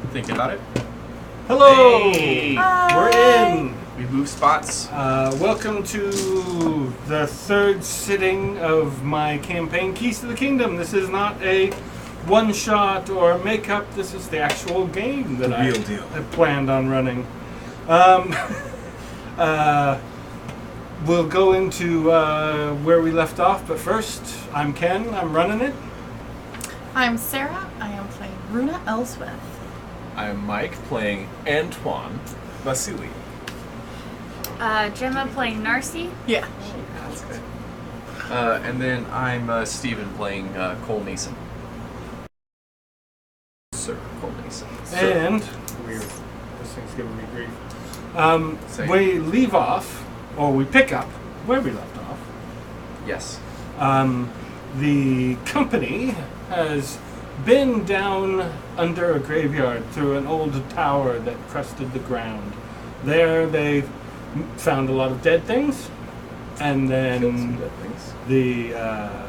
Thinking about it. Hello! Hey. We're in! We moved spots. Welcome to the third sitting of my campaign, Keys to the Kingdom. This is not a one-shot or makeup. This is the actual game that I had planned on running. We'll go into where we left off, but first, I'm Ken. I'm running it. I'm Sarah. I am playing Runa Ellsworth. I'm Mike, playing Antoine Vasily. Gemma playing Narcy. Yeah. That's good. And then I'm Steven playing Cole Mason. Sir Cole Mason. And weird. This thing's giving me grief. Same. We leave off, or we pick up where we left off. Yes. The company has been down under a graveyard through an old tower that crusted the ground. There they found a lot of dead things, and Killed some then dead things.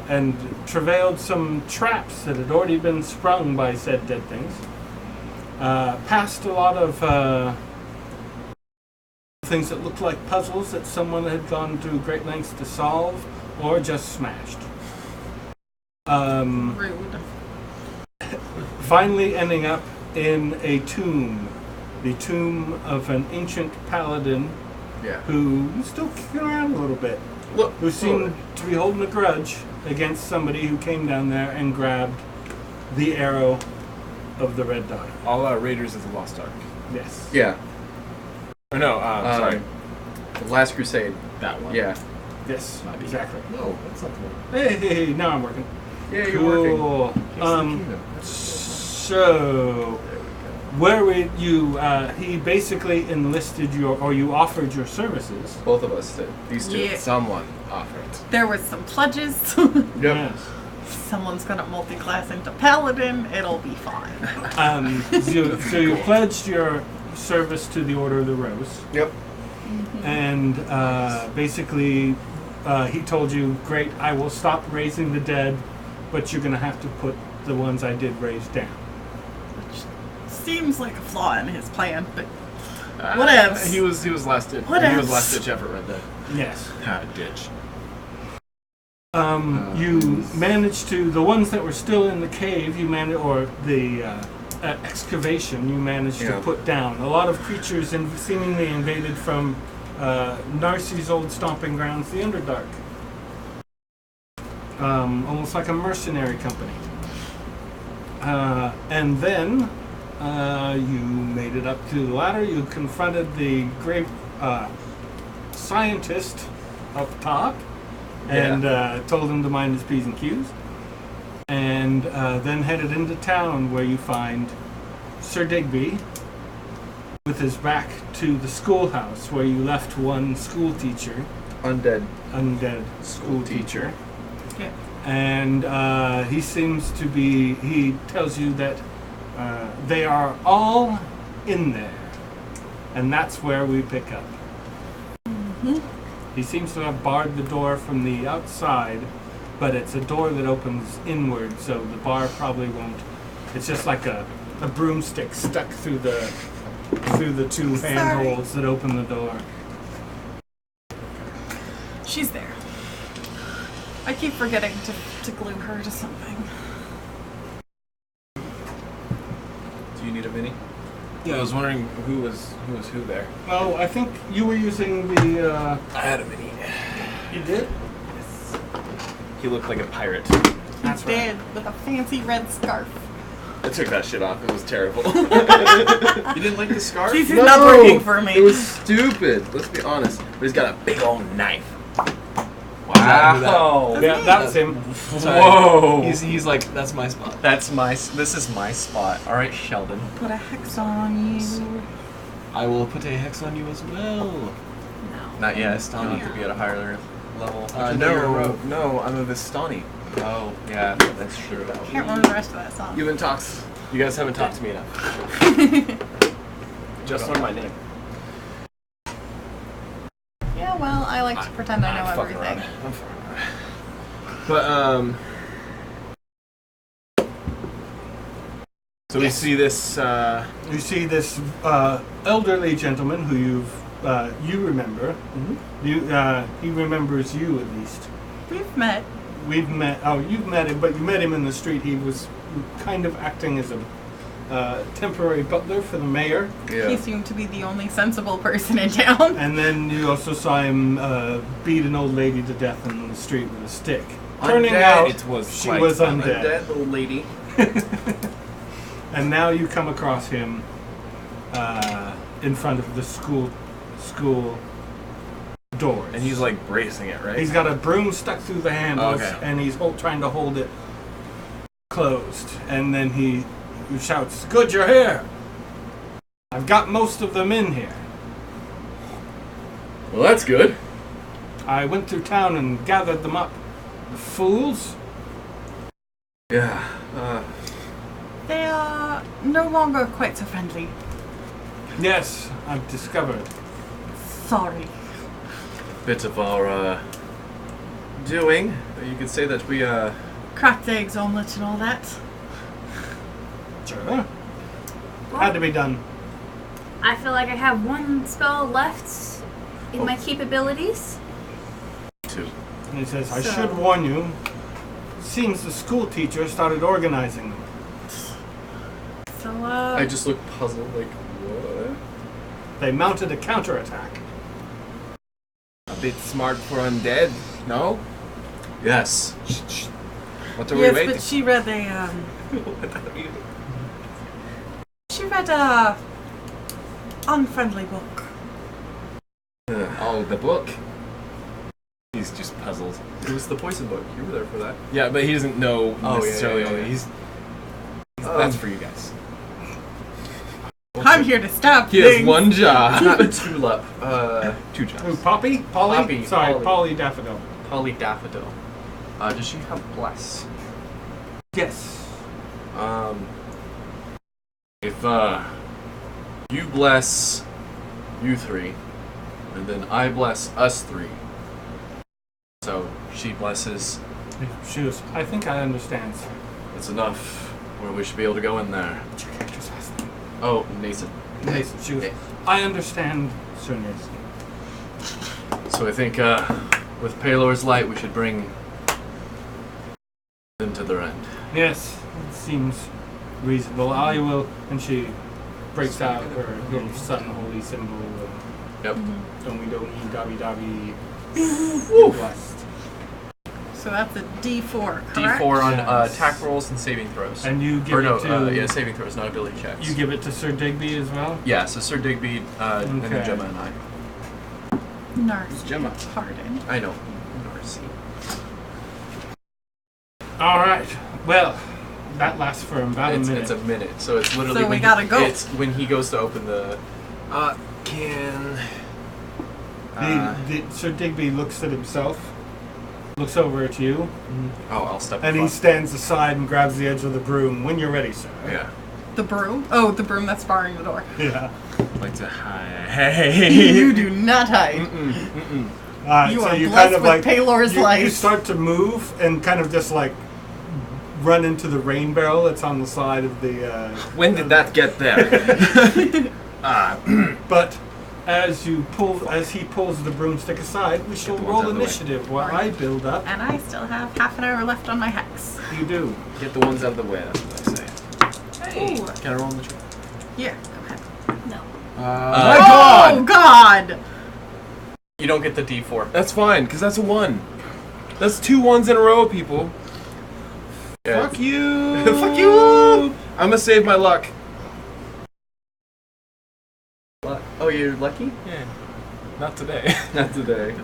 and travailed some traps that had already been sprung by said dead things. Passed a lot of things that looked like puzzles that someone had gone through great lengths to solve, or just smashed. Rude. Finally ending up in a tomb. The tomb of an ancient paladin Yeah. who was still kicking around a little bit. Look. Who seemed to be holding a grudge against somebody who came down there and grabbed the arrow of the red dot. All our Raiders of the Lost Ark. Yes. Yeah. Or no, sorry. The Last Crusade. That one. Yeah. Yes, Might be. exactly. No, that's not the one. Hey, now I'm working. Yeah, you're working. Cool. Keys to the Kingdom. So where would you? He basically enlisted you offered your services. Both of us did. These two. Yeah. Someone offered. There was some pledges. Yep. Yes. Someone's gonna multi-class into paladin. It'll be fine. So you pledged your service to the Order of the Rose, Yep. and basically he told you, "Great, I will stop raising the dead, but you're going to have to put the ones I did raise down." Which seems like a flaw in his plan, but whatevs. He was last ditch. He Whatevs. was last ditch effort right there. Yes. Ditch. You managed to, the ones that were still in the cave, you managed, or the excavation, you managed to Yeah. put down. A lot of creatures seemingly invaded from Narcy's old stomping grounds, the Underdark. Almost like a mercenary company. And then you made it up to the ladder. You confronted the great scientist up top and told him to mind his P's and Q's. And then headed into town where you find Sir Digby with his back to the schoolhouse where you left one school teacher, undead school teacher. Yeah. And he tells you that they are all in there. And that's where we pick up. Mm-hmm. He seems to have barred the door from the outside, but it's a door that opens inward, so the bar probably won't. It's just like a broomstick stuck through the two handholds that open the door. She's there. I keep forgetting to glue her to something. Do you need a mini? Yeah, I was wondering who was who there. Oh, I think you were using the. I had a mini. You did? He looked like a pirate. That's right. Dead with a fancy red scarf. I took that shit off. It was terrible. You didn't like the scarf? She's not working for me. It was stupid. Let's be honest. But he's got a big old knife. Wow. Yeah, that's him. Sorry. Whoa. He's like, that's my spot. This is my spot. All right, Sheldon. Put a hex on you. I will put a hex on you as well. No. Not yet. Still need to be at a higher level. No, I'm a Vistani. Oh, yeah, that's true. Can't remember the rest of that song. You guys haven't talked to me enough. Just learn my name. Yeah, well, I like to pretend I know I'm fucking everything. around. I'm fucking around. But So we see this. You see this elderly gentleman who you remember. He remembers you at least. We've met. We've met. Oh, you've met him, but you met him in the street. He was kind of acting as a temporary butler for the mayor. Yeah. He seemed to be the only sensible person in town. And then you also saw him beat an old lady to death in the street with a stick. Turning Undead. out, It was she quite was fun. undead. Undead little lady. And now you come across him in front of the school doors. And he's like bracing it, right? He's got a broom stuck through the handles, Okay. and he's trying to hold it closed. And then he shouts, "Good, you're here! I've got most of them in here. Well, that's good. I went through town and gathered them up. The fools! Yeah. They are no longer quite so friendly. Yes, I've discovered. Sorry. Bit of our doing. You could say that we Cracked eggs, omelette, and all that. Sure. Had to be done. I feel like I have one spell left in my capabilities. two. And he says, I So- should warn you. Seems the school teacher started organizing them. So, I just look puzzled, like what? They mounted a counterattack. A bit smart for undead. No. Yes. What are we yes, waiting? but she read a unfriendly book. Oh, the book. He's just puzzled. It was the poison book. You were there for that. Yeah, but he doesn't know Oh, necessarily. yeah. He's that's for you guys. I'm here to stop He things. has one job. A tulip. Two Ooh, jobs. Poppy? Polly? Poppy, Sorry, Polly. Polly Daffodil. Polly Daffodil. Does she have bless? Yes. If you bless you three, and then I bless us three. So she blesses. She was, I think I understand. It's enough where we should be able to go in there. What's your character's last name? Oh, Nathan. Nathan. She was, I understand, Sir Nathan. So I think with Palor's light, we should bring them to their end. Yes, it seems reasonable. I will, and she breaks out her little sun holy symbol. Yep. Don't we Dobby Dobby. Blessed. So that's a D4, correct? D4 on Yes. attack rolls and saving throws. And you give or no, it to yeah, saving throws, not ability checks. you give it to Sir Digby as well. Yeah, so Sir Digby, and then Okay. Gemma and I. Narcy. Gemma. Pardon. I know. Narcy. All right. Well, that lasts for about a minute. It's a minute, so it's literally So we when gotta go. It's when he goes to open the. Sir Digby looks at himself, looks over at you, Oh, I'll step. and in he front. stands aside and grabs the edge of the broom. When you're ready, sir. Yeah. The broom? Oh, the broom that's barring the door. Yeah. Like to hide. You do not hide. Alright, You so are you blessed kind of with like Palor's you light. start to move and kind of just like run into the rain barrel that's on the side of the. When did that get there? But as he pulls the broomstick aside, we shall the ones roll out of the way. initiative while I build up. And I still have half an hour left on my hex. You do. Get the ones out of the way. That's what I say. Ooh. Can I roll on the tree? Yeah, go ahead. No. My Oh, God! God! You don't get the D4. That's fine, because that's a 1. That's 2 1s in a row, people. Yeah. Fuck you! Fuck you! I'm gonna save my luck. Oh, you're lucky? Yeah. Not today. Not today.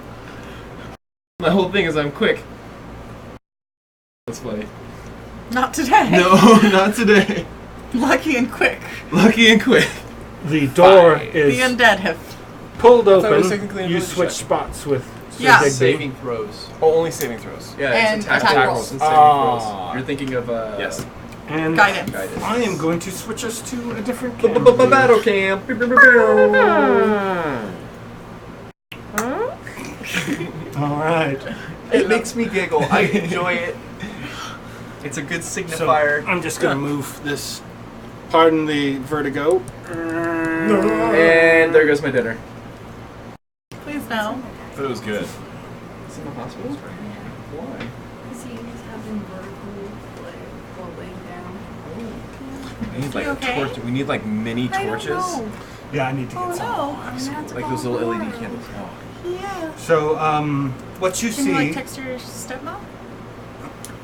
My whole thing is I'm quick. That's funny. Not today. No, not today. Lucky and quick. Lucky and quick. The door Fine. is The undead have. pulled thought it was open. technically an You ability switch check. spots with Sir Yeah. Digby. Saving throws. Oh, only saving throws. Yeah, And it's attack, attack rolls rolls. and saving Ah. throws. You're thinking of Yes. And Guidance. guidance. I am going to switch us to a different Battle camp. All right. It makes me giggle. I enjoy it. It's a good So signifier. I'm just going to move this Pardon the vertigo. And there goes my dinner. Please no. But it was good. Is in the hospital? Why? Because he's having vertical, like, while laying down. We need You okay? We need like mini I don't torches. know. Yeah, I need to get Oh some. no. I'm gonna have to Like call those little LED tomorrow. candles. Oh. Yeah. So, what you Can see... you like text your stepmom?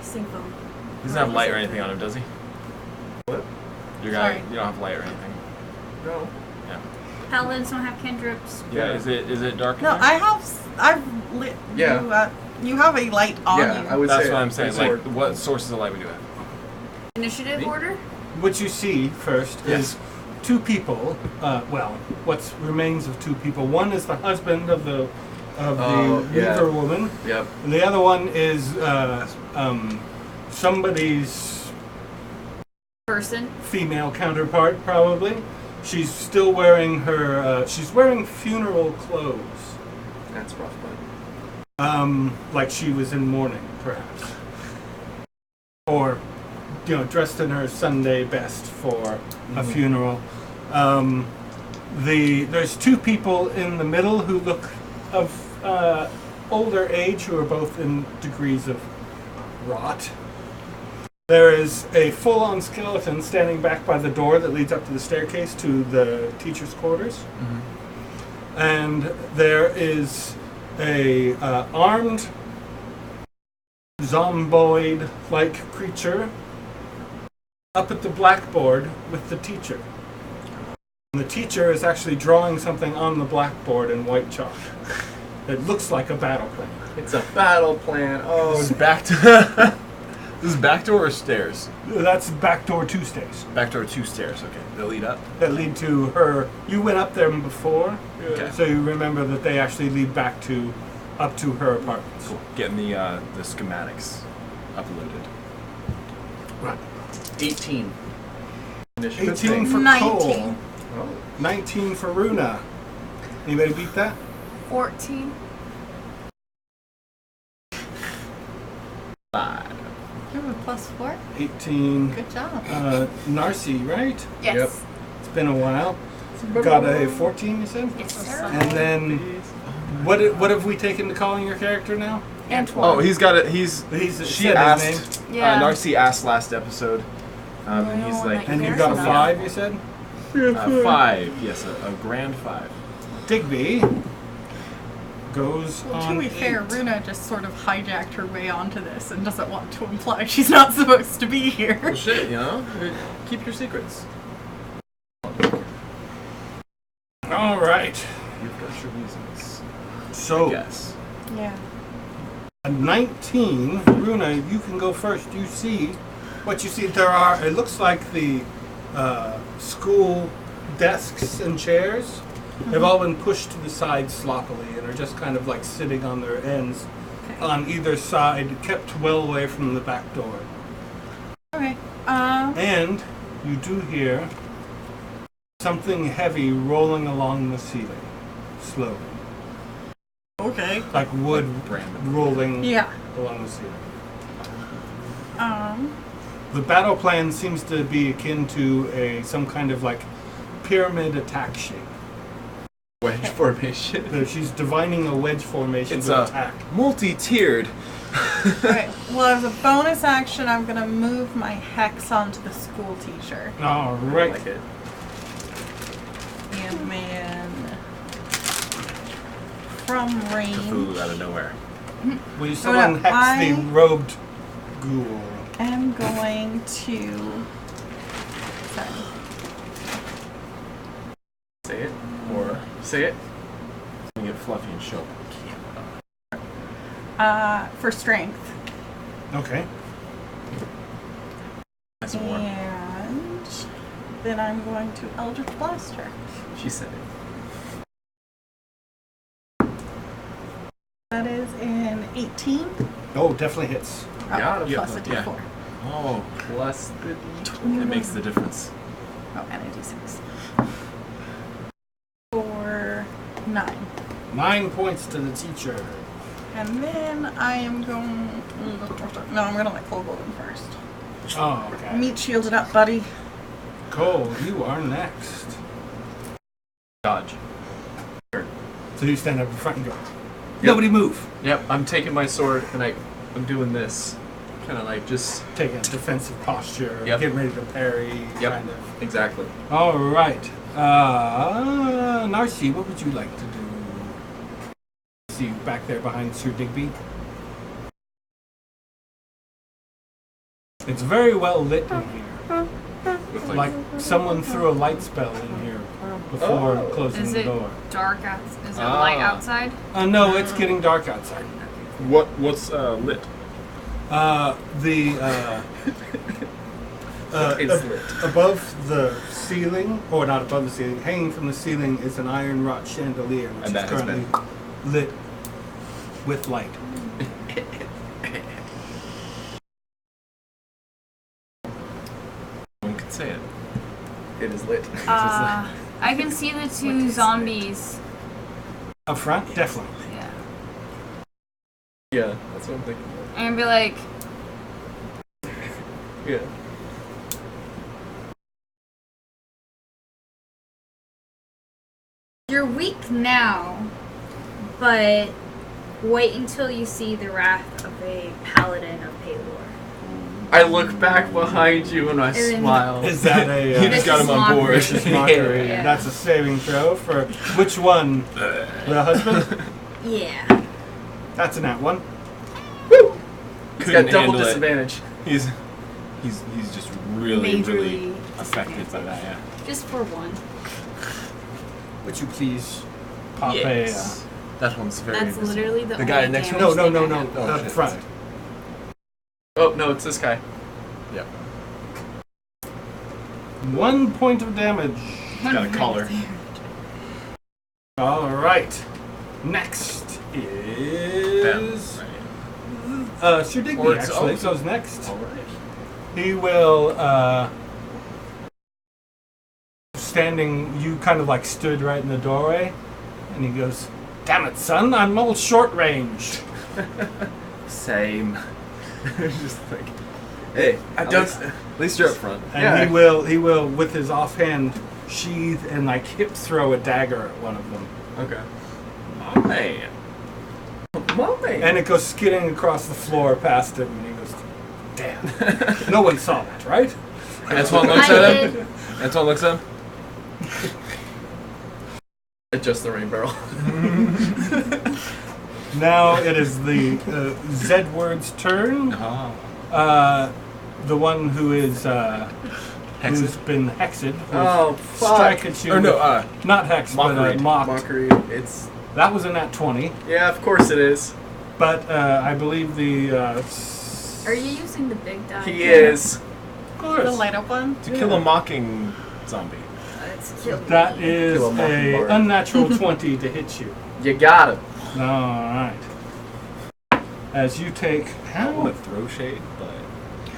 Sync phone. He doesn't have light or anything on him, does he? What? Your guy, Sorry. you don't have light or anything. No. Yeah. Paladins don't have cantrips. Yeah. Is it dark? in No, there? I've lit. Yeah. You have a light on Yeah, you. I would That's say what I'm saying. sword. Like, what sources of light we do have? Initiative Me? order? What you see first Yeah. is two people. What remains of two people. One is the husband of the Oh, yeah. weaver woman, Yep. and the other one is somebody's Person. female counterpart, probably. She's still wearing her. She's wearing funeral clothes, That's rough, bud. like she was in mourning, perhaps, or dressed in her Sunday best for a funeral. There's two people in the middle who look of older age, who are both in degrees of rot. There is a full-on skeleton standing back by the door that leads up to the staircase to the teacher's quarters. And there is a armed zomboid-like creature up at the blackboard with the teacher. And the teacher is actually drawing something on the blackboard in white chalk. It looks like a battle plan. It's a battle plan. Oh, This is back to. This is back door or stairs? That's back door two stairs Back door, 2 stairs. Okay, they'll lead up. that lead to her. You went up there before, Okay. so you remember that they actually lead up to her apartments. Cool. Getting the schematics uploaded. Right. 18. Initiative 18 thing. for 19. Cole. Oh. 19 for Runa. Anybody beat that? 14. 5. You have a +4. 18. Good job. Narcy, right? Yes. Yep. It's been a while. Got a 14, you said? Yes, sir. And then, what have we taken to calling your character now? Oh, he's got it. She said his asked. name. Yeah. Narcy asked last episode. And he's like, And you got a 5, you said? 5. Yes, a grand 5. Digby goes Well, on to be fair, 8. Runa just sort of hijacked her way onto this and doesn't want to imply she's not supposed to be here. Well, shit, keep your secrets. All right. You've got your reasons. So, Yes. Yeah. a 19. Runa, you can go first. You see what you see. It looks like the school desks and chairs have all been pushed to the side sloppily and are just kind of like sitting on their ends on either side, kept well away from the back door. Okay. And you do hear something heavy rolling along the ceiling, slowly, Okay. like wood Brandon. rolling Yeah. along the ceiling. Um. The battle plan seems to be akin to some kind of like pyramid attack shape. Wedge formation. So she's divining a wedge formation It's to a attack. multi-tiered. Okay. Well, as a bonus action, I'm gonna move my hex onto the school teacher. All I right. like it. And man, from range, Cthulhu out of nowhere. Will you someone hex I- the robed ghoul? I'm going to. Sorry. Say it. Or Say it. you get fluffy and show. For strength. Okay. That's more. And then I'm going to Eldritch Blast her. She said it. That is an 18. Oh, definitely hits. Oh, Got it. plus a Yeah. d4. Oh, Plus the d20. it makes the difference. Oh, and a d6. For 9. 9 points to the teacher. And then I am going. No, I'm going to let Cole go in first. Oh, okay. Meat shielded up, buddy. Cole, you are next. Dodge. So you stand up in front and go, nobody move. Yep, I'm taking my sword and I'm doing this. Kind of like just... Taking a defensive posture, Yep. getting ready to parry, Yep. kind of. Exactly. All right. Narcy, what would you like to do? See you back there behind Sir Digby. It's very well lit in here. Like someone threw a light spell in here before closing Is the it door. dark out? Is it light outside? No, it's getting dark outside. What's lit? It's lit. Above the ceiling, or not above the ceiling, hanging from the ceiling is an iron wrought chandelier, which And is that has currently lit with light. One could say it. It is lit. I can see the two zombies. Up front, definitely. Yeah. Yeah, that's what I'm thinking. And be like, Yeah. you're weak now, but wait until you see the wrath of a paladin of Palor. I look back behind you and I then- smile. Is that a You just got him on board. vicious mockery? Yeah. That's a saving throw for which one? The husband? Yeah. That's an at one. He's Couldn't got double handle it. disadvantage. He's just really Majorly affected by that. Yeah. Just for one. Would you please pop Yes. That one's very. That's literally the guy only next to a... damage No, thing I no. have. Oh, Up shit. front. Oh, no, it's this guy. Yep. 1 point of damage. Got a collar. All right. Next is Sir Digby. Or it's- Actually, oh. goes next. All right. He will standing. You kind of like stood right in the doorway, and he goes, "Damn it, son! I'm all short range." Same. Just like, Hey, I don't... at least you're up front. And Yeah. he will with his offhand sheath and like hip throw a dagger at one of them, Okay. Oh, man. My man. and it goes skidding across the floor past him, and he goes, "Damn! No one saw that, right?" Antoine looks I at him. did. Antoine looks at him. Adjust the rain barrel. Now it is the Zedward's turn. The one who is who's been hexed. Who's Oh, strike fuck. at you. Or no, with- not hexed, mockery. but mocked. Mockery. It's... That was a nat 20, Yeah, of course it is. but I believe the. Are you using the big die? He is. Of course. The light up one? to kill a mocking zombie. It's killed That me. is Kill a a mockingbird. unnatural 20 to hit you. You got him. All right. As you take I don't want to throw shade, but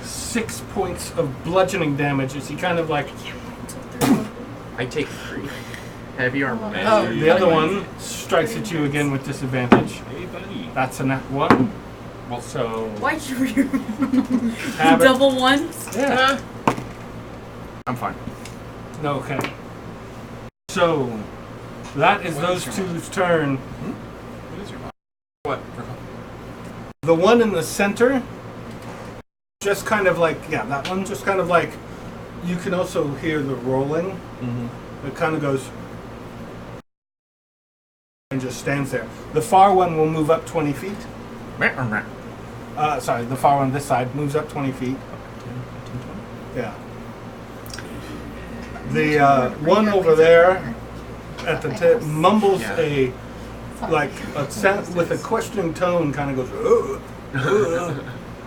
6 points of bludgeoning damage as he kind of like I take 3. Heavy armor. Oh, the other one strikes at you again with disadvantage. hey, buddy. That's a nat 1. So Why'd you have it. double ones? Yeah. I'm fine. Okay. So that is those two's turn. What is your what? The one in the center, just kind of like, yeah, that one just kind of like, you can also hear the rolling. Mm-hmm. It kind of goes and just stands there. The far one will move up 20 feet. Sorry, the far one this side moves up 20 feet. Yeah. The one over there at the tip mumbles Yeah. like a sound with a questioning tone, kind of goes,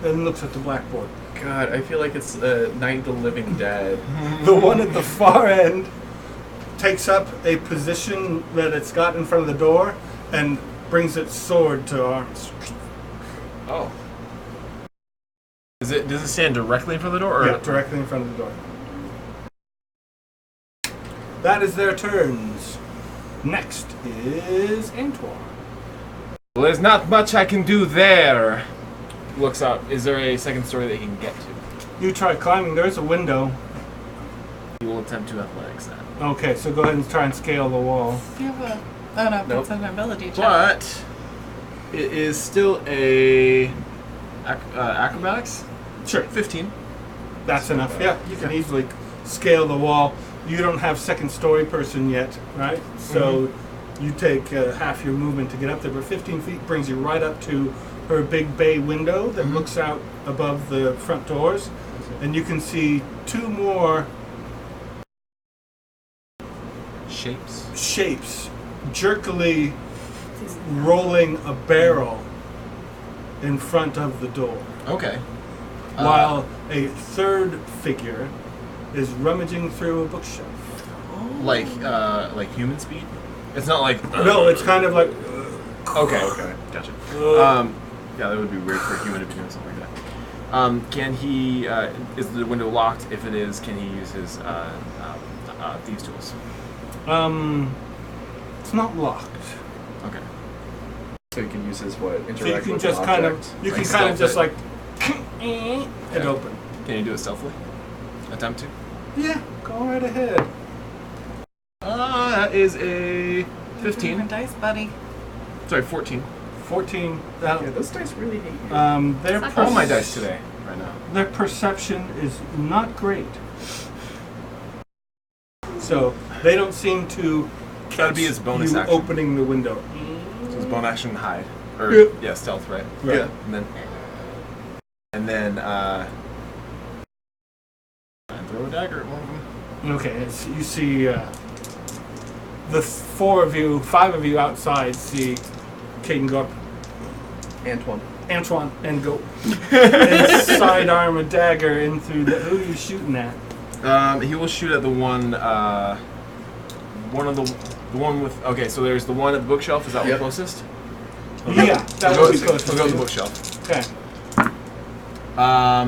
and looks at the blackboard. God, I feel like it's Night of the Living Dead. The one at the far end takes up a position that it's got in front of the door and brings its sword to arms. Oh. Does it stand directly in front of the door? Or Yeah, directly in front of the door. That is their turns. Next is Antoine. Well, there's not much I can do there. Looks up. Is there a second story that he can get to? You try climbing. There's a window. He will will attempt to athletics that. Okay, so go ahead and try and scale the wall. Do you have a... Oh, no, Nope. that's an ability check. But it is still a acrobatics. Sure. 15. That's enough. Yeah, you can easily scale the wall. You don't have second story person yet, right? So you take half your movement to get up there, but 15 feet brings you right up to her big bay window that looks out above the front doors, and you can see two more shapes jerkily rolling a barrel in front of the door, Okay. while a third figure is rummaging through a bookshelf. Like human speed. It's not like. No, it's kind of like. Okay. Gotcha. Yeah, that would be weird for a human to be doing something like that. Can he? Is the window locked? If it is, can he use his thieves' tools? It's not locked. Okay. So you can use his what? Interact So you can with just an kind of, object. you Like can kind of just stealth like, and open. Can you do it stealthily? Attempt to. Yeah, go right ahead. That is a 15. Dice, buddy. Sorry, 14. 14. Yeah, those dice really hate you. Their Suck All my dice today, right now. Their perception is not great. So they don't seem to That'd be catch his bonus you action. opening the window. So his bonus action hide. Or, Yep. yeah, stealth, right? Right. Yeah. And then throw a dagger at one of them. Okay, so you see the five of you outside see Caden go up, Antoine, and go and sidearm a dagger in through the. Who are you shooting at? He will shoot at the one the one with. Okay, so there's the one at the bookshelf. Is that Yep. the closest? Yeah, that We'll would be go, close. we'll go to the bookshelf. Okay.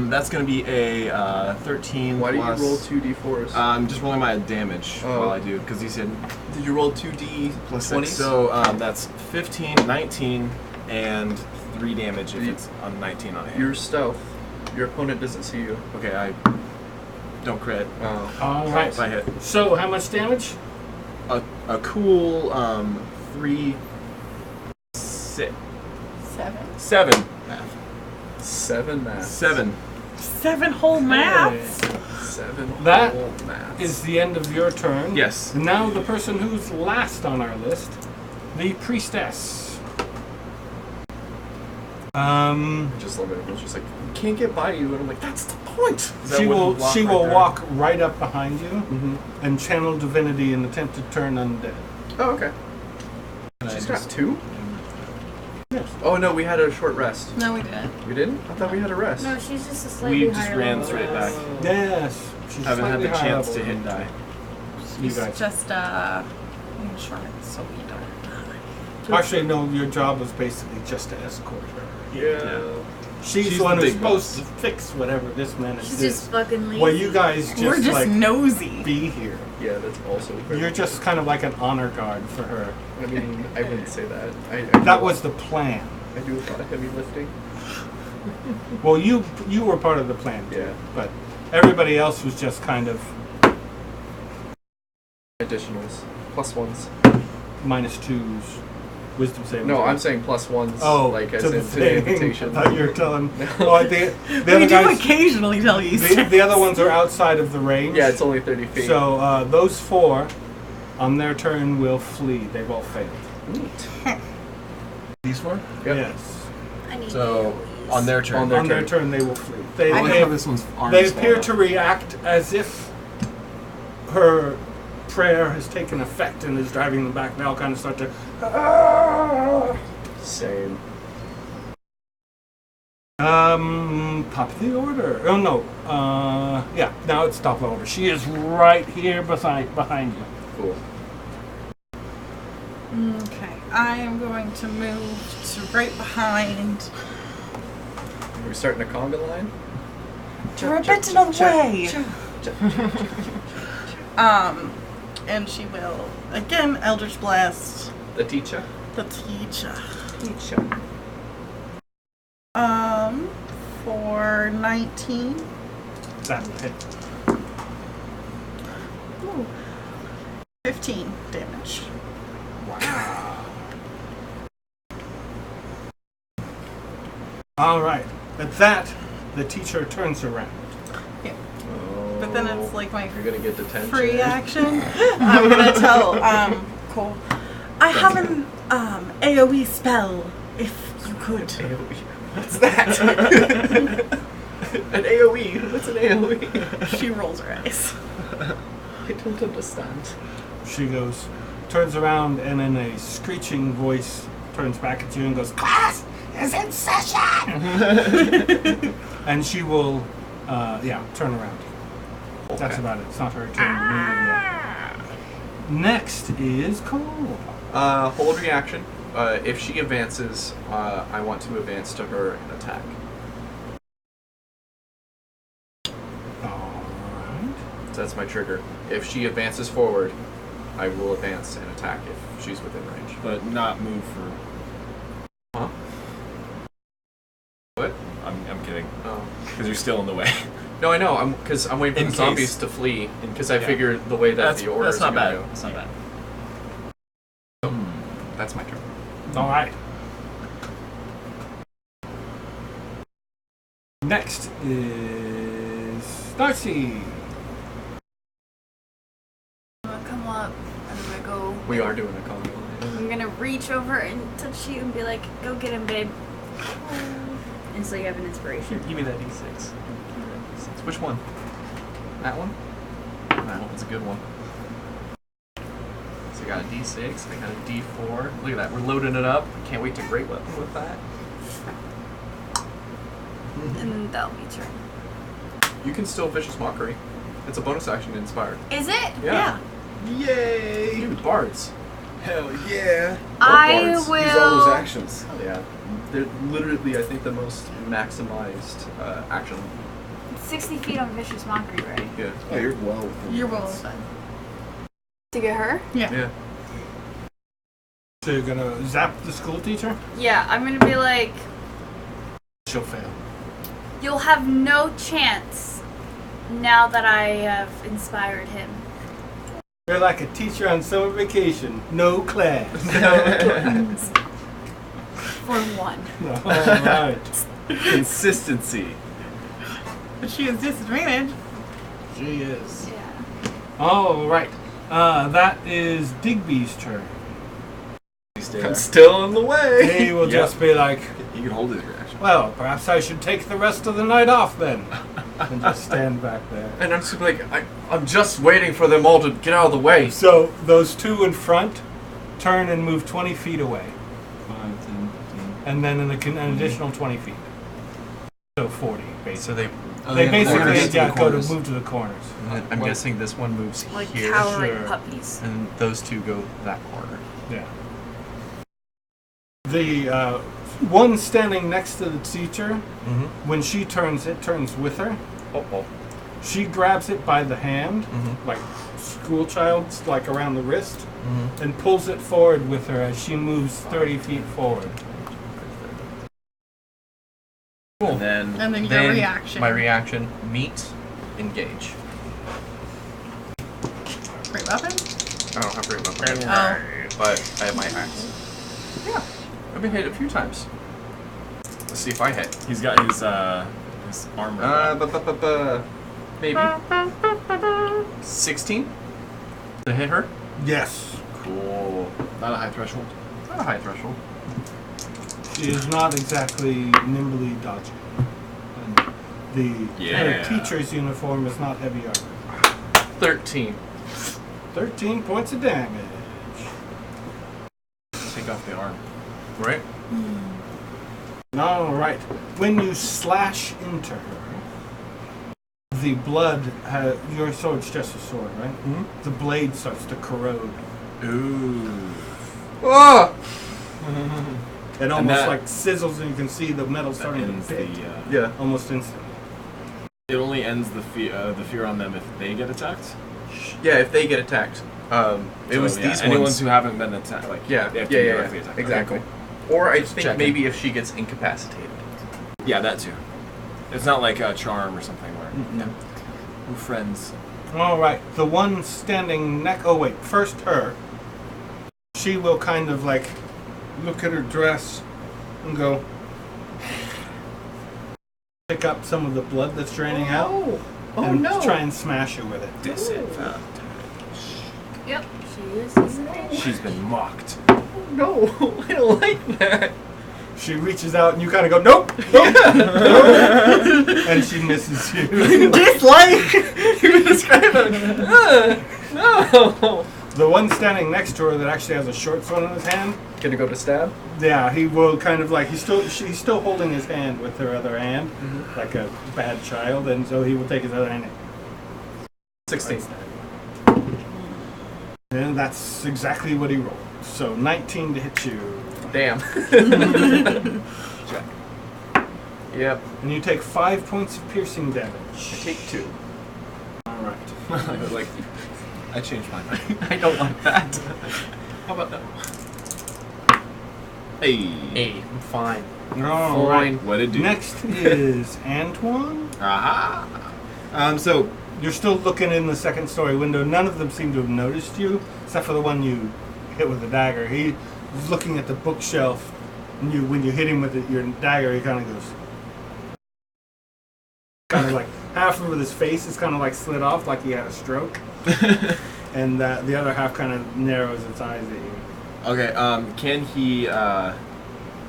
That's gonna be a 13. Why do you plus, roll 2d4s? I'm just rolling my damage while I do, because he said Did you roll 2d plus 20s? 6. So that's 15, 19, and 3 damage if it's on 19 on a hit. Your stealth. Your opponent doesn't see you. Okay, I don't crit All right. if I hit. So how much damage? A cool 3, 6, 7 math. 7 math. 7. 7 whole maths. 7 That whole maths. Is the end of your turn. Yes. And now the person who's last on our list, the priestess. Just love it. It's just like, we can't get by you. And I'm like, that's the point. Is that She wooden will block she right will there? walk right up behind you Mm-hmm. and channel divinity and attempt to turn undead. Oh, okay. Can I She's just- got 2? Yes. Oh, no, we had a short rest. No, we didn't. We didn't? I thought we had a rest. No, she's just a slightly We just higher ran level straight than us. back. Yes. She's Haven't had slightly the higher chance level to hit than die. You It's guys. just insurance, so we don't die. Actually, no. Your job was basically just to escort her. Yeah. She's She's the one the who's big supposed boss. to fix whatever this menace She's is. just fucking lazy. Well, you guys just, We're just like nosy. be here. Yeah, that's also very You're just kind of like an honor guard for her. I mean, I wouldn't say that. I That was the plan. I do a lot of heavy lifting. Well, you were part of the plan, too, Yeah. but everybody else was just kind of Additionals. +1s. -2s, wisdom saving. No, throws. I'm saying +1s. Oh, like as to the in to the thing. invitation. I thought you were telling. No. Oh, the We other do guys. occasionally tell you The other ones are outside of the range. Yeah, it's only 30 feet. So those 4, on their turn, will flee. They've all failed. Neat. These 4? Yep. Yes. I need So, these. on their turn. On their On their turn. turn, they will flee. They, I like they, how this one's arm they is appear small to react as if her prayer has taken effect and is driving them back. They all kind of start to. Same. Top of the order. Oh no. Yeah. Now it's top of the order. She is right here behind you. Cool. Okay, I am going to move to right behind. Are we starting a conga line? You're a bit in the way. And she will again Eldritch Blast The teacher? the teacher. Teacher. For 19. That will hit. 15 damage. Wow. All right. At that, the teacher turns around. Yeah. Oh, But then it's like my you're gonna get detention. free action. I'm gonna tell Cole. I have an AoE spell. If you could. AoE. What's that? An AoE. What's an AoE? She rolls her eyes. I don't understand. She turns around, and in a screeching voice, turns back at you and goes, "Class is in session!" And she will, turn around. Okay. That's about it. It's not her turn to move yet. Next is Cole. Hold reaction. If she advances, I want to advance to her and attack. Alright. So that's my trigger. If she advances forward, I will advance and attack if she's within range. But not move for. Huh? What? I'm kidding. Oh. Because you're still in the way. No, I know. Because I'm waiting for In the case. zombies to flee. Because I Yeah. figure the way that the orders That's not are bad. gonna go. That's not bad. That's my turn. Alright. Next is Darcy. I'm gonna come up. I'm gonna go. We are doing a combo. I'm gonna reach over and touch you and be like, "Go get him, babe." And so you have an inspiration. Give me that D6. Which one? That one? That one's a good one. So I got a D6, I got a D4. Look at that, we're loading it up. Can't wait to great weapon with that. And that'll be turn. You can still Vicious Mockery. It's a bonus action to inspire. Is it? Yeah. Yay! Dude, bards. Hell yeah! I bards. will. Use all those actions. Yeah. They're literally, I think, the most maximized action. 60 feet on Vicious Mockery, right? Yeah. Oh, you're well within You're limits. well done. To get her? Yeah. Yeah. So you're gonna zap the school teacher? Yeah, I'm gonna be like, She'll fail. "You'll have no chance now that I have inspired him." You're like a teacher on summer vacation. No class. For one. Alright. Consistency. But she has disadvantage. She is. Yeah. Alright. That is Digby's turn. I'm still in the way. He will Yeah. just be like, You can hold his reaction. "Well, perhaps I should take the rest of the night off then." And just stand back there. And I'm just like, I'm just waiting for them all to get out of the way. So those two in front turn and move 20 feet away. 5, 10, 15. And then an additional 20 feet. So 40, basically. So they They basically corners. go to move to the corners. I'm guessing this one moves Like here, cowering sure. puppies. and those two go that corner. Yeah. The one standing next to the teacher, Mm-hmm. when she turns, it turns with her. Oh. She grabs it by the hand, Mm-hmm. like school child's, like around the wrist, Mm-hmm. and pulls it forward with her as she moves 30 feet forward. Cool. And then And then your Then reaction. my reaction: meet, engage. Great weapon? I don't have great weapon, Oh. but I have my axe. Yeah, I've been hit a few times. Let's see if I hit. he's got his armor. Maybe 16 to hit her. Yes. Cool. Not a high threshold. Not a high threshold. She is not exactly nimbly dodging. And her Yeah. teacher's uniform is not heavy armor. 13. 13 points of damage. Take off the arm. Right? All right. When you slash into her, the blood, your sword's just a sword, right? Mhm. The blade starts to corrode. Ooh. Oh! It almost that- like sizzles and you can see the metal That starting ends to the. bit. Yeah. Almost instantly. It only ends the fear on them if they get attacked. Yeah, if they get attacked. It was So, yeah, these anyone ones. who haven't been attacked. Like Yeah, they have yeah, to be yeah, directly attacked. Okay, exactly. cool. Or I Just think checking. maybe if she gets incapacitated. Yeah, that too. It's not like a charm or something where No. we're friends. All right. The one standing next. Oh wait, first her. She will kind of like look at her dress and go. Pick up some of the blood that's draining out and try and smash her with it. Disadvantage. Yep, she is. Isn't it? She's been mocked. No, I don't like that. She reaches out and you kind of go, nope, nope, nope, and she misses you. Dislike. You were describing. No. The one standing next to her that actually has a short sword in his hand. Gonna go to stab. Yeah, he will kind of like she's still holding his hand with her other hand, like a bad child, and so he will take his other hand. 16. And that's exactly what he rolled. So 19 to hit you. Damn. Check. Yep. And you take 5 points of piercing damage. I take 2. Alright. Like, I changed my mind. I don't like that. How about that? Hey. 8. I'm fine. Alright. What did it do? Next is Antoine. Aha. So You're still looking in the second story window. None of them seem to have noticed you, except for the one you hit with the dagger. He was looking at the bookshelf, and when you hit him with your dagger, he kind of goes, kind of like half of his face is kind of like slid off, like he had a stroke, and the other half kind of narrows its eyes at you. okay. Can he?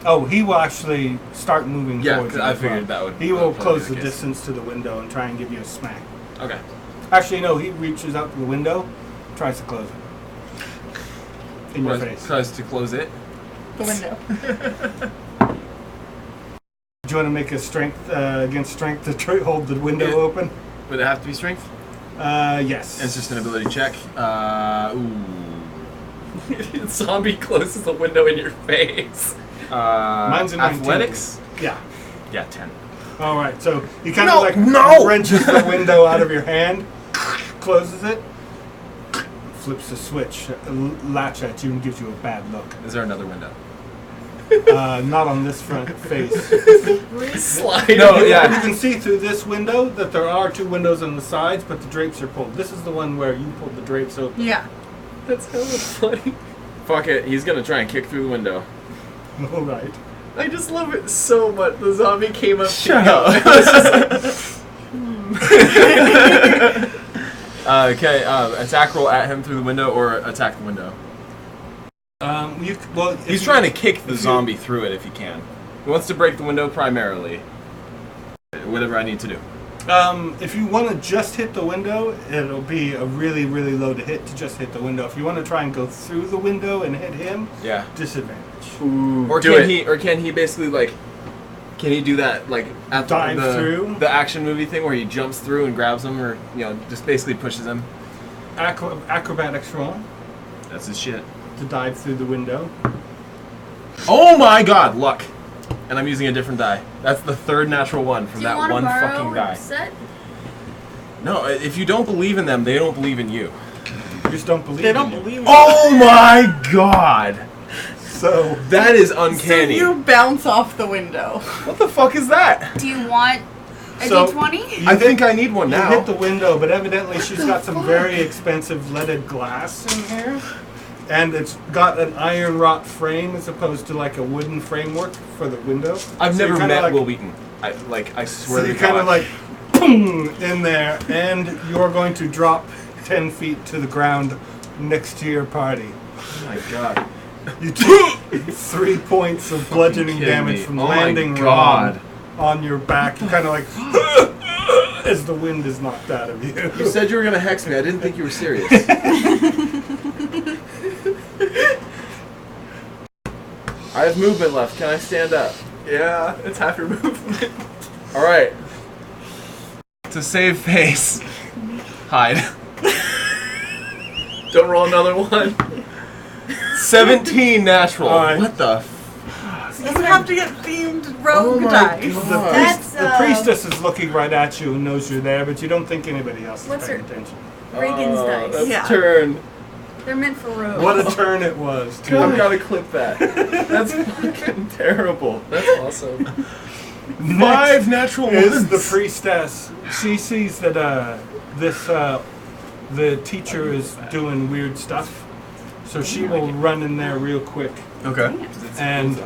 Oh, he will actually start moving Yeah, towards 'cause you I as well. figured that would- He will that would probably close be the the case. distance to the window and try and give you a smack. Okay. Actually, no, he reaches out to the window, tries to close it. In your face. Tries to close it. The window. Do you want to make a strength against strength to hold the window Yeah. open? Would it have to be strength? Yes. It's just an ability check. Ooh. Zombie closes the window in your face. Mine's a 19. athletics. Yeah. Yeah, 10. All right. So he kind of wrenches the window out of your hand, closes it, flips the switch, latch at you, and gives you a bad look. Is there another window? Not on this front face. Slide. No, You yeah. can see through this window that there are 2 windows on the sides, but the drapes are pulled. This is the one where you pulled the drapes open. Yeah. That's hella funny. Fuck it. He's gonna try and kick through the window. All right. I just love it so much. The zombie came up. Shut to up. me. I was just like, Okay. Attack roll at him through the window or attack the window. He's trying to kick the zombie through it if he can. He wants to break the window primarily. Whatever I need to do. If you want to just hit the window, it'll be a really, really low to hit to just hit the window. If you want to try and go through the window and hit him, Yeah. disadvantage. Or do can it. he? Or can he basically like? Can he do that like at Dive the through? the action movie thing where he jumps through and grabs him, or just basically pushes him? Acrobatics roll That's his shit. to dive through the window. Oh my god, luck! And I'm using a different die. That's the 3rd natural one from Do you that want one to borrow fucking a guy. set? No, if you don't believe in them, they don't believe in you. You just don't believe. They don't in you. believe me. Oh my god! So That is So uncanny. you bounce off the window. What the fuck is that? Do you want a So- D20? I think I need one you now. hit the window, but evidently she's got some very expensive leaded glass in here. And it's got an iron wrought frame as opposed to like a wooden framework for the window. I've So never you're kinda met like, Will Wheaton. I swear So to you're kind God. of like, boom, in there, and you're going to drop 10 feet to the ground next to your party. Oh my god. You take 3 points of bludgeoning kidding damage me. from Oh my landing God. on your back. You kind of like, as the wind is knocked out of you. You said you were gonna hex me. I didn't think you were serious. I have movement left. Can I stand up? yeah, it's half your movement. All right. To save face, hide. Don't roll another one. 17 natural. All right. What the? You have to get themed rogue dice. That's, The priestess is looking right at you and knows you're there, but you don't think anybody else is What's paying her- attention. Reagan's dice. That's Yeah. turn. They're meant for rogue. What a turn it was, too. I've got to clip that. That's fucking terrible. That's awesome. 5 natural Is ones. the priestess. She sees that this the teacher is doing weird stuff, so she will run in there real quick. Okay. And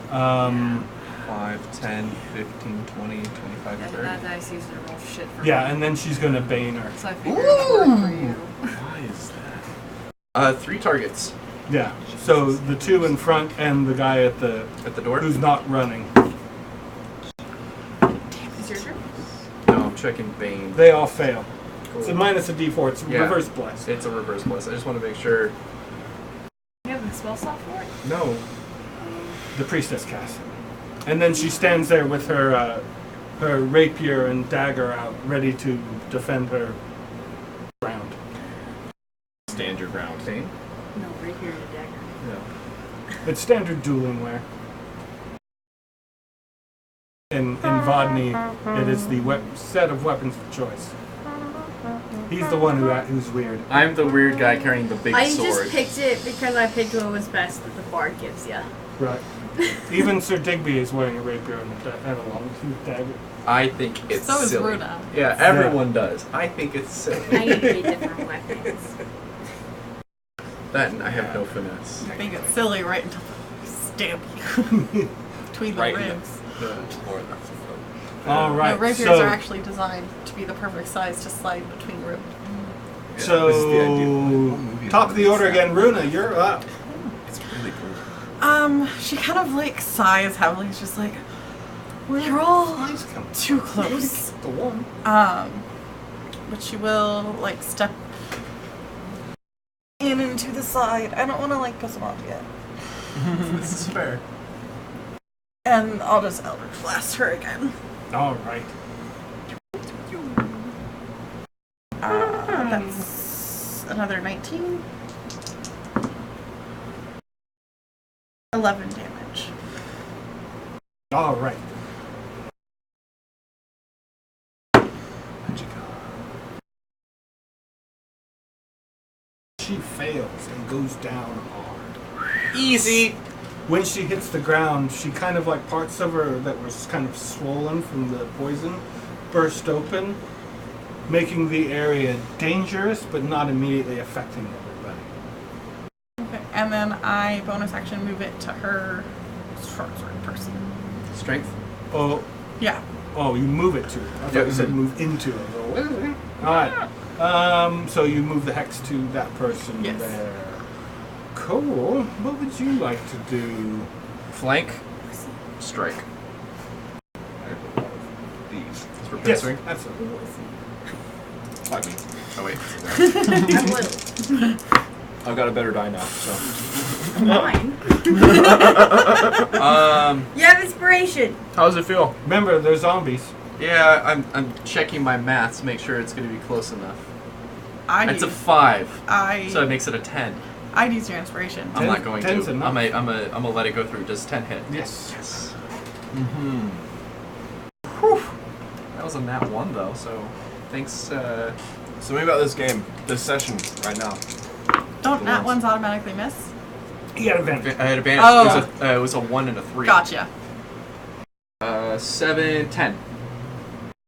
5, 10, 15, 20, 25, Yeah, 30. that dice used to roll shit for yeah, me. and then she's gonna bane her. So I figured it would work for you. Why is that? 3 targets Yeah. So the two in front and the guy at the at the door. who's not running, Is your turn? No, I'm checking Bane. they all fail. It's a Cool. minus a D4. It's a Yeah. reverse blast. It's a reverse bless. I just want to make sure. You have the spell slot for it? No. The priestess casts it, and then she stands there with her her rapier and dagger out, ready to defend her ground. Stand your ground. Bane? No, right here in the dagger. No. It's standard dueling wear. In Vodney, it is the set of weapons of choice. He's the one who's weird. I'm the weird guy carrying the big I sword. just picked it because I picked what was best that the bard gives you. Right. Even Sir Digby is wearing a rapier and a long dagger. I think it's So is silly. Runa. Yeah, everyone does. I think it's silly. I need 8 different weapons. That and I have no finesse. I think it's silly right until they stab you between the Right in the- ribs. All right. No, rapiers so, are actually designed to be the perfect size to slide between ribs. so This is the idea. What movie top of the is order that? again. Runa, you're up. It's really cool. She kind of like sighs heavily. It's just like, we're all too close. The one. But she will like step in and to the side. I don't want to like piss them off yet. This is fair. And I'll just Eldritch Blast her again. All right. That's another 19. 11 damage. All right. She fails and goes down hard. Easy. When she hits the ground, she kind of like parts of her that was kind of swollen from the poison burst open, making the area dangerous but not immediately affecting everybody. Okay, and then I bonus action move it to her short sword person. Strength. Oh, Yeah. oh, you move it to her. I thought Yeah, you said move into her. Oh, what is it? All right. So you move the hex to that person Yes. there. Cool. What would you like to do? Flank. Strike. These. We're Yes, pincer. absolutely. Fuck me. Oh wait. I will. I've got a better die now, so. Mine. You have inspiration. How does it feel? Remember, they're zombies. Yeah, I'm checking my maths to make sure it's going to be close enough. It's a 5, so it makes it a 10. I'd use your inspiration. I'm not going to. 10's I'm enough. gonna let it go through. Just 10 hit. Yes. Yes. Mm-hmm. That was a nat 1 though. So thanks. So maybe about this game, this session, right now. Don't nat ones automatically miss? He had advantage. I had advantage. Oh. It was a 1 and a 3. Gotcha. 7, 10.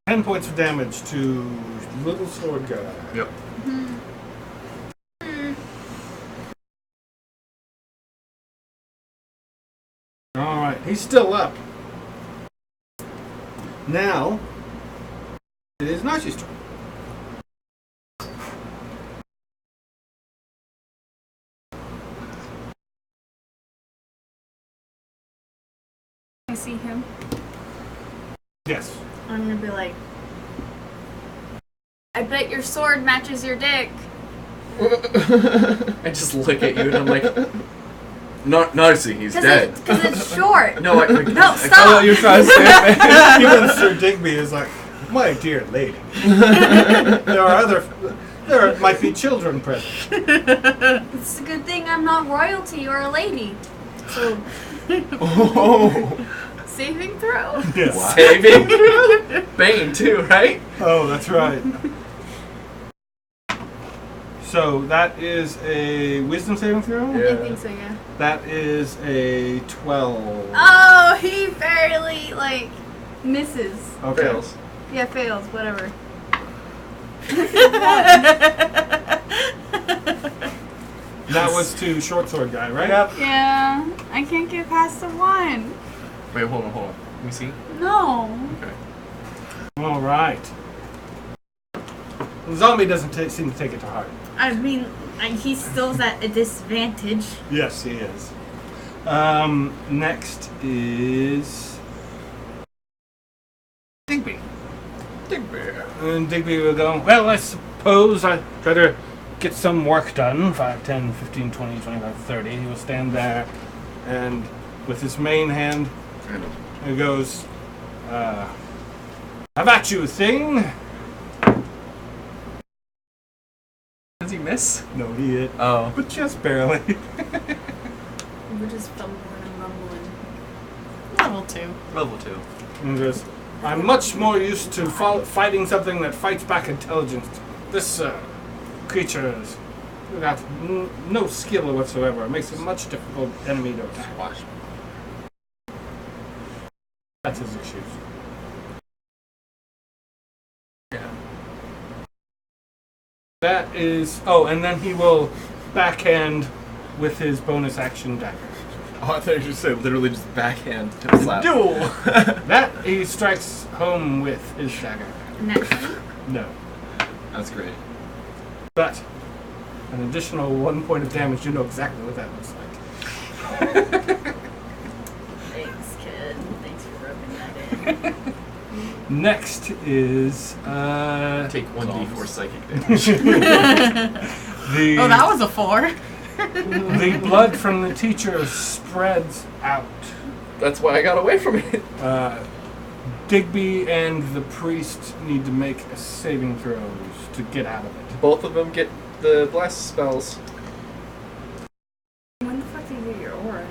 10 points of damage to little sword guy. Yep. Alright, he's still up. Now, it is Nachi's turn. I see him. Yes. I'm gonna be like, I bet your sword matches your dick. I just look at you and I'm like, Nazi, he's dead. Because it's short. No, No, I stop. thought you were trying to say Even Sir Digby is like, my dear lady. There might be children present. It's a good thing I'm not royalty or a lady. So, saving throw. Yes. saving. Bane too, right? Oh, that's right. So that is a wisdom saving throw? Yeah. I think so, yeah. That is a 12. Oh, he barely, like, misses. Okay. Fails. Yeah, fails, whatever. That was to short sword guy, right? Yep. Yeah, I can't get past the 1. Wait, hold on. Let me see. No. Okay. All right. The zombie doesn't seem to take it to heart. I mean, he's still at a disadvantage. Yes, he is. Next is Digby. And Digby will go, well, I suppose I better get some work done. 5, 10, 15, 20, 25, 30. He will stand there and with his main hand, he goes, have at you, thing. Does he miss? No, he hit. Oh. But just barely. We're just fumbling and mumbling. Level 2. Level 2. And he goes, I'm much more used to fighting something that fights back intelligence. This creature has got no skill whatsoever. It makes it a much difficult enemy to attack. That's his issues. Yeah. That is... Oh, and then he will backhand with his bonus action dagger. Oh, I thought you just said literally just backhand to slap. Duel! That he strikes home with his dagger. Naturally. No. That's great. But an additional 1 point of damage, you know exactly what that looks like. Thanks, kid. Thanks for rubbing that in. Next is Take 1d4 psychic damage. the Oh, that was a 4. the blood from the teacher spreads out. That's why I got away from it. Digby and the priest need to make a saving throws to get out of it. Both of them get the blast spells. When the fuck do you get your aura?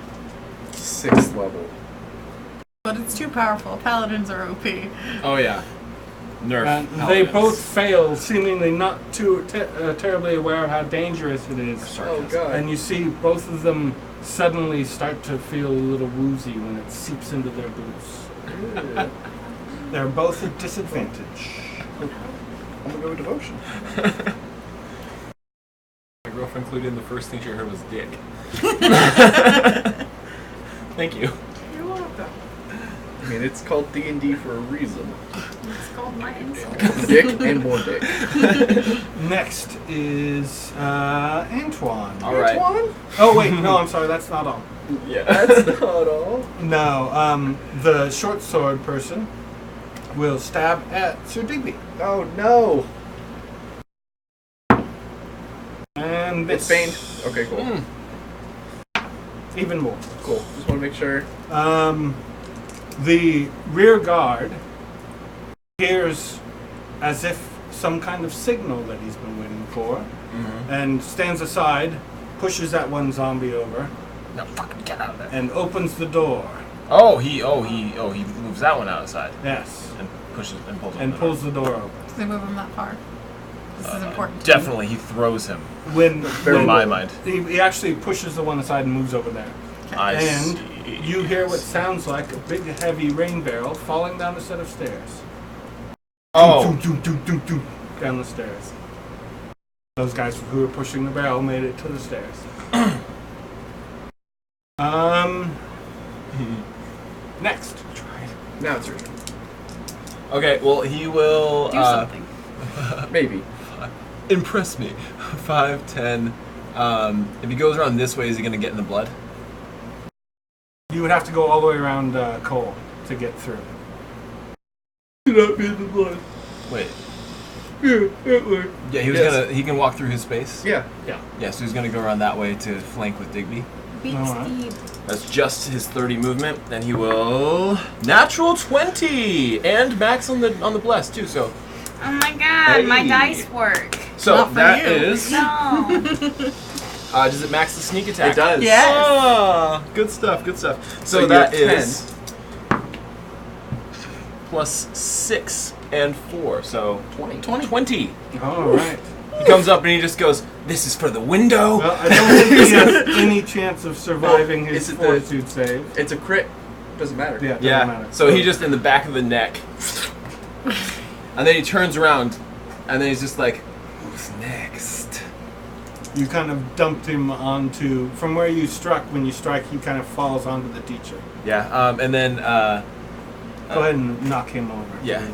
6th level. But it's too powerful. Paladins are OP. Oh yeah. Nerf. They both fail, seemingly not too terribly aware of how dangerous it is. Oh god. And you see both of them suddenly start to feel a little woozy when it seeps into their boots. They're both at disadvantage. I'm gonna go with devotion. My girlfriend included in the first thing she heard was dick. Thank you. You're welcome. I mean, it's called D&D for a reason. It's called my insult. Dick and more dick. Next is Antoine. All right. Antoine? Oh wait, no, I'm sorry, that's not all. Yeah, that's not all. No, the short sword person will stab at Sir Digby. Oh no. And It's Bane. Okay, cool. even more. Cool. Just want to make sure. The rear guard hears as if some kind of signal that he's been waiting for, and stands aside, pushes that one zombie over, No, fucking get out of there. and opens the door. He moves that one outside Yes, and pushes and pulls. and pulls the door open. Does they move him that far? This is important. Definitely, he throws him. When In my mind, he actually pushes the one aside and moves over there. And see. you hear what sounds like a big, heavy rain barrel falling down a set of stairs. Oh, Doom, doom, doom, doom, doom, down the stairs. Those guys who were pushing the barrel made it to the stairs. Next. Now it's your turn. okay. Well, he will Do something. Maybe. impress me. 5, 10. If he goes around this way, is he gonna get in the blood? You would have to go all the way around Cole to get through. Not be in the blood. Wait. Yeah, that way. Yeah, he was Yes. gonna. He can walk through his space. Yeah. Yeah, so he's gonna go around that way to flank with Digby. Beat Alright. Steve. That's just his 30 movement. Then he will natural 20 and max on the bless too. So Oh my god, my Hey. dice work. Not for that you. is. No. Does it max the sneak attack? It does. Yes. Ah, good stuff. Good stuff. So you that have is plus 6 and 4. So 20. 20. All right. He comes up and he just goes, "This is for the window." Well, I don't think he has any chance of surviving Well, his is it the- fortitude save. It's a crit. Doesn't matter. Yeah, doesn't Yeah. matter. So he just in the back of the neck, and then he turns around, and then he's just like, "Who's next?" You kind of dumped him onto from where you struck. When you strike, he kind of falls onto the teacher. Yeah, and then Go ahead and knock him over. yeah,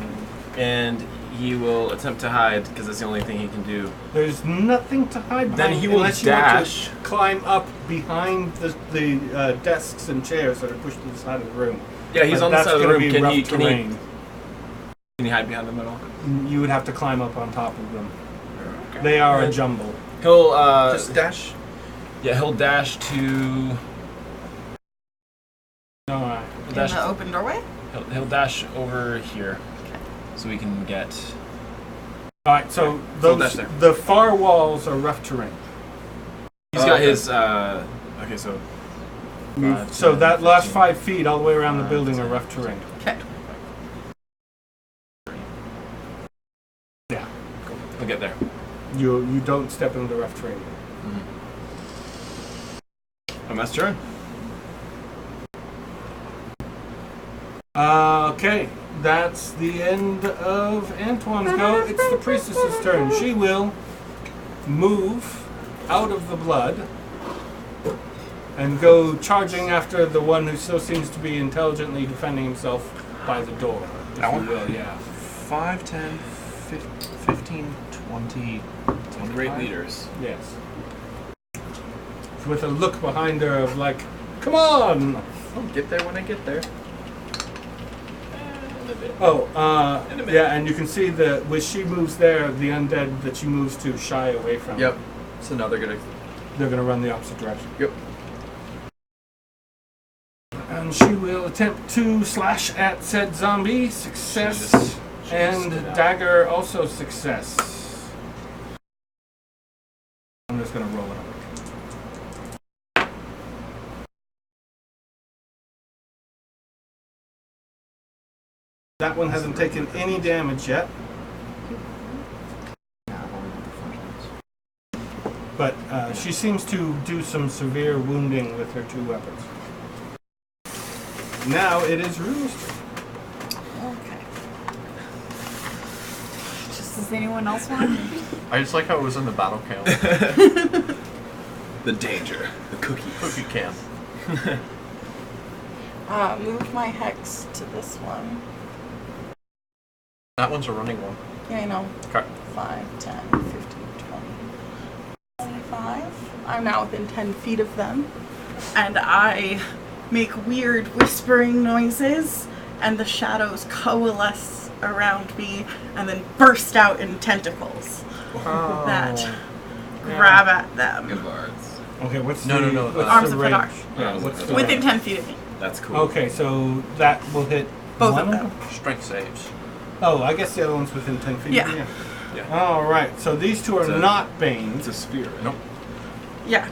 and he will attempt to hide because that's the only thing he can do. There's nothing to hide behind. Then he will unless dash. you want to climb up behind the desks and chairs that are pushed to the side of the room. Yeah, he's But on the that's side of the gonna room. be rough terrain. Can he hide behind them at all? You would have to climb up on top of them. They are a jumble. He'll Just dash. Yeah, he'll dash to. Alright. He'll In dash, the open doorway? he'll dash over here, so we can get. Alright, so So those, that's there. the far walls are rough terrain. He's got okay. his. Okay, so. So 10, that last 15. 5 feet all the way around the 5, building are 10, rough terrain. Okay. Yeah. He'll get there. You don't step into rough terrain. And that's turn. Okay, that's the end of Antoine's go. It's the priestess's turn. She will move out of the blood and go charging after the one who still seems to be intelligently defending himself by the door. If That you one? will, yeah. 5, 10, 15, 20, Some great leaders. Yes. With a look behind her of like, come on! I'll get there when I get there. Oh, yeah, and you can see that when she moves there, the undead that she moves to shy away from. Yep. So now they're gonna. They're going to run the opposite direction. Yep. And she will attempt to slash at said zombie. Success. She just And spit out. dagger also success. I'm just going to roll it up. That one hasn't taken any damage yet, but she seems to do some severe wounding with her 2 weapons. Now it is Rue's turn. Okay. Does anyone else want to? I just like how it was in the battle camp. The danger. The cookie. Cookie camp. Move my hex to this one. That one's a running one. Yeah, I know. Okay. 5, 10, 15, 20, 25. I'm now within 10 feet of them. And I make weird whispering noises, and the shadows coalesce around me and then burst out in tentacles that grab at them. Good bards. Okay, what's No, the, no, no, what's Arms the of range? Hadar. Yeah, what's the Within range? 10 feet of me. That's cool. Okay, so that will hit Both one of them. Strength saves. Oh, I guess the other one's within 10 feet. Yeah. Yeah. All right, so these two are It's a- not It's Banes. a sphere. Right? Nope. Yeah,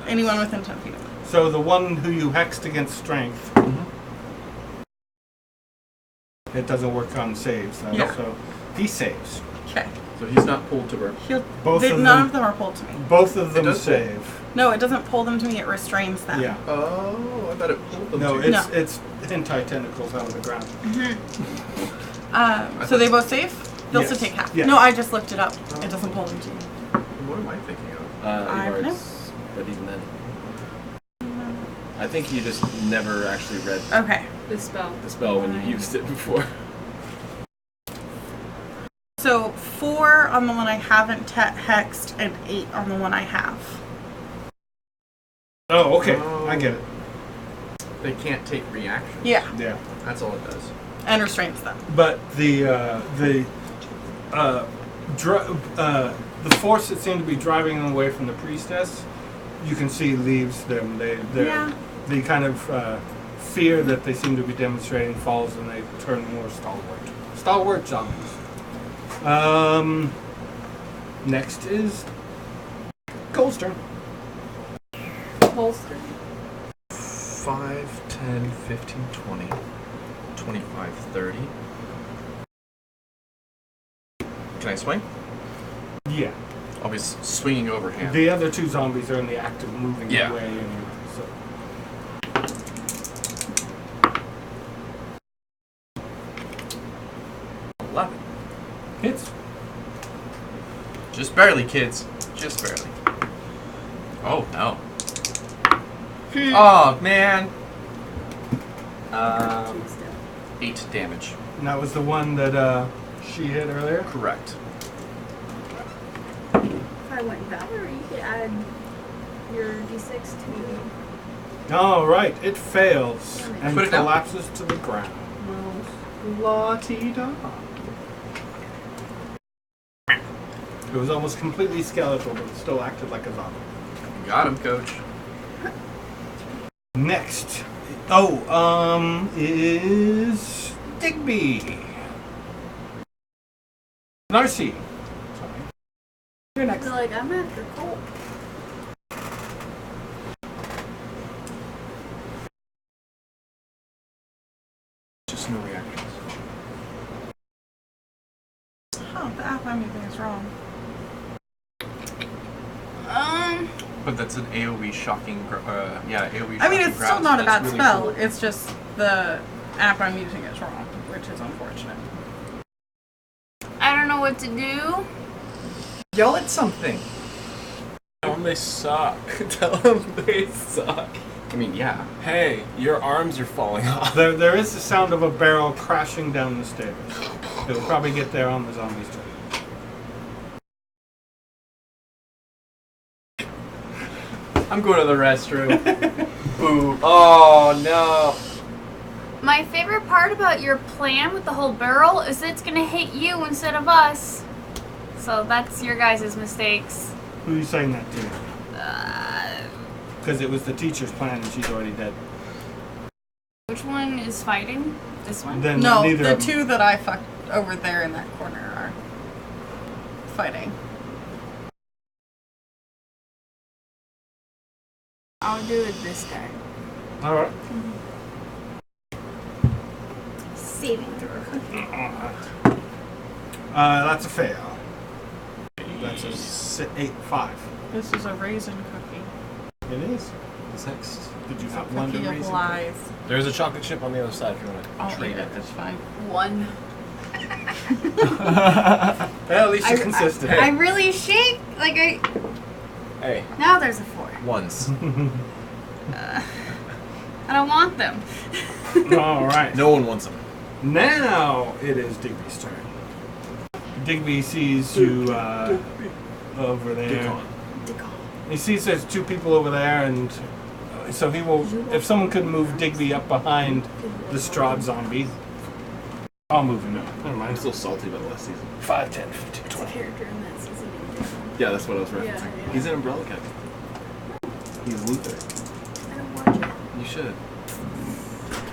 anyone within 10 feet of me. So the one who you hexed against strength, it doesn't work on saves, though, Yeah. so he saves. Okay. So he's not pulled to her. Both of None them- of them are pulled to me. Both of them does pull. save. No, it doesn't pull them to me, it restrains them. Yeah. Oh, I bet it pulled them No, to you. it's hentai tentacles out of the ground. So they both save? They'll Yes. still take half. Yeah. No, I just looked it up. It doesn't pull them to me. What am I thinking of? I don't know. Evar's, but even then. I think you just never actually read Okay. The spell. the spell when you used it before. So 4 on the one I haven't hexed and 8 on the one I have. Oh, okay. I get it. They can't take reaction. Yeah. Yeah. That's all it does. And restrains them. But the force that seemed to be driving them away from the priestess, you can see leaves them. Yeah. The kind of fear that they seem to be demonstrating falls, and they turn more stalwart. Stalwart zombies. Next is Cole's turn. Holster. 5, 10, 15, 20, 25, 30. Can I swing? Yeah. I'll be swinging overhand. The other 2 zombies are in the act of moving Yeah. away. Anyway, so. 11. Hits. Just barely, kids. Just barely. Oh, no. Oh, man. 8 damage. And that was the one that she hit earlier? Correct. If I went Valor, you could add your d6 to... All right, it fails and Put it down. collapses to the ground. La-ti-da. It was almost completely skeletal, but it still acted like a zombie. Got him, coach. Next. Is Digby. Narcy. Sorry. You're next. So, like, I'm after Cole. Just no reactions. Oh, the app I'm using is wrong. But that's an AoE shocking, AoE shocking I mean, it's still grasp. not a That's bad really spell. cool. It's just the app I'm using is wrong, which is unfortunate. I don't know what to do. Yell at something. Tell them they suck. Tell them they suck. I mean, yeah. Hey, your arms are falling off. There is the sound of a barrel crashing down the stairs. It'll probably get there on the zombie's turn. I'm going to the restroom. Boo. Oh, no. My favorite part about your plan with the whole barrel is that it's gonna hit you instead of us. So that's your guys' mistakes. Who are you saying that to? Because it was the teacher's plan and she's already dead. Which one is fighting? This one? Then No, neither the of them. two that I fucked over there in that corner are fighting. I'll do it this time. All right. Saving throw. That's a fail. That's a 8-5. This is a raisin cookie. It is. What's next? Did you It's a not want to cookie of raise it? lies. There's a chocolate chip on the other side if you want to I'll trade eat it. it. It's fine. One. Well, at least you're consistent. I really shake. Like Hey, now there's a 4. ones. I don't want them. All right. No one wants them. Now it is Digby's turn. Digby sees you over there. He sees there's 2 people over there, and so he will. If someone could move Digby up behind the Strahd zombie, I'll move him now. Never I'm mind. still salty about last season. 5, 10, 15, 20. Character in that season. Yeah, that's what I was referencing. Yeah. He's an Umbrella Captain. He's Luther. I don't watch it. You should.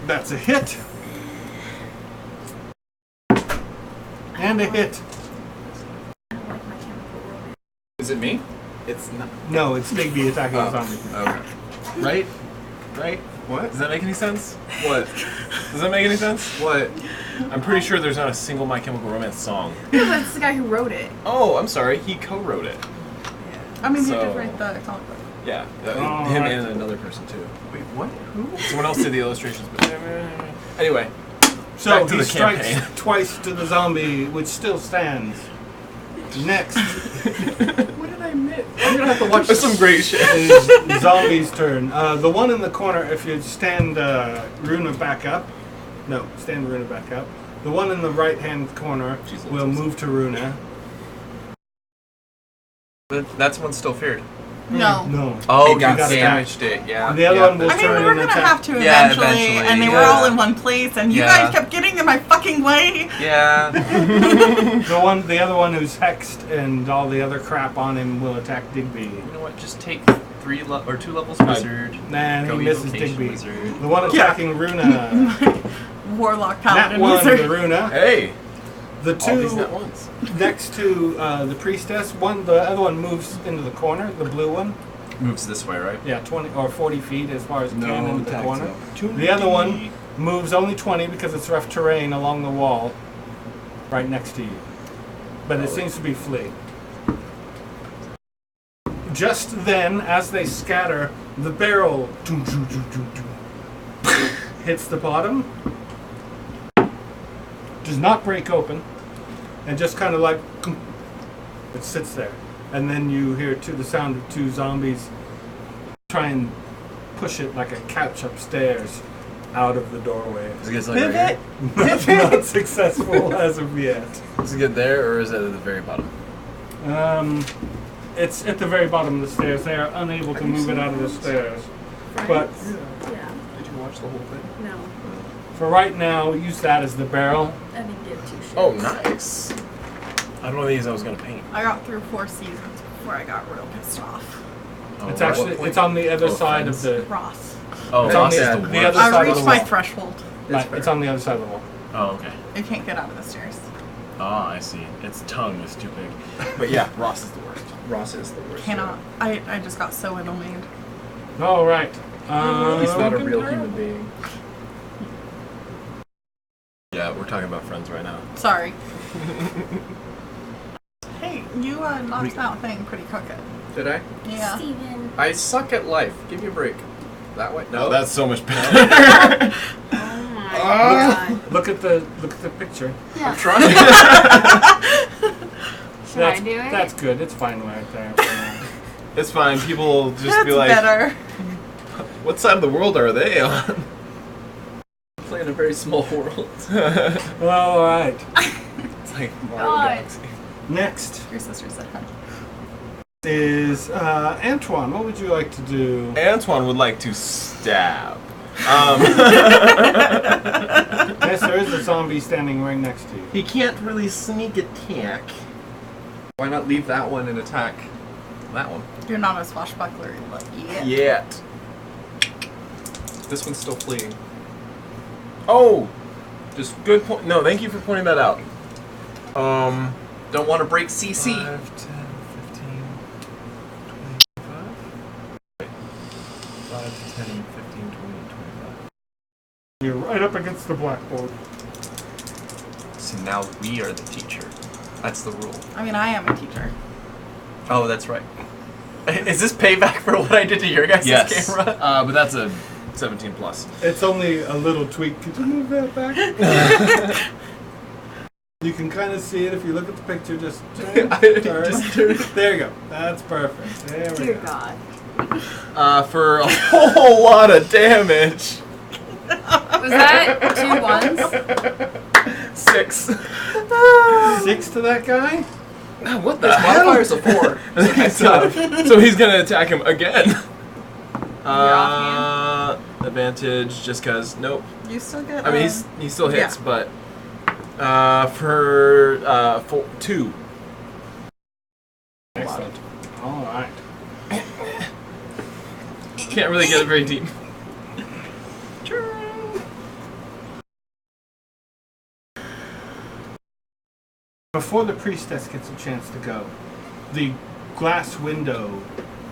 That's a hit. And a hit. I don't like my chemical romance. Is it me? It's not. No, it's Digby attacking the Oh, zombie. okay. Right? Right? What? Does that make any sense? What? Does that make any sense? What? I'm pretty sure there's not a single My Chemical Romance song. Yeah, but it's the guy who wrote it. Oh, I'm sorry. He co-wrote it. I mean, he So- did write the comic book. Yeah. Oh, him right. and another person too. Wait, what? Who? Someone else did the illustrations, but anyway. So Back to he the strikes campaign. twice to the zombie, which still stands. Next What did I miss? I'm gonna have to watch That's some great shit. is zombie's turn. The one in the corner, if you stand Runa back up. No, stand Runa back up. The one in the right-hand corner She's a will little move to Runa. That's one still feared. No. No. Oh, It got got damaged it. Yeah. The other yeah, one will I mean, turn we were and gonna attack. have to Yeah, eventually, eventually, and they were yeah. all in one place, and you Yeah. guys kept getting in my fucking way. Yeah. The other one who's hexed and all the other crap on him will attack Digby. You know what? Just take 2 levels wizard. Nah, Go he misses evocation Digby. wizard. The one attacking Runa. Warlock Nat paladin 1 wizard. to Runa. Hey! The All these two at once. next to the priestess, the other one moves into the corner, the blue one. Moves this way, right? Yeah, 20 or 40 feet as far as it can into the attacks corner. up. The other one moves only 20 because it's rough terrain along the wall right next to you. But it seems to be fleeing. Just then, as they scatter, the barrel hits the bottom, does not break open, and just kind of like it sits there. And then you hear the sound of 2 zombies try and push it like a couch upstairs out of the doorway. Does it get like right Pivot. That's not successful as of yet. Does it get there, or is it at the very bottom? It's at the very bottom of the stairs. They are unable to move it out of the stairs. But Yeah. Did you watch the whole thing? No. for right now, use that as the barrel. I didn't give two shits. Oh, nice. I don't know these I was gonna paint. I got through 4 seasons before I got real pissed off. Oh, It's what actually point? it's on the other Oh, side friends. of the. Ross. Oh, It's on Ross the- is the the worst. other side I of reached the my wall. threshold. Right, it's on the other side of the wall. Oh, okay. You can't get out of the stairs. Ah, I see. Its tongue is too big. But yeah, Ross is the worst. Ross is the worst. Cannot. I just got so annoyed. All right. He's not a real human being. Yeah, we're talking about friends right now. Sorry. Hey, you knocked that thing pretty crooked. Did I? Yeah. Steven. I suck at life. Give me a break. That way? No, that's so much better. Oh my god. Look at the picture. Yeah. I'm trying. Should I do it? That's good. It's fine right there. It's fine. People will just That's be like, better. what side of the world are they on? Play in a very small world. All right. It's like Mario God. Galaxy. Next Your sister said hi. is Antoine. What would you like to do? Antoine would like to stab. Yes, there is a zombie standing right next to you. He can't really sneak attack. Why not leave that one and attack that one? You're not a swashbuckler yet. Yet. This one's still fleeing. Oh! Just good point. No, thank you for pointing that out. Don't want to break CC. 5, 10, 15, 25? Wait. 5, 10, 15, 20, 25. You're right up against the blackboard. So now we are the teacher. That's the rule. I mean, I am a teacher. Oh, that's right. Is this payback for what I did to your guys' camera? But that's a 17 plus. It's only a little tweak. Could you move that back? You can kind of see it if you look at the picture. Just turn. Just turn. There you go. That's perfect. There we Dear go. God. For a whole lot of damage. Was that 2 ones? 6. 6 to that guy? What the hell? Modifier's a 4. So he's gonna attack him again. offhand? Advantage, just cause. Nope. You still get. I mean, he still hits, yeah. but for 2. Excellent. All right. Can't really get it very deep. Before the priestess gets a chance to go, the glass window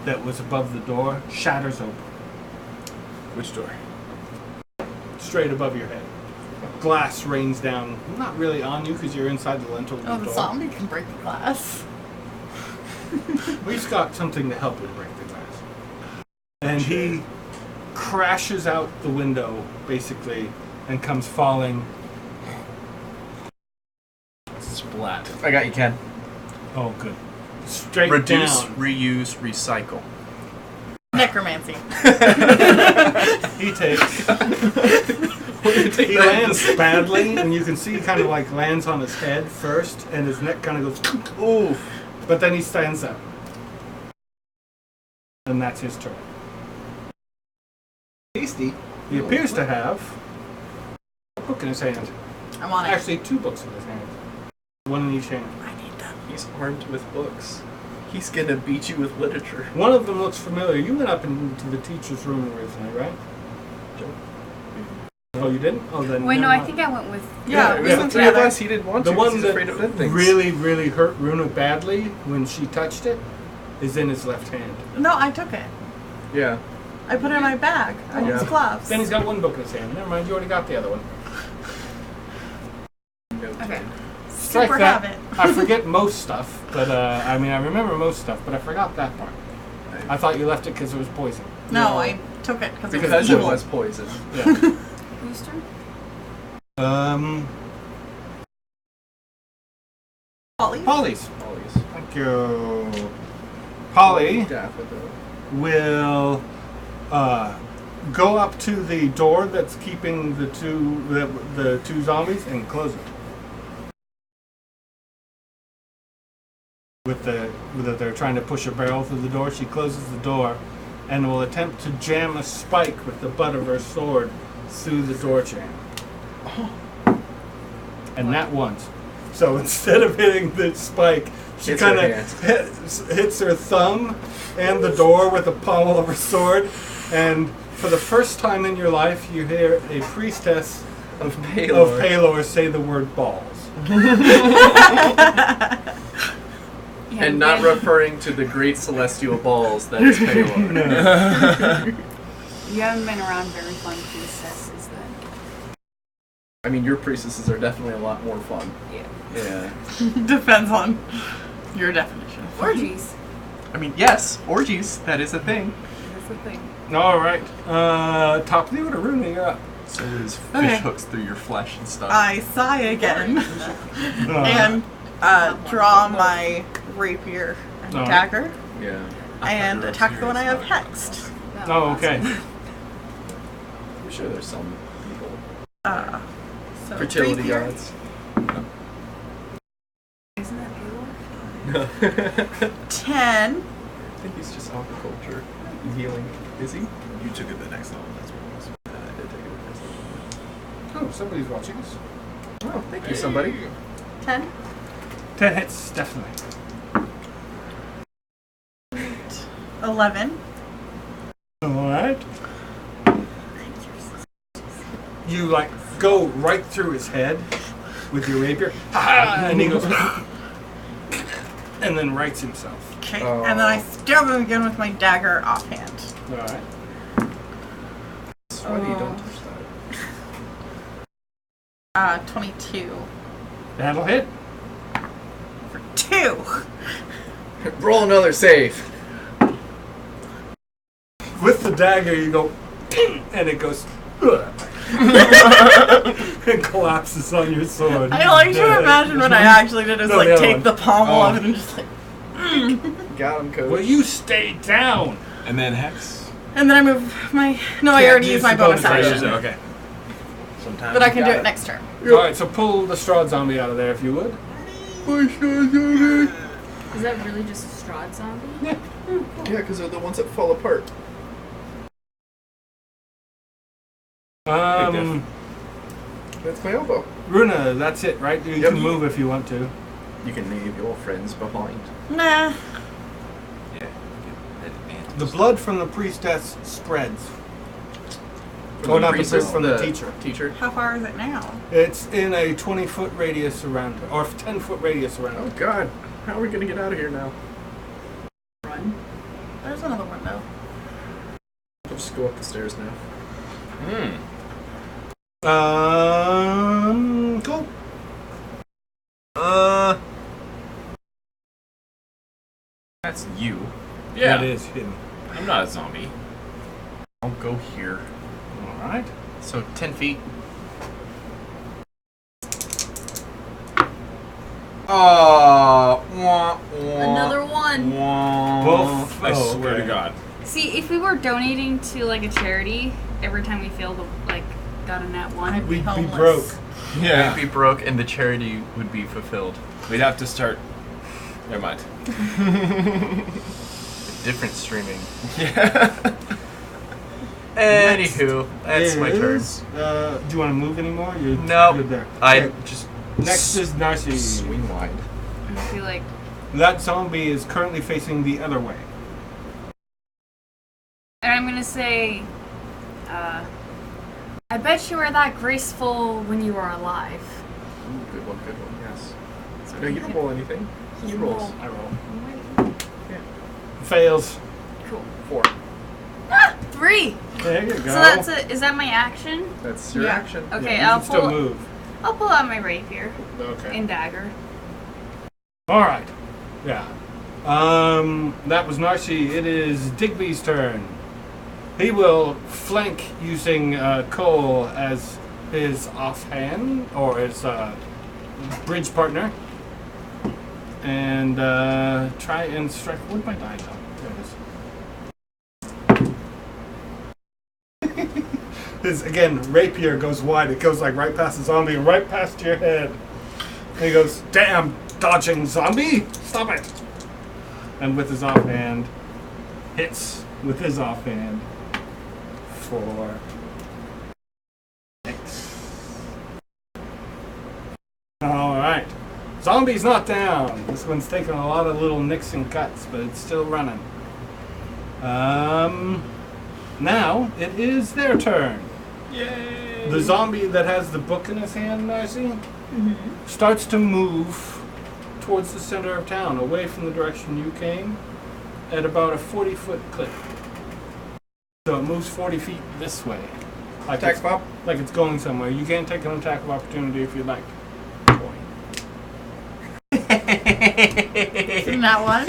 that was above the door shatters open, Which door? straight above your head. Glass rains down, not really on you because you're inside the lintel of Oh, the the door. zombie can break the glass. We've got something to help him break the glass. And he crashes out the window, basically, and comes falling. Splat. I got you, Ken. Oh, good. Straight Reduce, down. reuse, recycle. Necromancy. He takes. Take He that. lands badly, and you can see he kind of like lands on his head first, and his neck kind of goes, oof. But then he stands up. And that's his turn. Tasty. He appears to have a book in his hand. I'm on it. Actually, 2 books in his hand. One in each hand. I need them. He's armed with books. He's gonna beat you with literature. One of them looks familiar. You went up into the teacher's room originally, right? Oh, you didn't? Oh, then. Wait, no, never I mind. think I went with. Yeah, we we have went 3 of together. us. He didn't want The to 'cause one he's that afraid of dead things. really hurt Runa badly when she touched it is in his left hand. No, I took it. Yeah. I put it in my bag. I Yeah. use gloves. Then he's got 1 book in his hand. Never mind, you already got the other one. Okay. Strike Super that. habit. I forget most stuff, but I mean, I remember most stuff, but I forgot that part. I thought you left it because it was poison. No, I took it because Because it it was was poison. Yeah. Whose turn? Polly. Polly's. Always. Thank you. Polly Daffodil. will go up to the door that's keeping the two zombies and close it. With they're trying to push a barrel through the door, she closes the door and will attempt to jam a spike with the butt of her sword through the door jamb. And not once. So instead of hitting the spike, she kind of hits her thumb and the door with the pommel of her sword. And for the first time in your life, you hear a priestess of Palor say the word balls. And not referring to the great celestial balls that is Palor. No. You haven't been around very fun priestesses then. I mean, your priestesses are definitely a lot more fun. Yeah. Depends on your definition. Orgies. I mean, yes, orgies, that is a thing. That's the thing. All right. Top of the order, Runa, you're up. So there's fish Okay. hooks through your flesh and stuff. I sigh again and draw my rapier and dagger Yeah. and attack the one I have hexed. Oh, okay. I'm sure there's some people. So Fertility rapier. gods. Isn't that Palor? No. 10. I think he's just agriculture and healing. Is he? You took it the next level. That's what it was. I did take it with this Oh, somebody's watching us. one. Oh, thank you, somebody. 10. 10 hits, definitely. 11. All right. You go right through his head with your rapier, and he goes, and then rights himself. Okay. And then I stab him again with my dagger offhand. All right. Sweaty, don't touch that. 22. That'll hit. For 2. Roll another save. With the dagger, you go, and it goes, and collapses on your sword. I like to imagine what I actually did is No, the other take one. the pommel of it and just Got him, coach. Will you stay down? And then Hex. and then I move my. No, I already used my bonus action. Okay. Sometimes But I you can do got it next turn. All right, so pull the straw zombie out of there if you would. Is that really just a Strahd zombie? Yeah. Yeah, because they're the ones that fall apart. That's my elbow. Runa, that's it, right? You can move if you want to. You can leave your friends behind. Nah. Yeah. The blood from the priestess spreads. From Oh, not the priestess, priest, from the teacher. Teacher. How far is it now? It's in a 20-foot radius around her, or 10-foot radius around Oh her. God, how are we gonna get out of here now? Run. There's another window. I'll just go up the stairs now. Cool. That's you. That is him. I'm not a zombie. I'll go here. All right. So 10 feet. Another one. Both. I swear to God. See, if we were donating to like a charity every time we failed, got a nat 1. I'd We'd be homeless. broke. We'd be broke and the charity would be fulfilled. We'd have to start. Never mind. Different streaming. Yeah. Anywho, that's my turn. Do you want to move anymore? You're No, good there. I Okay. just Next is Narcy. swing wide. I feel like That zombie is currently facing the other way. and I'm gonna say, I bet you were that graceful when you were alive. Ooh, good one, yes. No, you don't roll anything. He You rolls. roll. I roll. Fails. Cool. 4. 3. There you go. So that's is that my action? That's your Yeah. action. Okay, Yeah, you I'll can still pull. move. I'll pull out my rapier Okay. and dagger. All right. Yeah. That was Narcy. It is Digby's turn. He will flank using Cole as his offhand or his bridge partner, and try and strike. Where'd my die go? There it is. his rapier goes wide. It goes like right past the zombie and right past your head. And he goes, "Damn, dodging zombie! Stop it!" And with his offhand, hits with his offhand for 6. All right. Zombie's not down. This one's taking a lot of little nicks and cuts, but it's still running. Now it is their turn. Yay! The zombie that has the book in his hand, Narcy, starts to move towards the center of town, away from the direction you came, at about a 40-foot clip. So it moves 40 feet this way. Like Attack pop? Like it's going somewhere. You can take an attack of opportunity if you'd like. Isn't that one?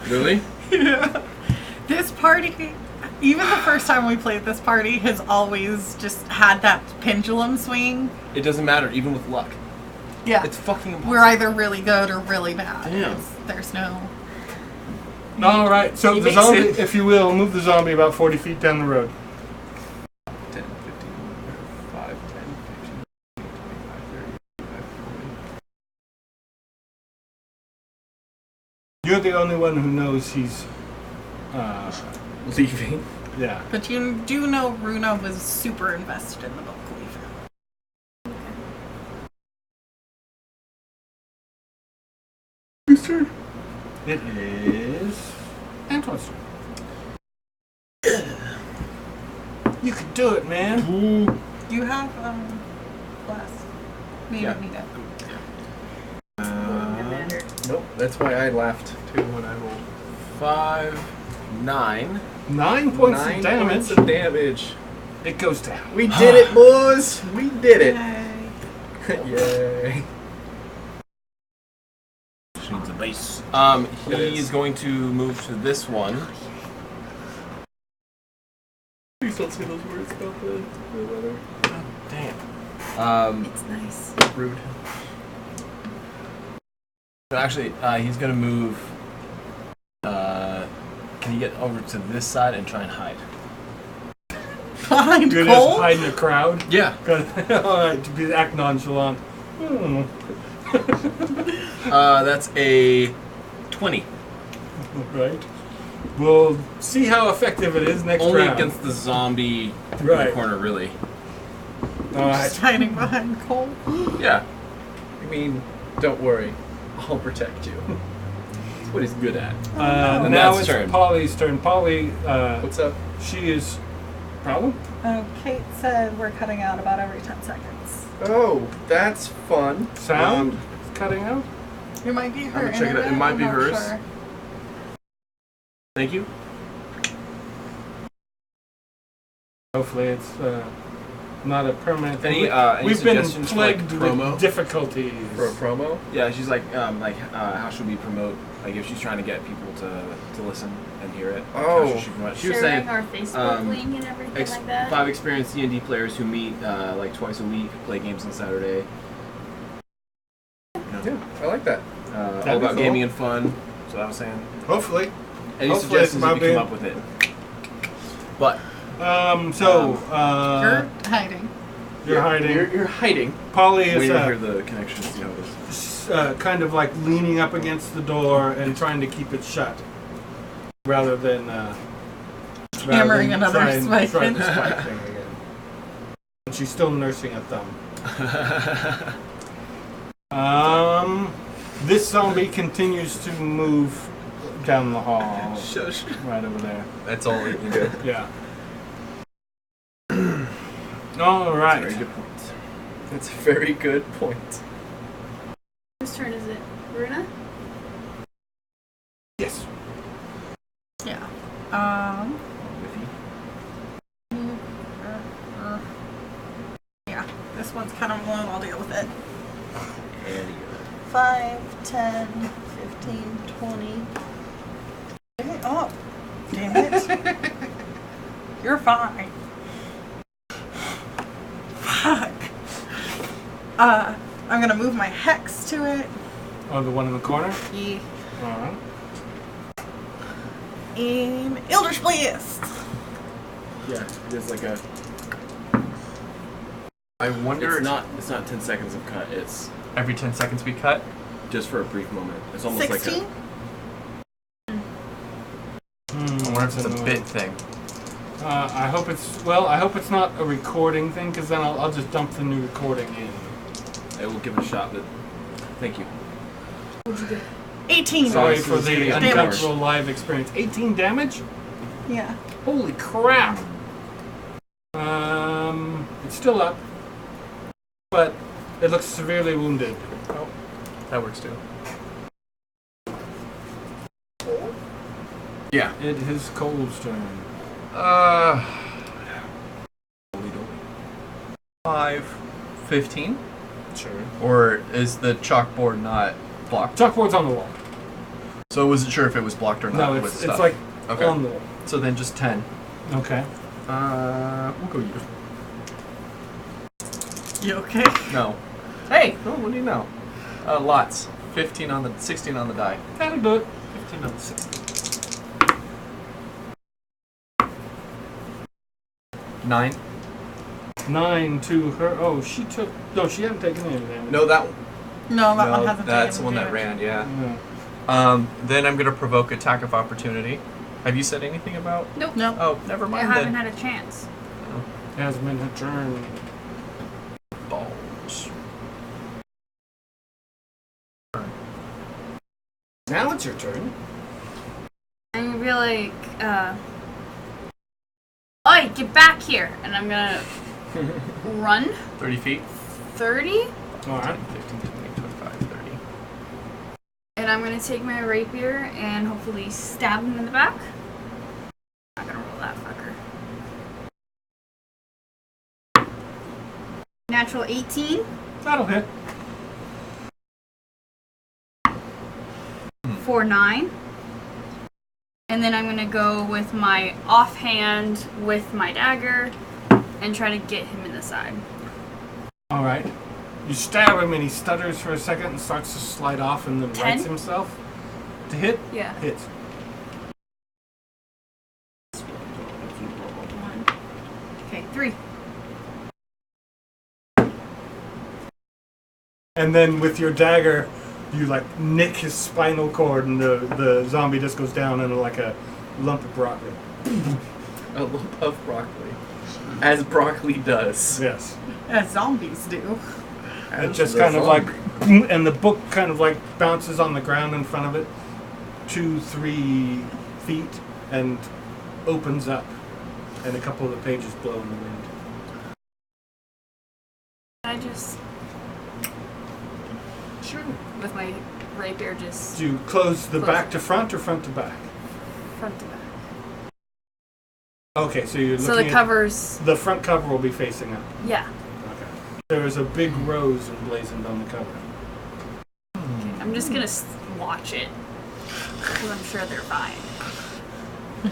Really? Yeah. This party, even the first time we played this party, has always just had that pendulum swing. It doesn't matter, even with luck. Yeah. It's fucking impossible. We're either really good or really bad. Damn. There's no... All right, so He the makes zombie, it. if you will, move the zombie about 40 feet down the road. 10, 15, 5, 10, 15, 25, 30, 35, 40. You're the only one who knows he's, Leaving. yeah. But you do know Runa was super invested in the book leaf. It is Antoine's turn. You could do it, man. You have, glass. Maybe Yeah. need it. Nope, that's why I laughed too when I rolled. 5, 9. 9 points 9 of damage. points of damage. It goes down. We did it, boys! We did it! Yay. Yay. She needs a base. It He's is. going to move to this one. Please don't say those words about the weather. Damn. It's nice. Rude. So actually, he's going to move. Can you get over to this side and try and hide? Behind You're just Cole? hiding in the crowd. Yeah. Alright, to be act nonchalant. That's a 20. Right. We'll see how effective it is next Only round. against the zombie in Right. the corner, really. Alright. Just hiding behind Cole. Yeah. I mean, don't worry. I'll protect you. That's what he's good at. And Now that's it's turn. Polly's turn. Polly, What's up? she is... Problem? Kate said we're cutting out about every 10 seconds. Oh, that's fun. Sound? Cutting out? It might be her I'm gonna check it out. It internet, might I'm be not hers. sure. Thank you. Hopefully it's not a permanent thing. Any We've been suggestions for, like, plagued promo? with difficulties. For a promo? Yeah, she's like, how should we promote? Like, if she's trying to get people to listen and hear it. Oh. how should she promote? She was Sharing saying our Facebook link and everything like that. 5 experienced D&D players who meet like twice a week, play games on Saturday. Yeah, I like that. All about cool. gaming and fun. So I was saying. Hopefully. Any Hopefully it's suggestions about if you being- come up with it? But You're hiding. you're hiding. You're hiding. Polly waiting is to hear the connection. See how it is. kind of like leaning up against the door and trying to keep it shut, rather than Hammering another spike trying in. the spike thing again. And she's still nursing a thumb. This zombie continues to move down the hall, Shush. right over there. That's all we can do. Yeah. All right. Very good point. That's a very good point. Whose turn is it? Runa? Yes. Yeah. Yeah. This one's kind of long. I'll deal with it. 5, 10, 15, 20. Oh, damn it. You're fine. Fuck. I'm gonna move my hex to it. Oh, the one in the corner. Yeah. All right. in Eldritch Blast. Yeah, there's like a. I wonder. It's not 10 seconds of cut. It's Every 10 seconds we cut. just for a brief moment. It's almost 16? I wonder if it's a bit thing. I hope it's not a recording thing, because then I'll just dump the new recording in. I will give it a shot, but thank you. 18. Sorry so for it's the getting uncomfortable live experience. 18 damage? Yeah. Holy crap! It's still up, but it looks severely wounded. Oh, that works too. Yeah. It is Cole's turn. 5, 15? Sure. Or is the chalkboard not blocked? Chalkboard's on the wall. So I wasn't sure if it was blocked or not. No, with it's stuff. like Okay. on the wall. So then just 10. Okay. We'll go you. You okay? No. Hey, oh, what do you know? Lots. 16 on the die. That'll do it. 15 on the 16. 9. 9 to her. Oh, she took. No, she hadn't taken any damage. No, that one. No, that one hasn't That's the taken one that damage. ran, yeah. Then I'm going to provoke attack of opportunity. Have you said anything about? Nope. No. Oh, never I mind haven't then. had a chance. Has been her turn. Balls. Now it's your turn. I'm gonna be like, Oi, get back here! And I'm gonna run 30 feet. 30, All right. 15, 20, 25, 30. and I'm gonna take my rapier and hopefully stab him in the back. I'm not gonna roll that fucker. Natural 18 That'll hit. for 9. And then I'm gonna go with my offhand with my dagger and try to get him in the side. All right. You stab him and he stutters for a second and starts to slide off and then 10? rights himself. To hit? Yeah. Hits. Okay, 3. And then with your dagger, you like nick his spinal cord and the zombie just goes down into like a lump of broccoli. A lump of broccoli. As broccoli does. Yes. As zombies do. It just kind of like, and the book kind of like bounces on the ground in front of it, 2-3 feet, and opens up, and a couple of the pages blow in the wind. I just, Sure. with my rapier, just Do you close the Close back it. to front or front to back? front to back. Okay, so you're So looking the at covers, the front cover will be facing up. yeah. Okay. There is a big rose emblazoned on the cover. I'm just gonna watch it because I'm sure they're fine.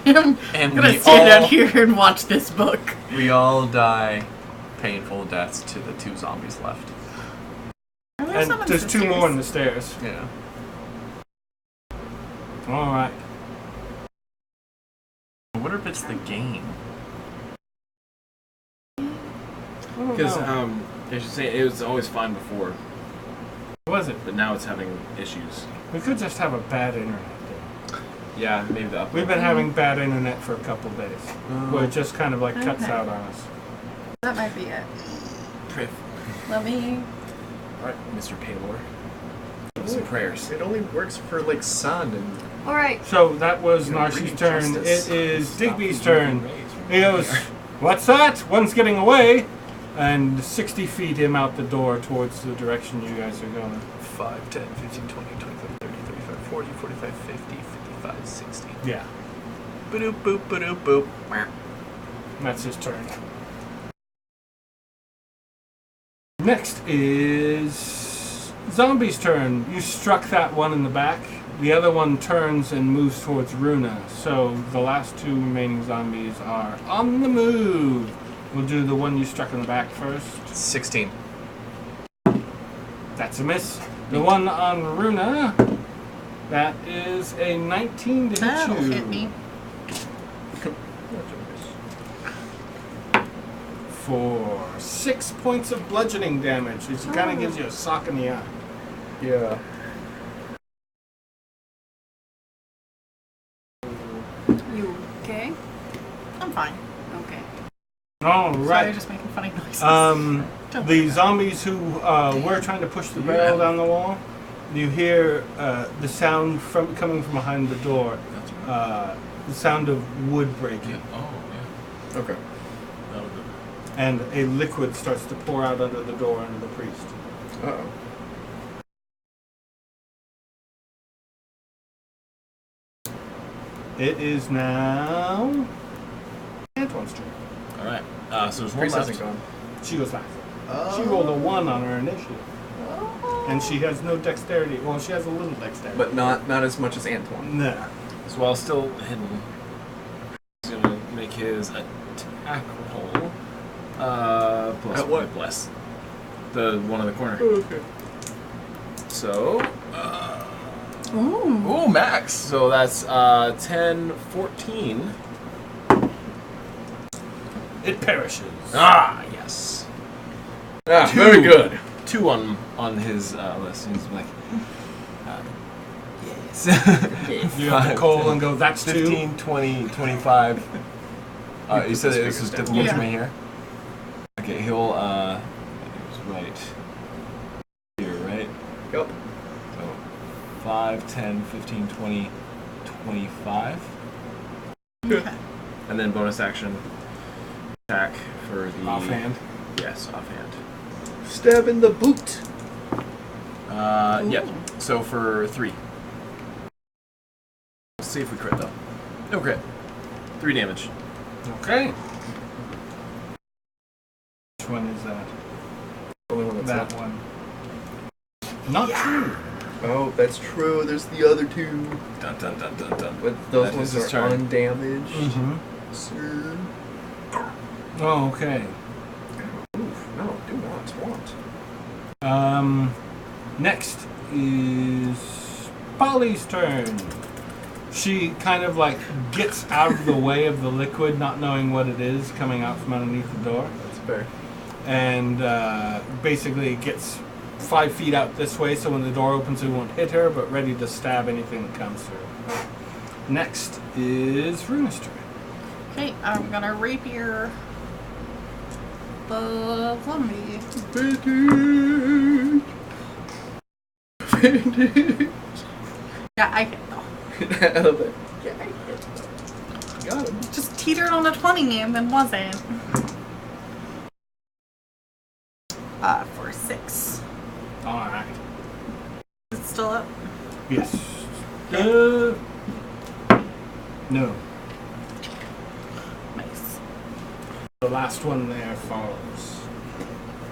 I'm And gonna we stand all, out here and watch this book. we all die painful deaths to the 2 zombies left. And there's 2 more in the stairs. Yeah. All right. I wonder if it's the game. Because I should say it was always fine before, Was it? but now it's having issues. We could just have a bad internet day. Yeah, maybe the upload. We've been having bad internet for a couple days, where it just kind of like cuts Okay. out on us. That might be it. Priv. Let me. Alright, Mr. Paylor. Some prayers. It only works for like sun and All right. So that was You're Narcy's reading turn. justice. It is Stop Digby's the turn. rays from He goes, "What's that? One's getting away," and 60 feet him out the door towards the direction you guys are going. 5, 10, 15, 20, 25, 30, 35, 40, 45, 50, 55, 60. Yeah, Boop, boop, boop, boop. that's his turn. Next is Zombie's turn. You struck that one in the back. The other one turns and moves towards Runa. So the last 2 remaining zombies are on the move. We'll do the one you struck in the back first. 16. That's a miss. The one on Runa, that is a 19 to hit That'll you. hit me. 6 points of bludgeoning damage. She kind of gives you a sock in the eye. Yeah. You okay? I'm fine. Okay. All Sorry, right. just making funny noises. The zombies who were trying to push the barrel down the wall, you hear the sound coming from behind the door. The sound of wood breaking. Okay. And a liquid starts to pour out under the door under the priest. Uh-oh. It is now Antoine's turn. All right. So there's one Priest left. hasn't gone. She goes last. She rolled a 1 on her initiative. And she has no dexterity. Well, she has a little dexterity. But not as much as Antoine. Nah. So while still hidden, he's gonna make his attack roll. Plus At what? Bless. The one in the corner. Okay. So. Ooh. Ooh, max. So that's 10, 14. It perishes. Ah, yes. Ah, very good. 2 on his list. He's like, yes. You have to call and go, that's 2. 15, 20, 25. You said this was difficult Yeah. for me here? Okay, he'll, right here, right? Yep. So 5, 10, 15, 20, 25. Okay. And then bonus action attack for the... Offhand. Yes, offhand. Stab in the boot. Yeah. So for 3. Let's see if we crit though. No crit. 3 damage. Okay. Which one is that? Only one that's That left. one. Not true. Oh, that's true. There's the other 2. Dun dun dun dun dun. But those That ones is are his turn. undamaged. Mm-hmm. Sir. Oh, okay. Oof. No, do not want. Next is Polly's turn. She kind of like gets out of the way of the liquid, not knowing what it is coming out from underneath the door, That's fair. and basically gets 5 feet out this way, so when the door opens, it won't hit her, but ready to stab anything that comes through. Next is Runa's turn. Okay, I'm gonna rapier the zombie. Vintage. Vintage. Yeah, I hit though. I love it. Yeah, I hit. Got him. Just teetered on a 20 and then wasn't. For 6. Alright. Is it still up? Yes. No. Nice. The last one there falls.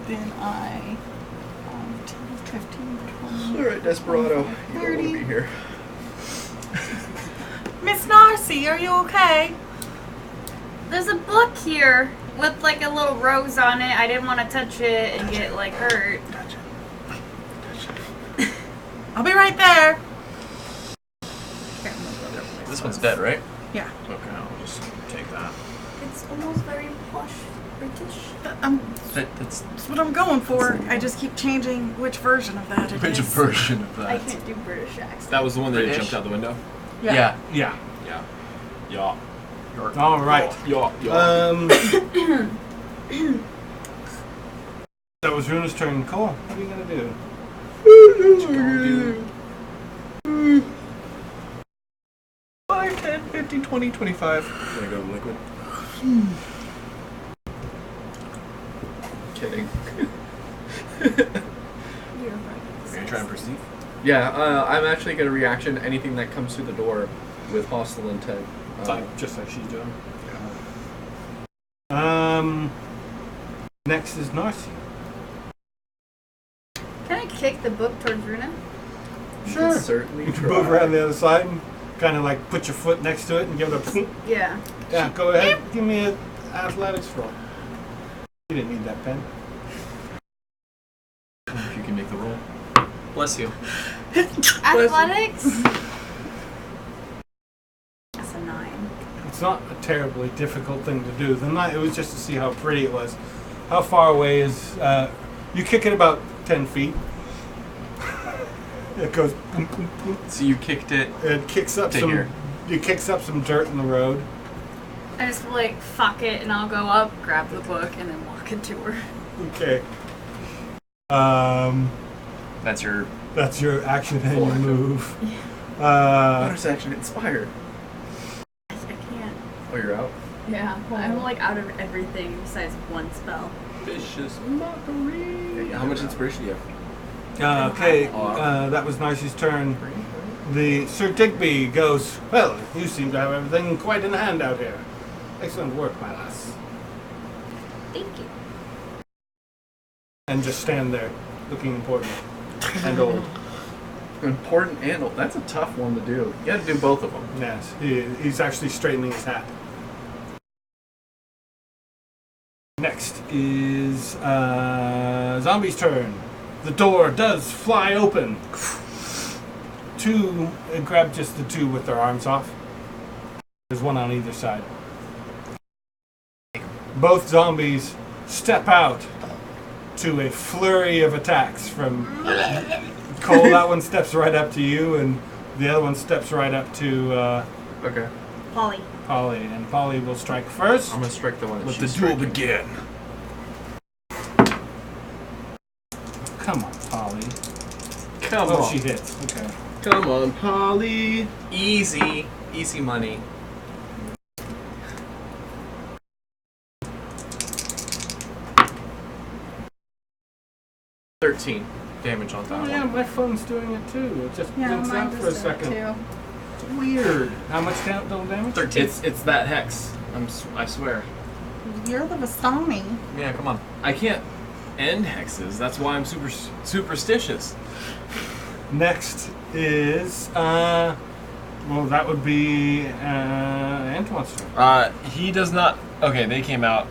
Then I 10, 15, 20. Alright, Desperado. You don't want to 30. be here. Miss Narcy, are you okay? There's a book here with like a little rose on it. I didn't want to touch it and get like hurt. I'll be right there. This one's dead, right? Yeah. Okay, I'll just take that. It's almost very plush British. That's That's what I'm going for. I just keep changing which version of that it which is. version of I that? can't do British accents. That was the one that British. jumped out the window? Yeah. Yeah. Yeah. Yeah. Alright. Yeah. That was Runa's turn. Cole, what are you going to do? 5, 10, 15, 20, 25. Gonna go liquid. Kidding. You're right. Are you trying to perceive? Yeah, I'm actually going to reaction anything that comes through the door with hostile intent. Just like she's doing. Next is Narcy. Can I kick the book towards Runa? Sure. Certainly You try. can move around the other side and kind of like put your foot next to it and give it a... Yeah. Yeah, go ahead. Give me an athletics roll. You didn't need that pen. If you can make the roll. Bless you. Athletics? That's a 9. It's not a terribly difficult thing to do. It was just to see how pretty it was. How far away is... you kick it about 10 feet. It goes... boom, boom, boom. So you kicked it. It kicks up To some... here. It kicks up some dirt in the road. I just like fuck it, and I'll go up, grab the book, and then walk it to her. Okay. That's your That's your action and your Full move. bonus action inspired. I can't. Oh, you're out? Yeah, I'm like out of everything besides one spell. Vicious mockery. How much inspiration do you have? Okay, that was Narcis's turn. The Sir Digby goes, well, you seem to have everything quite in hand out here. Excellent work, my lass. Thank you. And just stand there, looking important and old. Important and old. That's a tough one to do. You got to do both of them. Yes, he's actually straightening his hat. Next is Zombie's turn. The door does fly open. Grab just the two with their arms off. There's one on either side. Both zombies step out to a flurry of attacks from Cole. That one steps right up to you, and the other one steps right up to Okay. Polly. Polly. And Polly will strike first. I'm going to strike the one that Let the she's duel striking. begin. Come on, Polly. Come Oh, on. she hits. Okay. Come on, Polly. Easy. Easy money. $13 damage on that Oh yeah, one. my phone's doing it too. It just blinks out for a second. too. It's weird. How much total damage? 13. It's that hex. I swear. You're the Vistani. Yeah, come on. I can't end hexes. That's why I'm superstitious. Next is well, that would be Antoine's turn. He does not. Okay, they came out.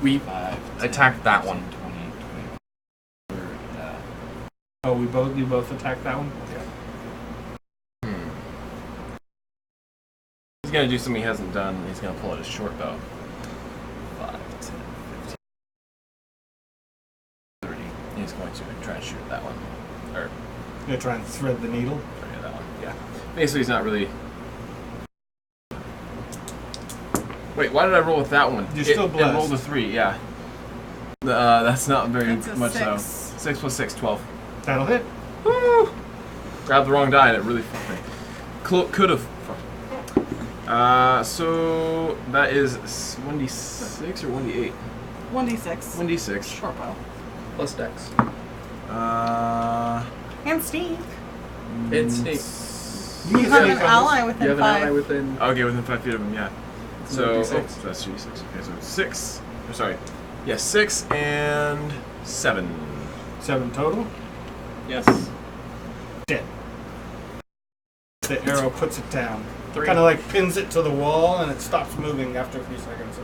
We 5, 10, attacked that 15, one. 20, 30, Oh, you both attacked that one. He's gonna do something he hasn't done. He's gonna pull out his short bow. 5, 10, 15, 30. He's going to try and shoot that one. Or, You're trying to thread the needle. sorry, that one. Yeah. Basically, he's not really. Wait, why did I roll with that one? You're still It blessed. rolled a 3, yeah. That's not very It's a much 6. though. 6 plus 6, 12. That'll hit. Woo! Grabbed the wrong die and it really fucked me. Could have. So that is 1d6 or 1d8? 1d6. 1d6. Short bow. Plus dex. And Steve. It's sneak. You have an ally You within have an 5. ally within. Okay, within 5 feet of him, yeah. So, So, so that's 3d6. Okay, so 6. Or sorry. Yeah, 6 and 7. 7 total. Yes. Dead. The arrow puts it down. 3. Kind of like pins it to the wall, and it stops moving after a few seconds.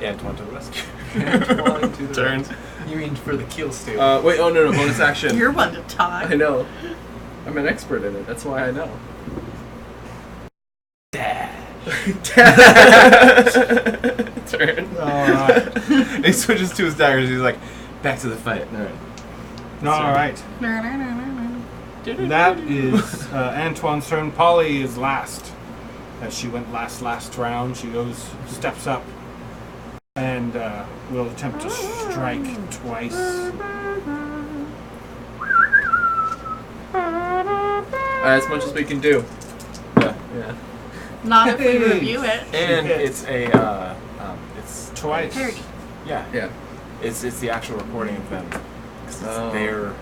Antoine to the rescue. Antoine to the Turns. You mean for the kill steal? Wait, oh no, bonus action. You're one to talk. I know. I'm an expert in it. That's why I know. Turn. Alright. He switches to his daggers. He's like, back to the fight. All right. Alright. That is Antoine's turn. Polly is last. As she went last round, she steps up, and will attempt to strike twice. As much as we can do. Yeah. Yeah. Not if we Hey. review it. And hits. it's a it's Twice. Parody. yeah Yeah. it's the actual recording of them. 'Cause it's Oh. their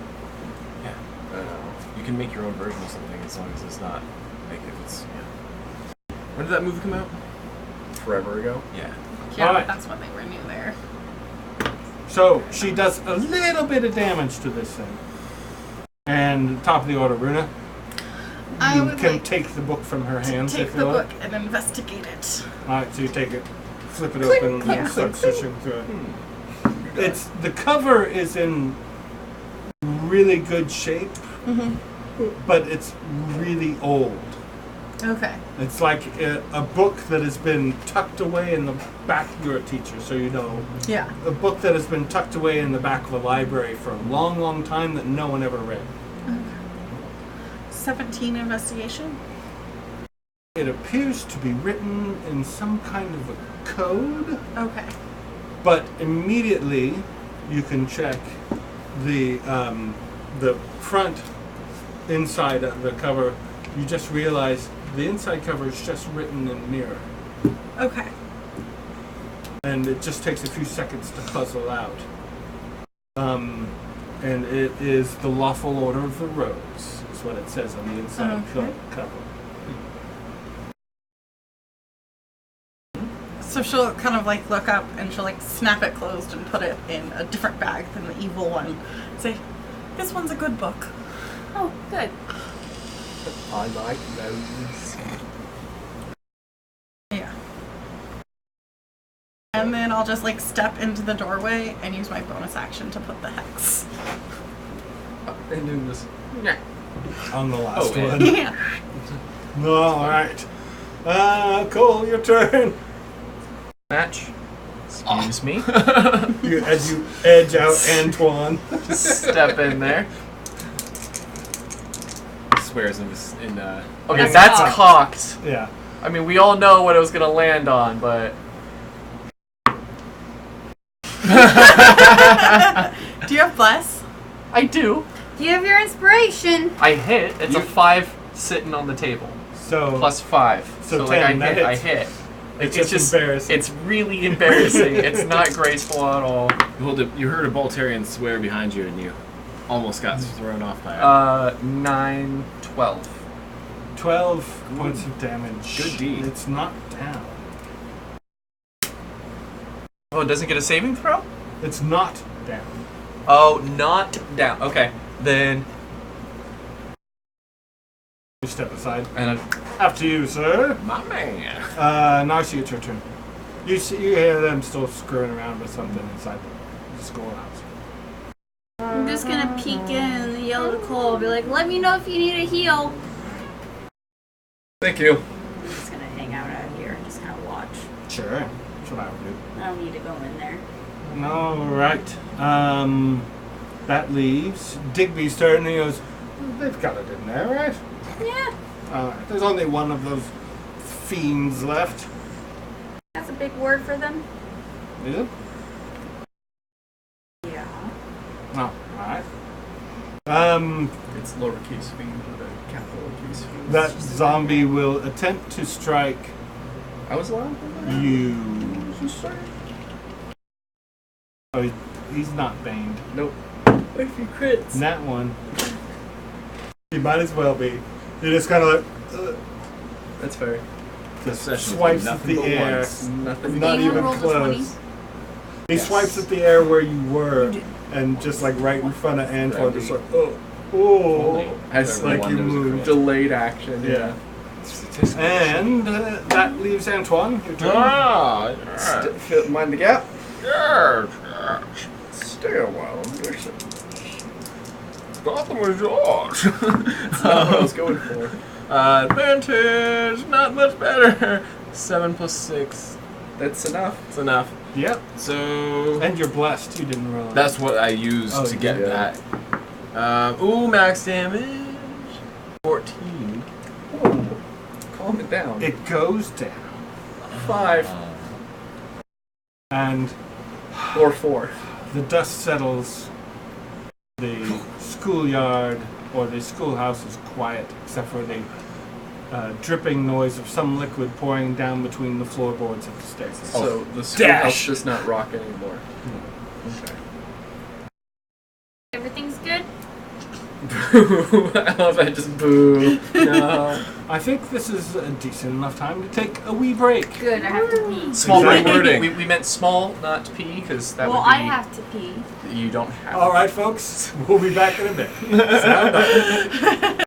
you can make your own version of something as long as it's not like if it's When did that movie come out? Forever ago. Yeah. Yeah, Alright. that's when they were new there. So she does a little bit of damage to this thing. And top of the order, Runa. I You would can like take the book from her to hands take if the you book like. and investigate it. Alright, so you take it, flip it Click, open, click, and start click, switching through it. It's the cover is in really good shape, but it's really old. Okay. It's like a book that has been tucked away in the back. You're a teacher, so you know. Yeah. A book that has been tucked away in the back of a library for a long, long time that no one ever read. Okay. 17 investigation. It appears to be written in some kind of a code. Okay. But immediately, you can check the front inside of the cover. You just realize the inside cover is just written in mirror, Okay. and it just takes a few seconds to puzzle out. And it is the lawful order of the rose. Is what it says on the inside of the cover. So she'll kind of like look up and she'll like snap it closed and put it in a different bag than the evil one. Say, this one's a good book. Oh, good. I like those. Yeah. And then I'll just like step into the doorway and use my bonus action to put the hex. And then this. On the last yeah. one. Yeah. No, all right. Cole, your turn. Match. Excuse me. As you edge out Antoine. Just step in there. Swears in Okay, that's cocked. Yeah. I mean, we all know what it was gonna land on, but Do you have bless? I do. Do you have your inspiration? I hit. It's a 5 sitting on the table. So Plus 5. So like 10, that I hits. hit. It's It's just embarrassing. It's really embarrassing. It's not graceful at all. You heard a Boltarian swear behind you, and you almost got thrown off by it. 9, 12. 12 points of damage. Good deed. It's knocked down. Oh, it doesn't get a saving throw? It's not down. Oh, not down. Okay, then. You step aside. And After you, sir. My man. Narcy, it's your turn. You hear them still screwing around with something inside the schoolhouse. I'm just gonna peek in and yell to Cole, be like, let me know if you need a heal. thank you. I'm just gonna hang out here and just kind of watch. Sure. That's what I would do. I don't need to go in there. All right. That leaves Digby's turn, and he goes, they've got it in there, right? Yeah, There's only one of those fiends left. that's a big word for them. Is it? Yeah. No. Alright. It's lowercase fiend with a capital case fiend. That zombie will attempt to strike I was allowed to you. Sorry. Oh, he's not baned. Nope. If you crits. That one. He might as well be. He just kind of like That's fair. just Session's swipes at nothing the but air. ones. Nothing. Not Anyone even rolled a close. 20? He swipes at the air where you were, and just like right in front of Antoine, just like oh, As like Everyone you knows a moved. crit. delayed action. Yeah. Statistically. And that leaves Antoine. Your turn. Mind the gap. Yes. Stay a while. Listen. Gotham was yours. That's not what I was going for. Advantage, not much better. 7 plus 6. That's enough. That's enough. Yep. So And you're blessed. You didn't roll. that's what I used Oh, to get yeah. that. Max damage. 14. Whoa. Calm it down. It goes down, 5 and or 4. the dust settles. The schoolyard or the schoolhouse is quiet, except for the dripping noise of some liquid pouring down between the floorboards of the stairs. So the schoolhouse dash. does not rock anymore. Okay. Everything's good? Boo. I love that. Just boo. No. I think this is a decent enough time to take a wee break. Good, I have to pee. Small Exactly. break. We meant small, not pee, because that Well, would be. I have to pee. You don't have. All right, folks, we'll be back in a bit. Sound bite.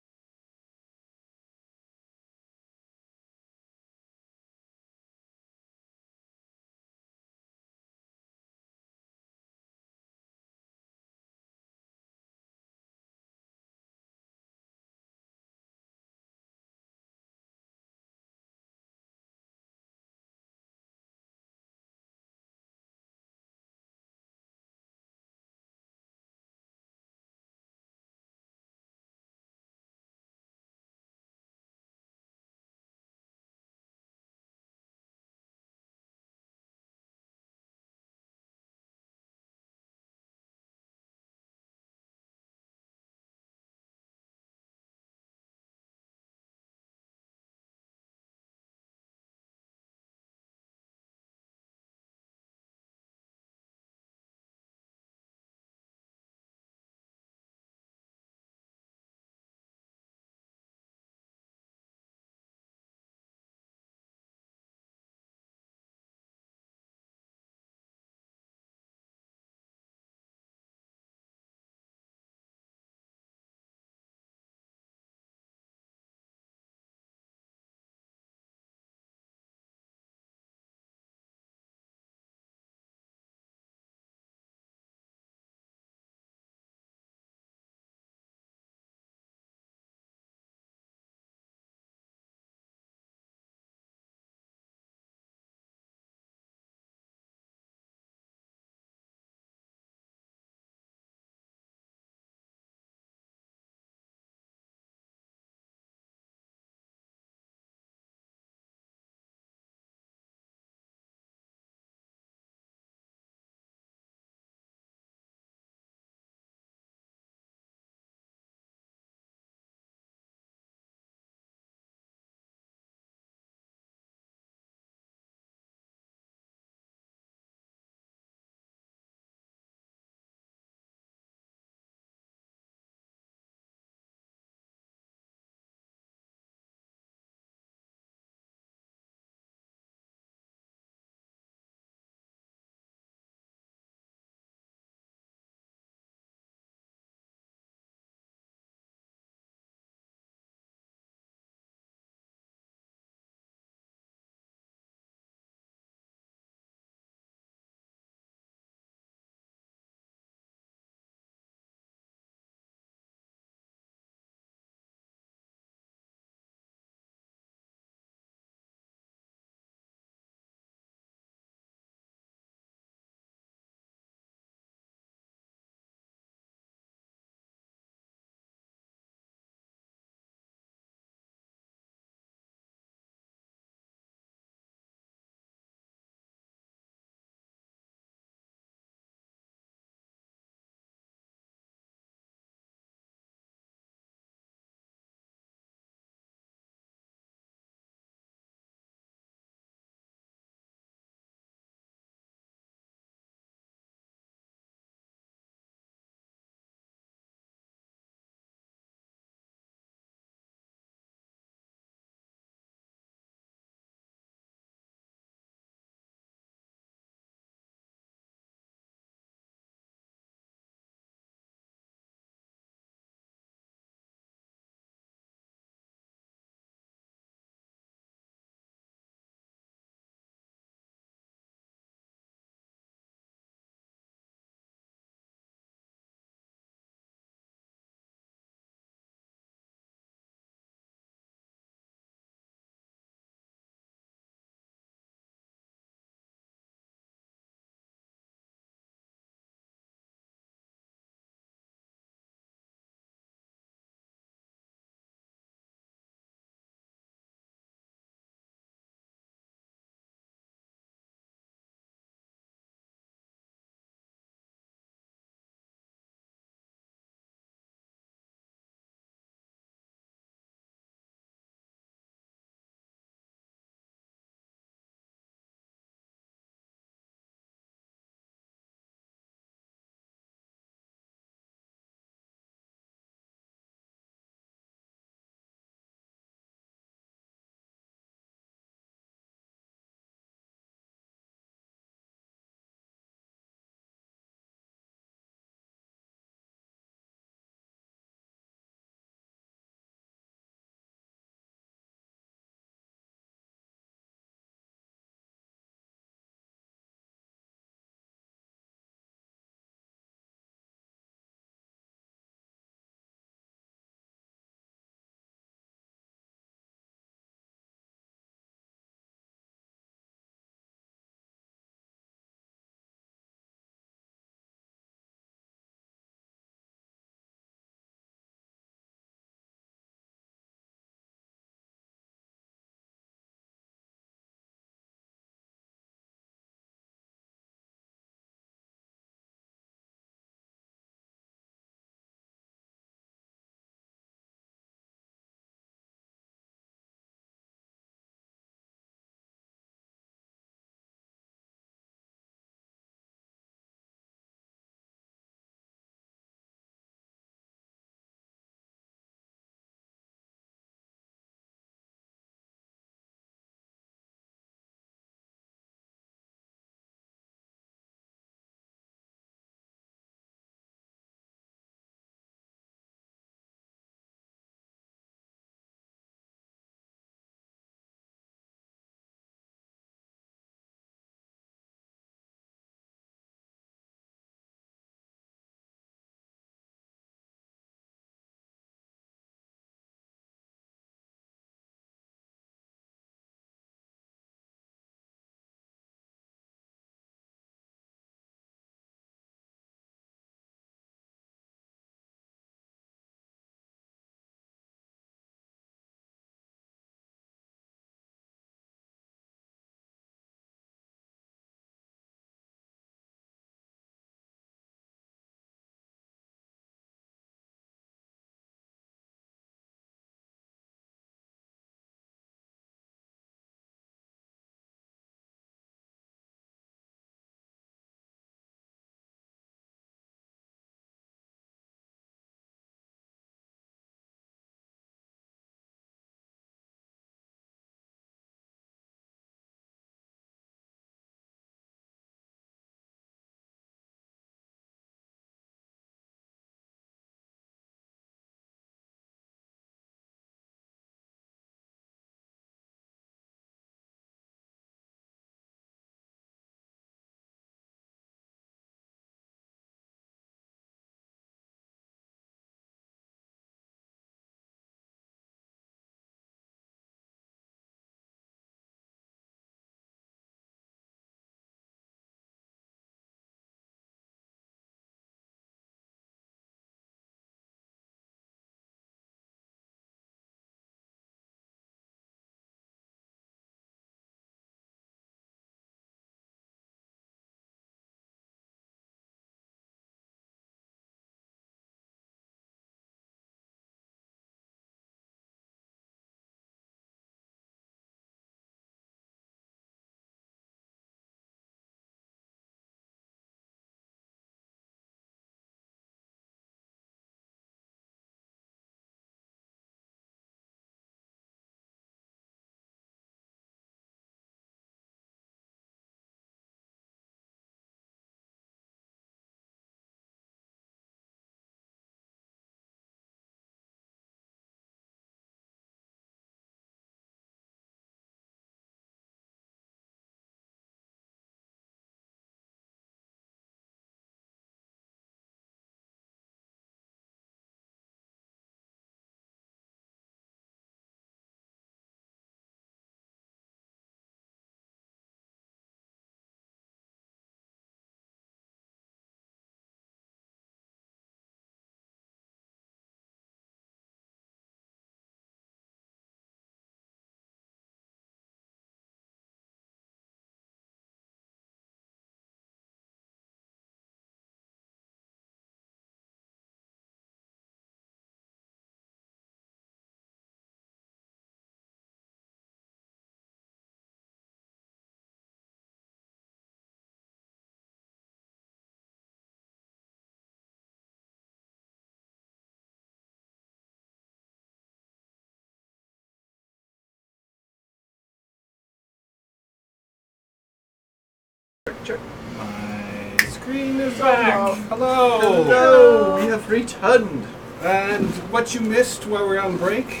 Sure. My screen is back. Hello. Hello. We have returned. And what you missed while we were on break?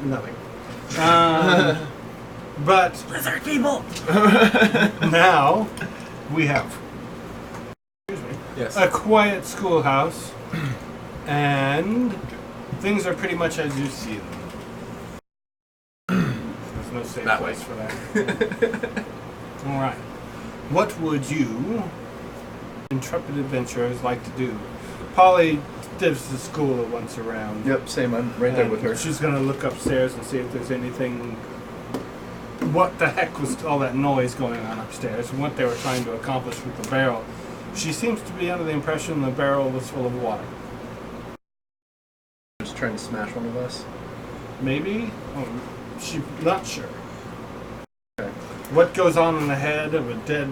Nothing. But Lizard people! now we have Yes. a quiet schoolhouse, and things are pretty much as you see them. There's no safe place for that. All right. What would you, intrepid adventurers, like to do? Polly gives the school once around. Yep, same. I'm right there with her. She's going to look upstairs and see if there's anything. What the heck was all that noise going on upstairs, and what they were trying to accomplish with the barrel. She seems to be under the impression the barrel was full of water. Just trying to smash one of us. Maybe? Oh, she's not sure. Okay. What goes on in the head of a dead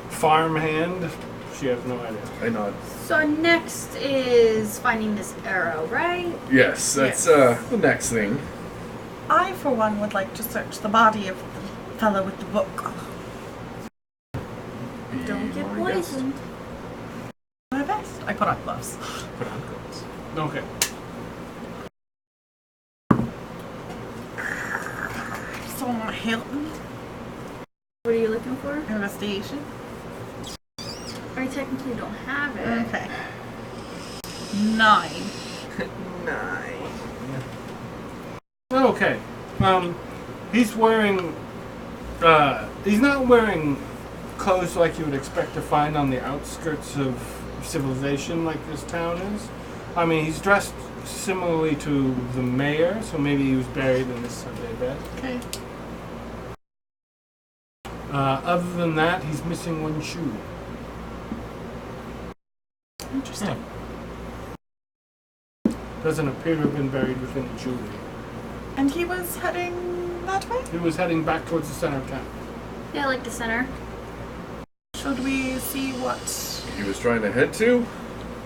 farm hand? She has no idea. I nod. So next is finding this arrow, right? Yes, that's the next thing. I, for one, would like to search the body of the fellow with the book. Don't get My guest. poisoned. My best. I put on gloves. Put on gloves. Okay. So I want to help me. What are you looking for? Investigation. I technically don't have it. Okay. 9. 9. Okay. He's wearing. He's not wearing clothes like you would expect to find on the outskirts of civilization like this town is. I mean, he's dressed similarly to the mayor, so maybe he was buried in this Sunday bed. Okay. Other than that, he's missing one shoe. Interesting. Doesn't appear to have been buried within the jewelry. And he was heading that way? He was heading back towards the center of town. Yeah, like the center. Should we see what... He was trying to head to?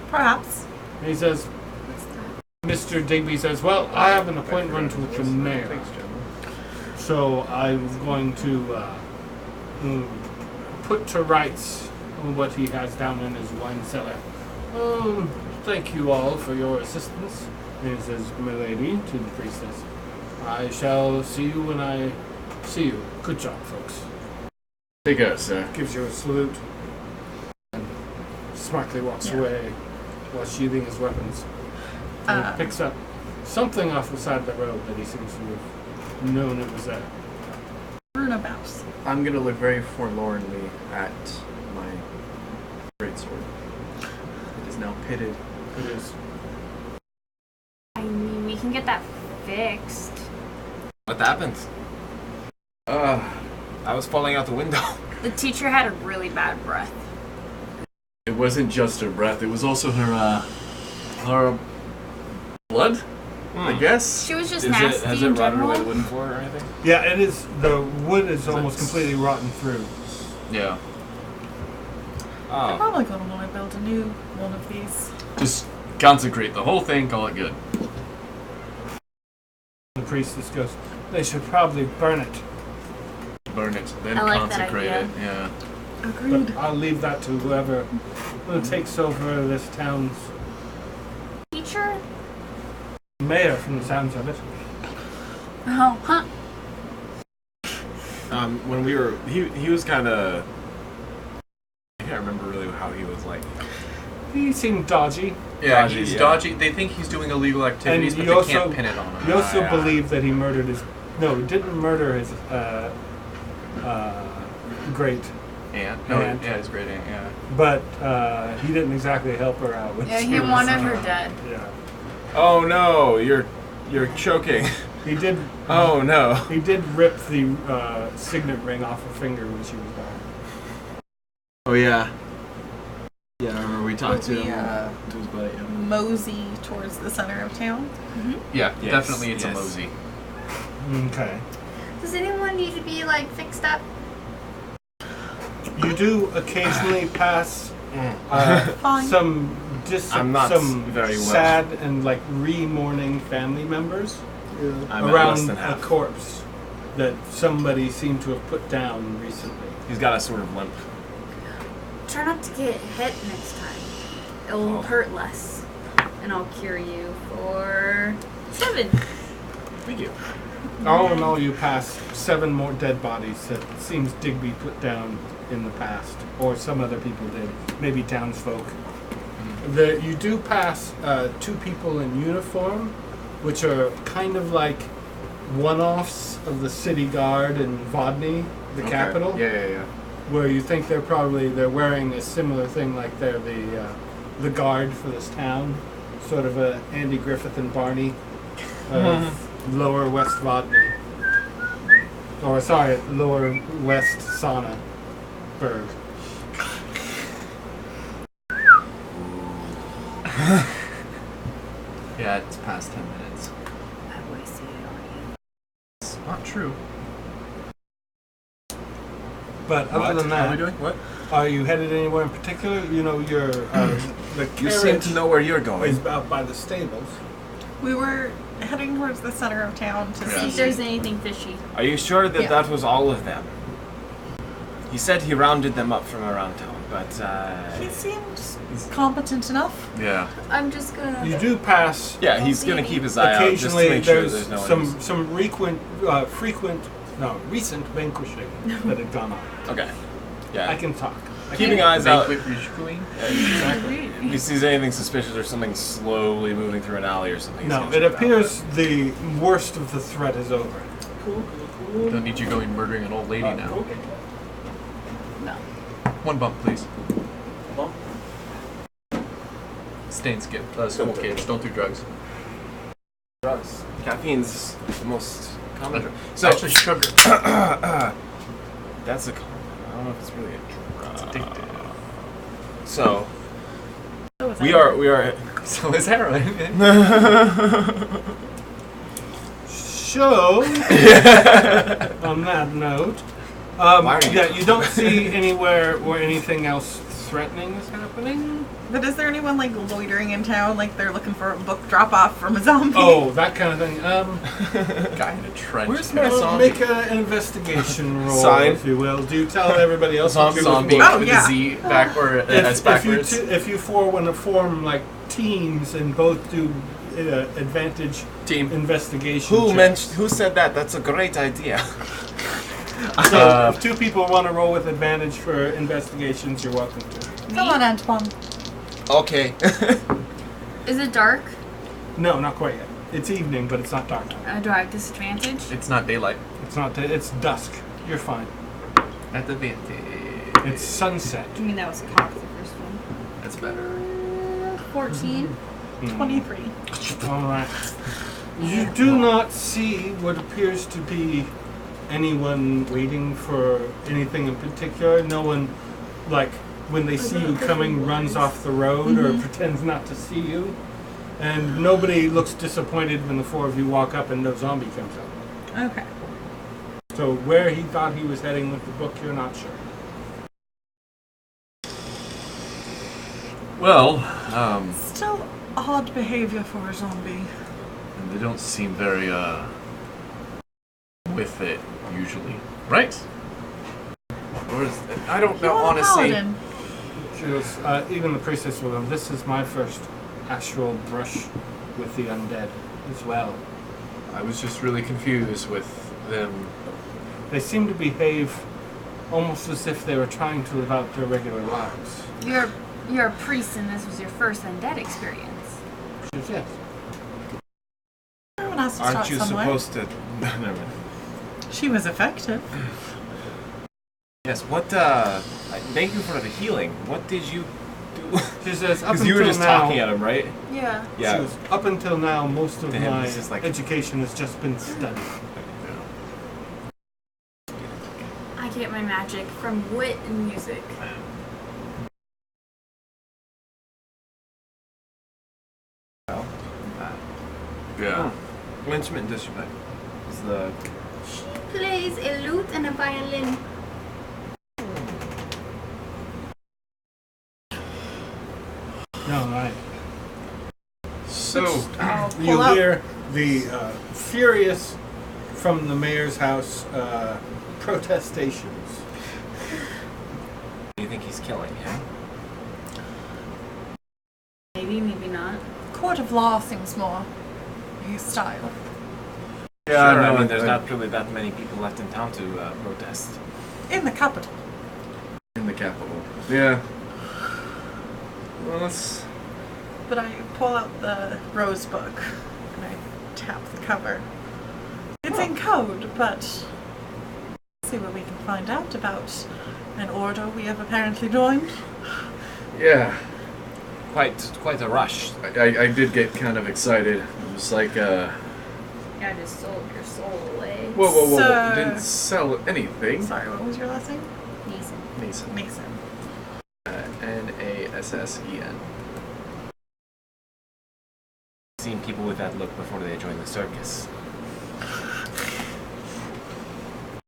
Perhaps. And he says, Mr. Digby says, well, I have an appointment with the mayor. Thanks, General. So I'm going to put to rights what he has down in his wine cellar. Thank you all for your assistance. And he says, milady, to the priestess, I shall see you when I see you. Good job, folks. Take care, sir. Gives you a salute and smartly walks away while sheathing his weapons. And he picks up something off the side of the road that he seems to have known it was there. Runabout. I'm gonna look very forlornly at my greatsword. It is now pitted. It is. I mean, we can get that fixed. What happened? I was falling out the window. The teacher had a really bad breath. It wasn't just her breath, it was also her blood, I guess. She was just Has nasty it in rotted away general. the wooden floor or anything? Yeah, it is. The wood is almost completely rotten through. Yeah. I'm Oh. probably going to want to build a new one of these. Just consecrate the whole thing, call it good. The priestess goes, they should probably burn it. Burn it, then I like that consecrate idea. it. Yeah. Agreed. But I'll leave that to whoever takes over this town's Teacher? mayor, from the sounds of it. Oh, huh. When we were, he was kind of. I can't remember really how he was like. He seemed dodgy. Yeah, Dodgy, he's yeah. dodgy. They think he's doing illegal activities, And but you they also- can't pin it on him. You also yeah. believe that he murdered his. No, he didn't murder his great, Aunt? No, Aunt. yeah, his great aunt, yeah. but he didn't exactly help her out with. Yeah, he wanted her dead. Yeah, Oh no, you're choking. he did. Oh no. He did rip the signet ring off her finger when she was dying. Oh yeah. Yeah, I remember we talked Would to we, him. To his buddy. Yeah. mosey towards the center of town. Yeah, Yes, definitely it's yes. a mosey. Okay. Does anyone need to be like fixed up? You do occasionally pass Fine. some I'm not some very well. sad and like re-mourning family members I'm at less around than a half. corpse that somebody seemed to have put down recently. He's got a sort of limp. Try not to get hit next time. It'll hurt less. And I'll cure you for 7. Thank you. All in all, you pass 7 more dead bodies that seems Digby put down in the past, or some other people did, maybe townsfolk. You do pass 2 people in uniform, which are kind of like one-offs of the city guard in Vodny, the capital. Yeah. Where you think they're wearing a similar thing, like they're the guard for this town, sort of a Andy Griffith and Barney of Lower West Vodny, or sorry, Lower West Sonneberg. Yeah, it's past 10 minutes. How do I say it on It's not true. But other than How are we that, doing? What? are you headed anywhere in particular? You know, your the You seem carriage to know where you're going. is out by the stables. We were heading towards the center of town to See see if there's anything fishy. Are you sure that Yeah. that was all of them? He said he rounded them up from around town, but He seemed competent enough. Yeah. I'm just gonna. You do pass. yeah, he's gonna keep his eye out just to Occasionally, make sure there's there's no some recent vanquishing that had gone on. Okay. Yeah. I can talk. Keeping eyes out. Queen. Exactly. If he sees anything suspicious or something slowly moving through an alley or something. he's No, gonna it check out. appears the worst of the threat is over. Don't need you going murdering an old lady now. No. 1 bump, please. Stain skip. School kids, don't do drugs. Drugs. Caffeine's the most common drug. So Actually, sugar. that's a. I don't know if it's really a It's drug. addictive. So So was we I. are. So is heroin. So, on that note, Why are you- yeah, you don't see anywhere where anything else threatening is happening. But is there anyone like loitering in town, like they're looking for a book drop off from a zombie? Oh, that kind of thing. Guy in a trench. Where's my Well, zombie? make an investigation roll, Sign. if you will. Do you tell everybody else? what you Zombie look for? Oh, with yeah. a Z backward, as backwards. If you want to form like teams and both do advantage Team. investigation. Who checks. mentioned? Who said that? That's a great idea. So if 2 people want to roll with advantage for investigations, you're welcome to. Come on, Antoine. Okay. Is it dark? No, not quite yet. It's evening, but it's not dark. Do I have disadvantage? It's not daylight. It's not. It's dusk. You're fine. At the vantage. It's sunset. I mean, that was cocked, the first one. That's better. 14. 23. All right. You do not see what appears to be anyone waiting for anything in particular. No one, like, when they see you coming, runs off the road or pretends not to see you. And nobody looks disappointed when the 4 of you walk up and no zombie comes up. Okay. So where he thought he was heading with the book, you're not sure. Well, Still odd behavior for a zombie. they don't seem very, with it, usually. Right? Or is, I don't know, You're the honestly. paladin. She goes, even the priestess will go, this is my first actual brush with the undead as well. I was just really confused with them. They seem to behave almost as if they were trying to live out their regular lives. You're a priest and this was your first undead experience. She says, yes. Everyone has to Aren't start you somewhere. supposed to? Never mind. She was effective. Yes. What? Thank you for the healing. What did you do? She says, up Because until you were just now, talking at him, right? Yeah. she Yeah. goes, up until now, most of To him, my it's just like- education has just been study. I get my magic from wit and music. Yeah. What instrument does she play? Is the She plays a lute and a violin. No, right. So, I'll You pull out. hear the furious from the mayor's house protestations. Do you think he's killing him? Maybe, maybe not. Court of law seems more his style. Yeah, Sure, I mean, there's not really that many people left in town to protest. In the capital. In the capital. Yeah. Well, let's... But I pull out the rose book and I tap the cover. It's in code, but see what we can find out about an order we have apparently joined. Yeah. Quite a rush. I did get kind of excited. It was like, I just sold your soul away. Whoa. So- Didn't sell anything. Sorry, what was your last name? Decent. Mason. Mason. Nassen. Seen people with that look before they joined the circus.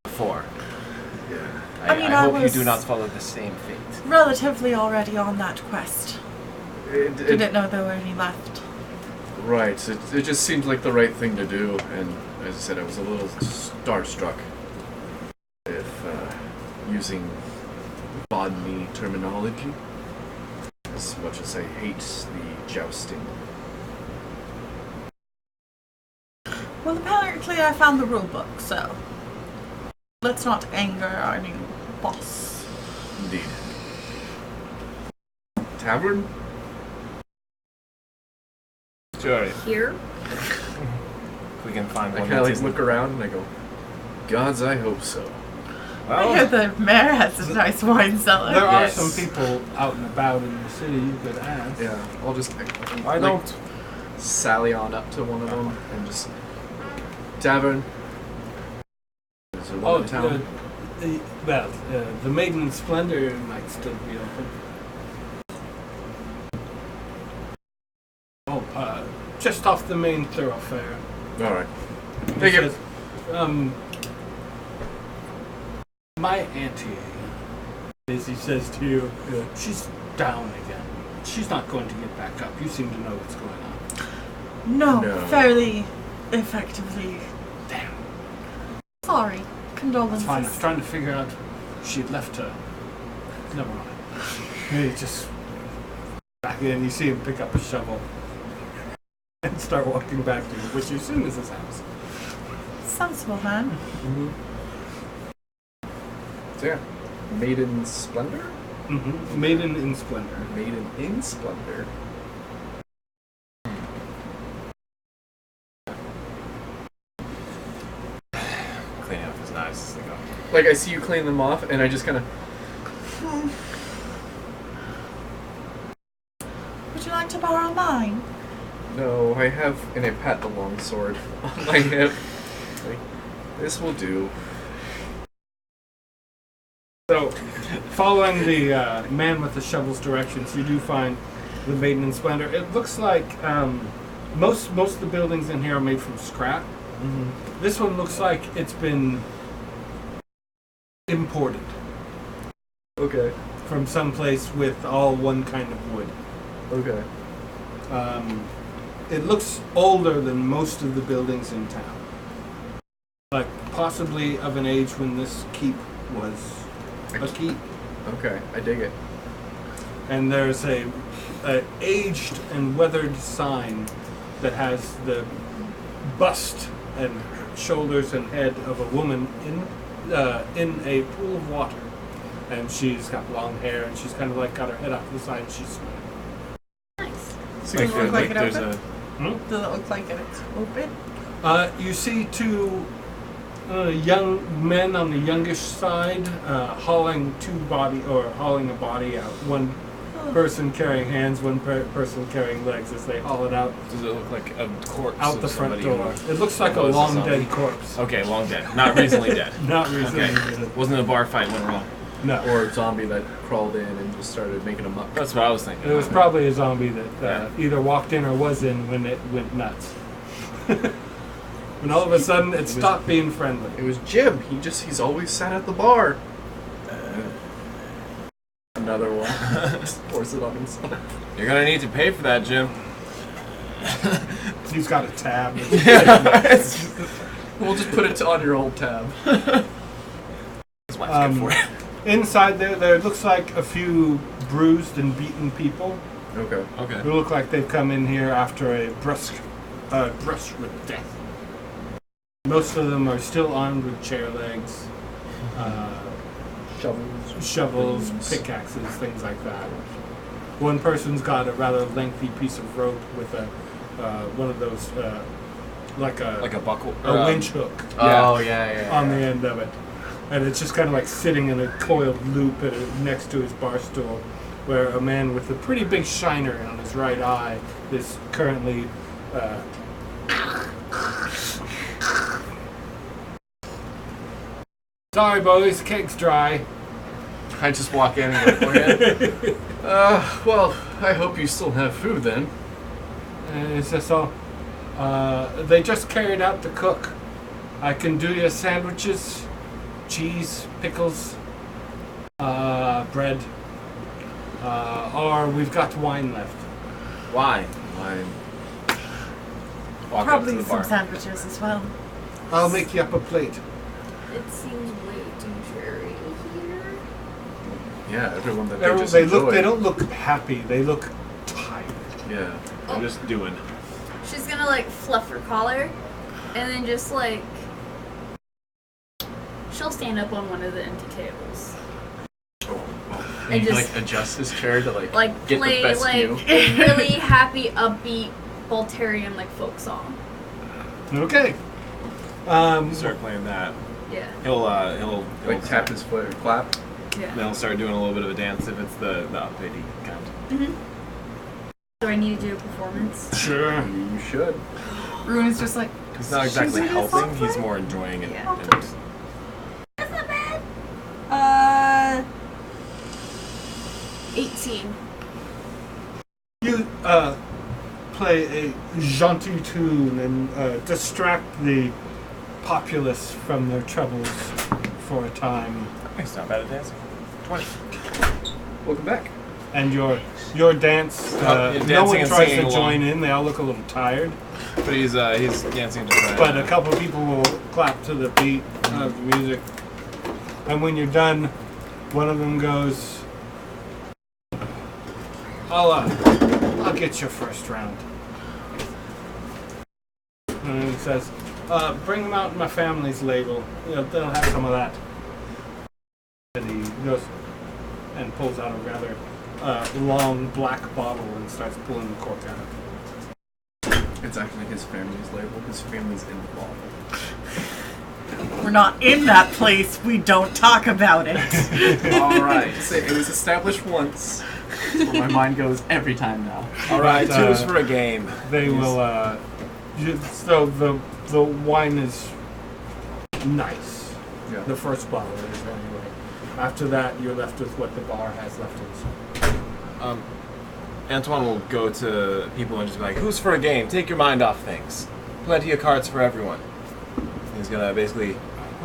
Before. Yeah. I I hope you was- do not follow the same fate. Relatively already on that quest. Didn't know there were any left. Right. It just seemed like the right thing to do, and as I said, I was a little starstruck. If using botany terminology, as much as I hate the jousting. Well, apparently I found the rule book, so let's not anger our new boss. Indeed. Tavern? Sure. Here? We can find I one. kind of that like isn't- look around and I go, Gods, I hope so. I hear Well, the mayor has a nice wine cellar. There are Yes. some people out and about in the city you could ask. Yeah, I'll just why don't? sally on up to one of them and just Tavern. Is there one in town? The Maiden in Splendor might still be open. Just off the main thoroughfare. All right. He Thank you. says, my auntie, as he says to you, she's down again. She's not going to get back up. You seem to know what's going on. No, No. fairly effectively. Damn. Sorry. That's Condolences. fine. I was trying to figure out if she'd left her. Never mind. He just back in. You see him pick up a shovel and start walking back to you, which you assume is his house. Sensible man. So yeah, Maiden Splendor? Mm-hmm. Maiden in Splendor. Maiden in Splendor. Clean up his knives as they go. Like, I see you clean them off, and I just kind of... Would you like to borrow mine? No, I have... And I pat the longsword on my hip. Like, this will do. So, following the man with the shovel's directions, you do find the Maiden in Splendor. It looks like most of the buildings in here are made from scrap. Mm-hmm. This one looks like it's been imported Okay. from someplace with all one kind of wood. Okay. It looks older than most of the buildings in town. Like possibly of an age when this keep was a keep. Okay, I dig it. And there's a aged and weathered sign that has the bust and shoulders and head of a woman in a pool of water, and she's got long hair and she's kind of like got her head off to the side and she's smiling. Nice. Does it look like it there's open? Hmm? Does it look like it's open? You see two young men on the youngish side hauling a body out. One person carrying hands, one person carrying legs as they haul it out Does it look like a corpse out of the front somebody door. who- It looks like a Oh, it's a long zombie. dead corpse. Okay, long dead. Not recently dead. Not recently. Okay. Wasn't a bar fight went wrong. No. Or a zombie that crawled in and just started making a muck. That's what I was thinking. It was probably a zombie that Yeah. either walked in or was in when it went nuts. And all of a sudden it stopped being friendly. It was Jim. He's always sat at the bar. Another one. Just pours it on himself. You're gonna need to pay for that, Jim. He's got a tab. We'll just put it on your old tab. That's why it's good for it. Inside there looks like a few bruised and beaten people Okay. Okay. who look like they've come in here after a brush with death. Most of them are still armed with chair legs, shovels, brooms. pickaxes, things like that. One person's got a rather lengthy piece of rope with a one of those like Like a buckle. a winch hook Oh, yeah. on the end of it, and it's just kind of like sitting in a coiled loop next to his bar stool, where a man with a pretty big shiner on his right eye is currently. Sorry, boys, cake's dry. I just walk in and go, well, I hope you still have food then. And it's just all. They just carried out the cook. I can do your sandwiches, cheese, pickles, bread, or we've got wine left. Wine. Wine. Walk Probably up to the some bar. sandwiches as well. I'll make you up a plate. It seems way too dreary here. Yeah, everyone that they They just they enjoyed. don't look happy. They look tired. Yeah. I'm just doing. She's gonna like fluff her collar, and then just like she'll stand up on one of the empty tables, And I he just- like adjusts his chair to like get play the best like view. a really happy, upbeat Voltarian like folk song. Okay. Start playing that. Yeah, He'll Like tap his foot or clap. yeah. Then he'll start doing a little bit of a dance if it's the uppity kind. Do I need to do a performance? Sure. You should. Rune is just like, He's not exactly Should we do helping. something? He's more enjoying it. Yeah. And That's not bad. 18. You play a jaunty tune and distract the populace from their troubles for a time. he's not bad at dancing. 20. Welcome back. And your dance, yeah, no dancing one and tries singing to along. join in. They all look a little tired. But he's dancing to try. But a couple of people will clap to the beat of the music. And when you're done, one of them goes, I'll get your first round. And he says, bring them out in my family's label. They'll have some of that. And he goes and pulls out a rather long black bottle and starts pulling the cork out. It's actually his family's label. His family's in the ball. we're not in that place. We don't talk about it. All right. It was established once. That's where my mind goes every time now. All right, But, two's for a game. They will. So the wine is nice. Yeah. The first bottle is anyway. After that, you're left with what the bar has left inside. Antoine will go to people and just be like, "Who's for a game? Take your mind off things. Plenty of cards for everyone." He's gonna basically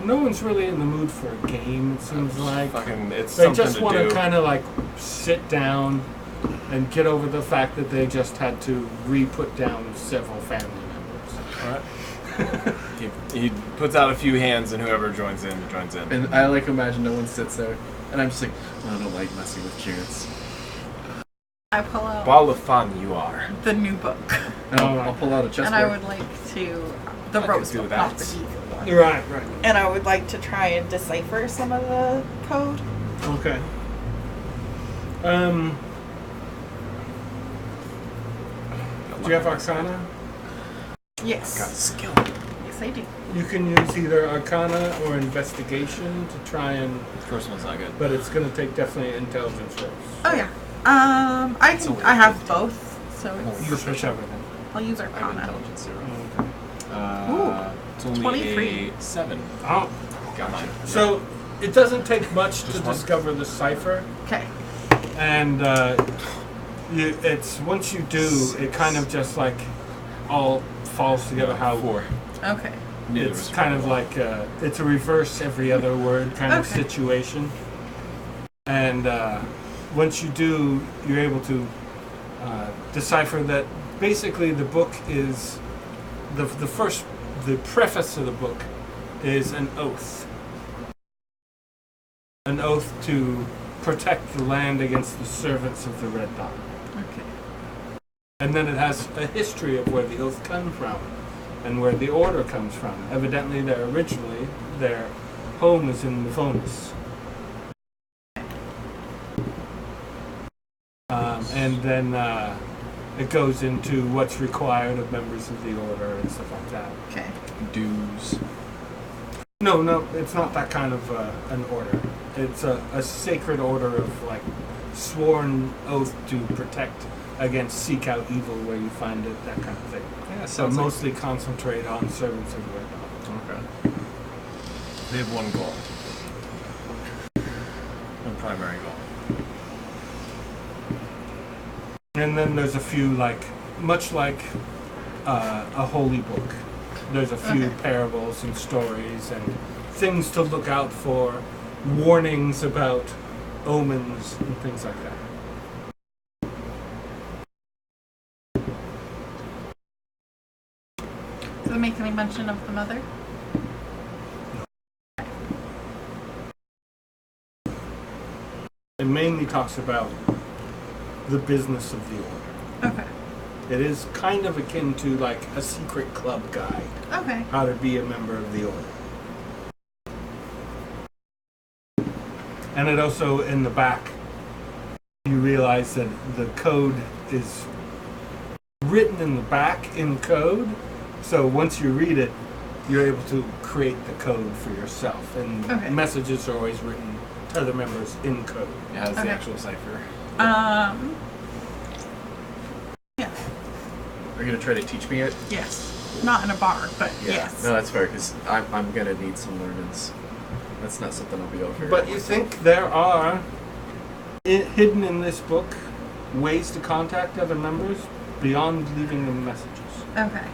No one's really in the mood for a game. It seems like fucking. It's they something just to want do. to kind of like sit down and get over the fact that they just had to re-put down several family members. All right. he puts out a few hands, and whoever joins in, joins in. And I like imagine no one sits there, and I'm just like, I don't like messing with carrots. I pull out Ball of fun, you are. the new book, And I'll pull out a chessboard. and I would like to the I ropes could do book, that. not the easel one. Right. And I would like to try and decipher some of the code. Okay. Do you have Arcana? Yes. Got skill. Yes, I do. You can use either Arcana or Investigation to try and, First one's not good. but it's going to take definitely intelligence rolls. Oh yeah. I can. only I have 15. both, so it's, Use whichever then. I'll use I have Arcana. intelligence 0. It's only 23. a 7. Oh. Got mine. So it doesn't take much to Just one? discover the cipher, Okay. and it's once you do, it kind of just like all falls together. How 4. Okay. Neither it's was kind of very like it's a reverse every other word kind of Okay. situation, and once you do, you're able to decipher that basically the book is the first the preface of the book is an oath. An oath to protect the land against the servants of the Red Dawn. Okay. And then it has a history of where the oath comes from and where the order comes from. Evidently, their home is in Livonus. And then it goes into what's required of members of the order and stuff like that. Okay. Dues. No, it's not that kind of an order. It's a sacred order of like sworn oath to protect against seek out evil where you find it, that kind of thing. Yeah, So sounds mostly concentrate on servants of the Red Dawn. Okay. They have one goal. One primary goal. And then there's a few much like a holy book. There's a few parables and stories and things to look out for, warnings about omens and things like that. Does it make any mention of the mother? It mainly talks about the business of the order. Okay. It is kind of akin to like a secret club guide, Okay. how to be a member of the order. And it also, in the back, you realize that the code is written in the back in code. So once you read it, you're able to create the code for yourself. And Okay. messages are always written to other members in code. It has Okay. the actual cipher. Yeah. Are you gonna try to teach me it? Yes. Not in a bar, but yes. No, that's fair because I'm gonna need some learnings. That's not something I'll be able to figure But out you myself. think there are, hidden in this book, ways to contact other members beyond leaving them messages. Okay.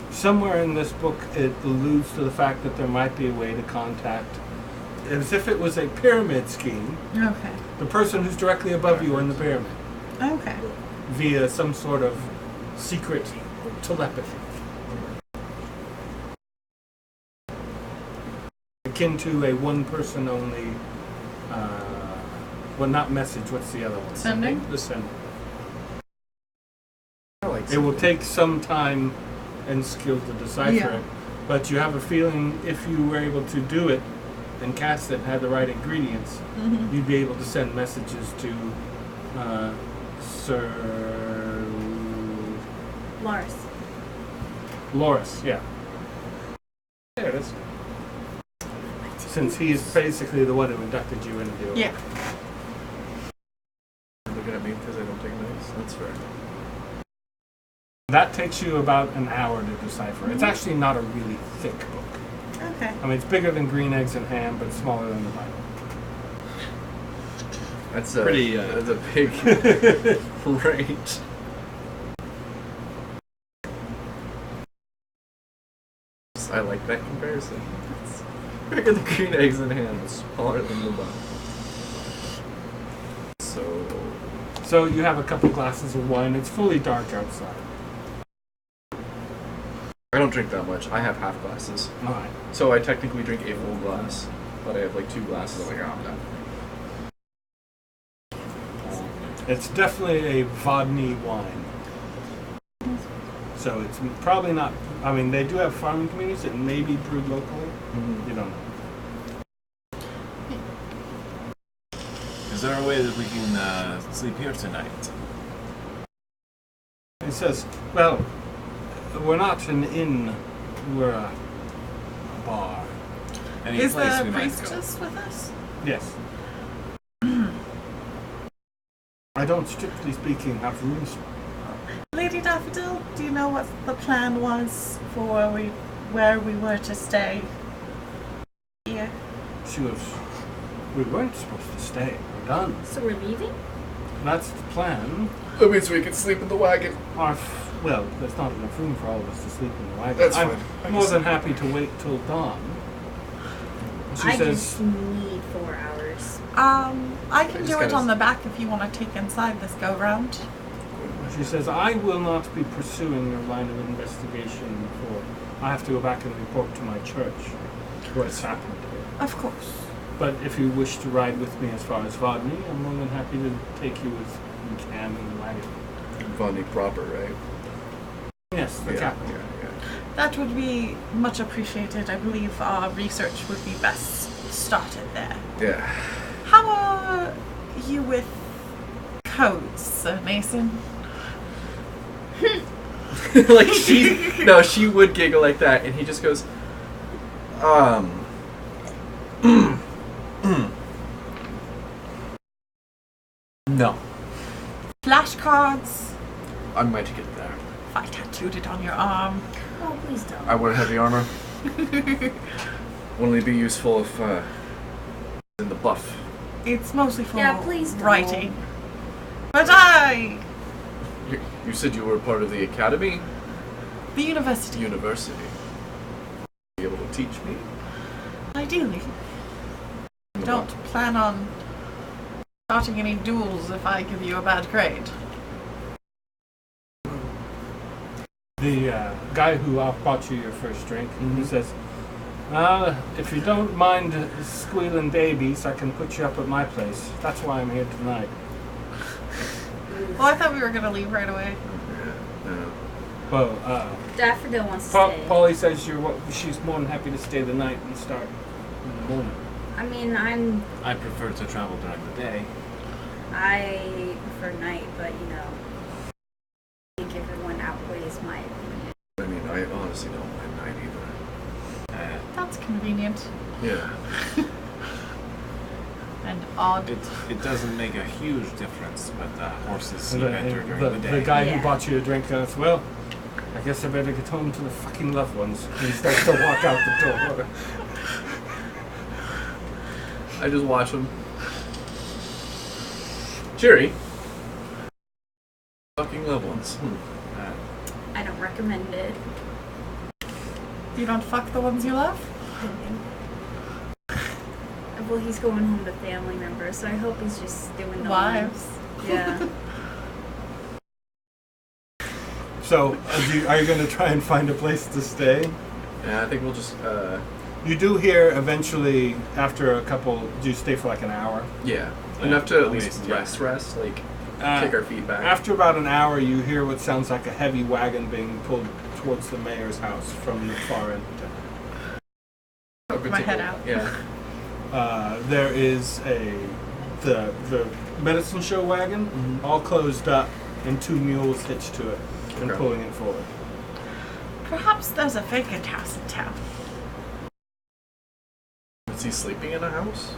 Somewhere in this book, it alludes to the fact that there might be a way to contact, as if it was a pyramid scheme, Okay. the person who's directly above you in the pyramid, Okay. via some sort of secret telepathy. Akin to a one-person only, well, not message, what's the other one? Sending? The sending. I like It will take some time and skill to decipher Yeah. it, but you have a feeling if you were able to do it and cast it and had the right ingredients, Mm-hmm. you'd be able to send messages to Sir Lars. Loris, yeah. There it is. Since he's basically the one who inducted you into the order. Yeah. Looking at me because I don't take notes. That's fair. That takes you about an hour to decipher. It's actually not a really thick book. Okay. I mean, it's bigger than Green Eggs and Ham, but smaller than the Bible. That's Pretty, That's a big range. I like that comparison. It's bigger than green eggs and ham, but smaller than the Bible. So you have a couple glasses of wine. It's fully dark outside. I don't drink that much. I have half glasses. All right. So I technically drink a full glass, but I have like 2 glasses. I'm like, oh, I'm done. It's definitely a Vodny wine. So it's probably not. I mean, they do have farming communities. It may be brewed locally. You don't know. Is there a way that we can sleep here tonight? He says, well, we're not an inn. We're a bar. Any Is place the we might go? priestess with us? Yes. I don't, strictly speaking, have rooms. Lady Daffodil, do you know what the plan was for where we were to stay? Here. She goes, we weren't supposed to stay. We're done. So we're leaving? That's the plan. That means we can sleep in the wagon. Well, there's not enough room for all of us to sleep in the wagon. That's I'm fine. I more can than happy to wait till dawn. She I says, just need 4 hours. I can just do it gotta- on the back if you want to take inside this go round. She says, I will not be pursuing your line of investigation for... I have to go back and report to my church what's happened here. Of course. But if you wish to ride with me as far as Vodney, I'm more than happy to take you as we can in the wagon. Vodney proper, right? Yes, the capital. Yeah. That would be much appreciated. I believe our research would be best started there. Yeah. How are you with codes, Sir Mason? Like she would giggle like that, and he just goes, no. Flashcards? I might get there. If I tattooed it on your arm. Oh, please don't. I wear heavy armor. Only be useful if in the buff. It's mostly for Yeah, please don't. writing. But You said you were part of the academy? the university, University. Be able to teach me? ideally. Don't plan on starting any duels if I give you a bad grade. The guy who bought you your first drink, he says, if you don't mind squealing babies, I can put you up at my place. That's why I'm here tonight. Well, I thought we were going to leave right away. Yeah. Well, Daffodil wants to stay. Polly says she's more than happy to stay the night and start in the morning. I mean, I prefer to travel during the day. I prefer night, but you know, I think everyone outweighs my opinion. I mean, I honestly don't mind night either. That's convenient Yeah. and odd. It doesn't make a huge difference, but horses see better during the day. The guy Yeah. who bought you a drink goes, well, I guess I better get home to the fucking loved ones. And he starts to walk out the door. I just watch him. Jerry. Fucking loved ones. I don't recommend it. You don't fuck the ones you love? Well, he's going home to family members, so I hope he's just doing the Wives. Yeah. So, are you going to try and find a place to stay? Yeah, I think we'll just, You do hear eventually, after a couple, do you stay for like an hour? yeah. Yeah, Enough to at at least least, yeah. rest, like, Uh, kick our feet back. After about an hour, you hear what sounds like a heavy wagon being pulled towards the mayor's house from the far end of town. Oh, good My to head go. out. Yeah. There is the medicine show wagon, all closed up, and 2 mules hitched to it and Okay. pulling it forward. Perhaps there's a vacant house in town. Is he sleeping in a house?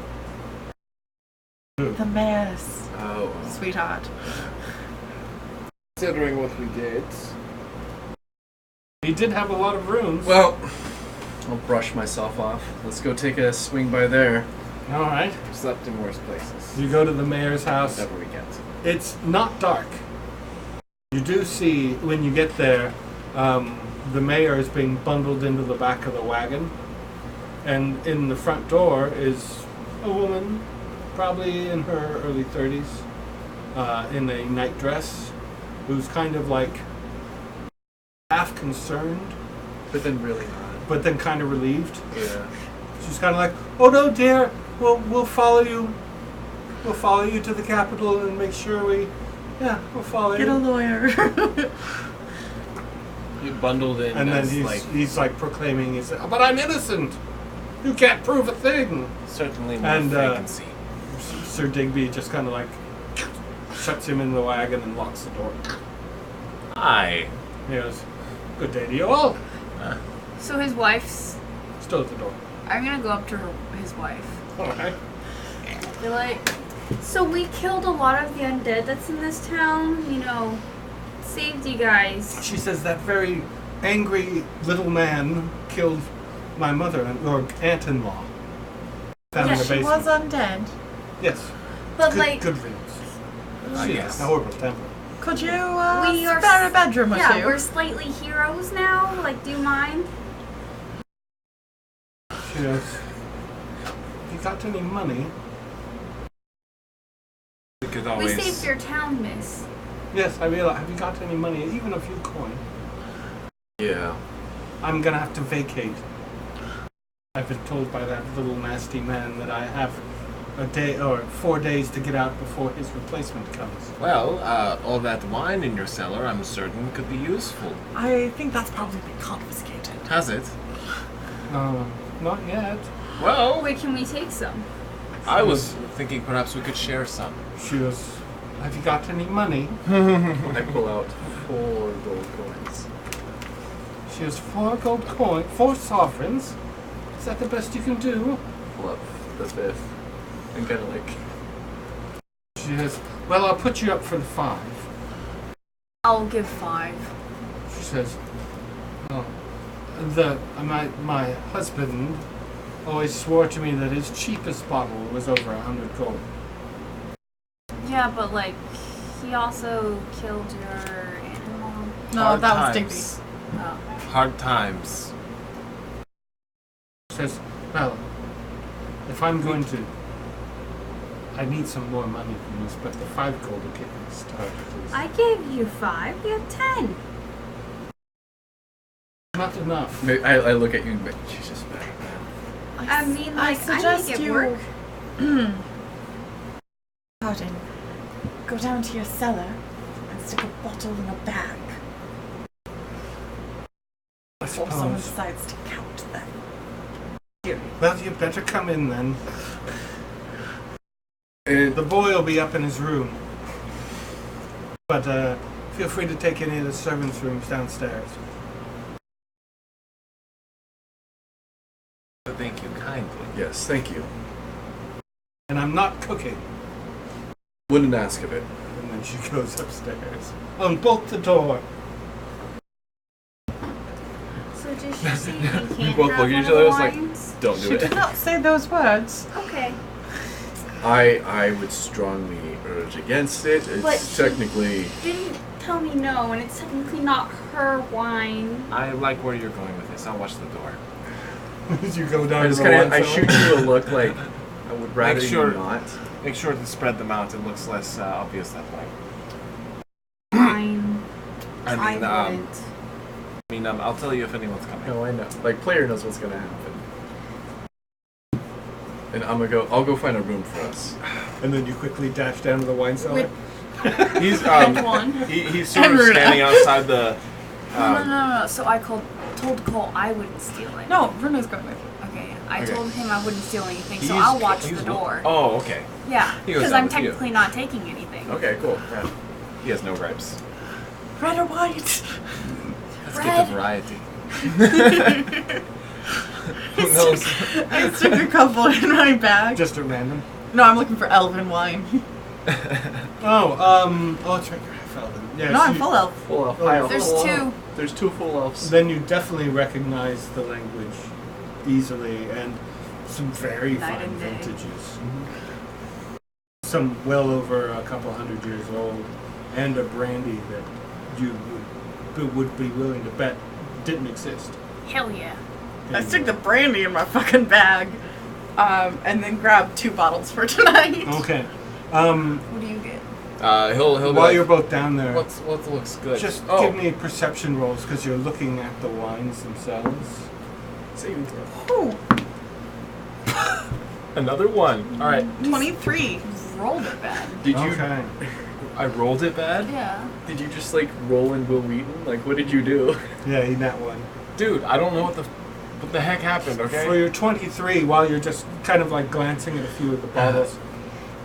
The mayor's Oh. sweetheart. Considering what we did. He did have a lot of rooms. Well, I'll brush myself off. Let's go take a swing by there. All right. We slept in worse places. You go to the mayor's house. Whatever we get. It's not dark. You do see, when you get there, the mayor is being bundled into the back of the wagon. And in the front door is a woman, probably in her early 30s, in a night dress, who's kind of like half concerned, But then really not. but then kind of relieved. Yeah. She's kind of like, "Oh no, dear, we'll follow you. We'll follow you to the capital and make sure we'll follow Get a you." lawyer. You bundled in And then as, he's like proclaiming, he's like, "But I'm innocent. You can't prove a thing." certainly more And, vacancy. Sir Digby just kind of like shuts him in the wagon and locks the door. Hi. He goes, "Good day to you all." So his wife's. Still at the door. I'm gonna go up to his wife. All right. Be like, So we killed a lot of the undead that's in this town. You know, saved you guys. She says that very angry little man killed my mother or aunt-in-law. Found Yeah, in the She basement. was undead. Yes. But Good, like, good riddance. She yes. has a horrible temper. Could you We are spare a bedroom or yeah, two? we're slightly heroes now. Like, do you mind? She goes, "You got any money?" We could We always. saved your town, miss. Yes, I realize. Have you got any money? Even a few coin. Yeah. I'm gonna have to vacate. I've been told by that little nasty man that I have a day or 4 days to get out before his replacement comes. Well, all that wine in your cellar, I'm certain, could be useful. I think that's probably been confiscated. Has it? Not yet. Well, Wait, can we take some? I was thinking perhaps we could share some. She goes, have you got any money? I pull out 4 gold coins. She has 4 gold coins, 4 sovereigns. Is that the best you can do? Pull up the 5th. And kind of like... She says, well, I'll put you up for the 5. I'll give 5. She says, oh, my husband always swore to me that his cheapest bottle was over 100 gold. Yeah, but like, he also killed your animal. No, Hard that was times. Digby. Oh. Hard times. She says, well, if I'm going to, I need some more money from this, but the 5 gold will get me started, please. I gave you 5. You have 10. Not enough. I look at you and be like, Jesus, man. I mean, like, I suggest make it you work. Pardon. Go down to your cellar and stick a bottle in a bag. I Before someone suppose. decides to count them. Well, you better come in then. And The boy will be up in his room. But feel free to take any of the servants' rooms downstairs. Thank you kindly. yes, thank you. And I'm not cooking. Wouldn't ask of it. And then she goes upstairs. Unbolt the door. So does she say we can't both have look at one each of other, the it's like, wines? Don't do She it. did not say those words. Okay. I would strongly urge against it. It's But she- technically... Didn't tell me no, and it's technically not her wine. I like where you're going with this. I'll watch the door. As you go down I to just the kind of wine I cellar. shoot you a look like I would rather sure- you not. Make sure to spread them out. It looks less obvious that way. Fine. I mean, I'll tell you if anyone's coming. No, I know. Like player knows what's gonna happen. And I'll go find a room for us. And then you quickly dash down to the wine cellar. With- He's one. he's sort of And Runa. standing outside the. No. So I told Cole I wouldn't steal it. No, Bruno's going with you. Okay. I Okay. told him I wouldn't steal anything, so He's- I'll watch he's the door. Oh, okay. Yeah, He goes because down I'm with you. technically not taking anything. Okay, cool. Yeah. He has no gripes. Red or white? Let's Red. get the variety. Who knows? I stick a couple in my bag. Just at random. No, I'm looking for elven wine. Oh, it's right. You're half elven. Yeah, No, so I'm you- full elf. Full elf. Oh, High elf. There's Full 2. elf. There's 2 full elves. Then you definitely recognize the language easily, and some very Night fine and day. vintages. Some well over a couple hundred years old, and a brandy that you would be willing to bet didn't exist. Hell yeah. I stick the brandy in my fucking bag. And then grab 2 bottles for tonight. Okay. What do you get? He'll be While like, you're both down there, what looks good? just oh, give me perception rolls because you're looking at the wines themselves. Saving throw. Ooh, another one. All right. 23. Rolled it bad. Did you Okay. I rolled it bad, Yeah. did you just like roll in Will Wheaton? Like what did you do? Yeah, in that one. dude. I don't know what the heck happened. Okay. For your 23, while you're just kind of like glancing at a few of the bottles,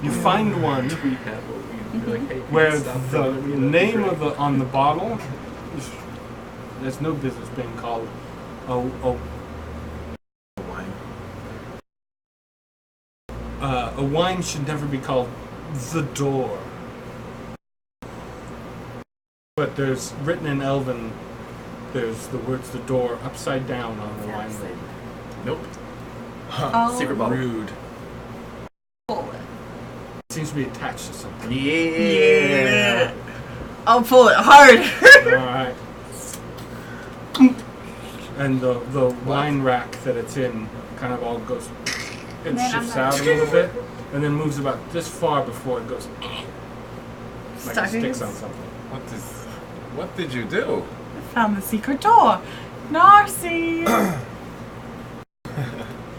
you find one Tweet at Will Wheaton. Be like, hey, where stop the throwing me, that'd be name great. of the on the bottle is, there's no business being called a wine should never be called the door. But there's written in Elven, there's the words the door upside down on the wine label. Nope. Oh, Secret bottle. Rude. pull it. It seems to be attached to something. Yeah. I'll pull it hard. Alright. And the wine rack that it's in kind of all goes, it Man, I'm shifts not- out a little bit and then moves about this far before it goes like it Stuck sticks against- on something. What did you do? I found the secret door. Narcy!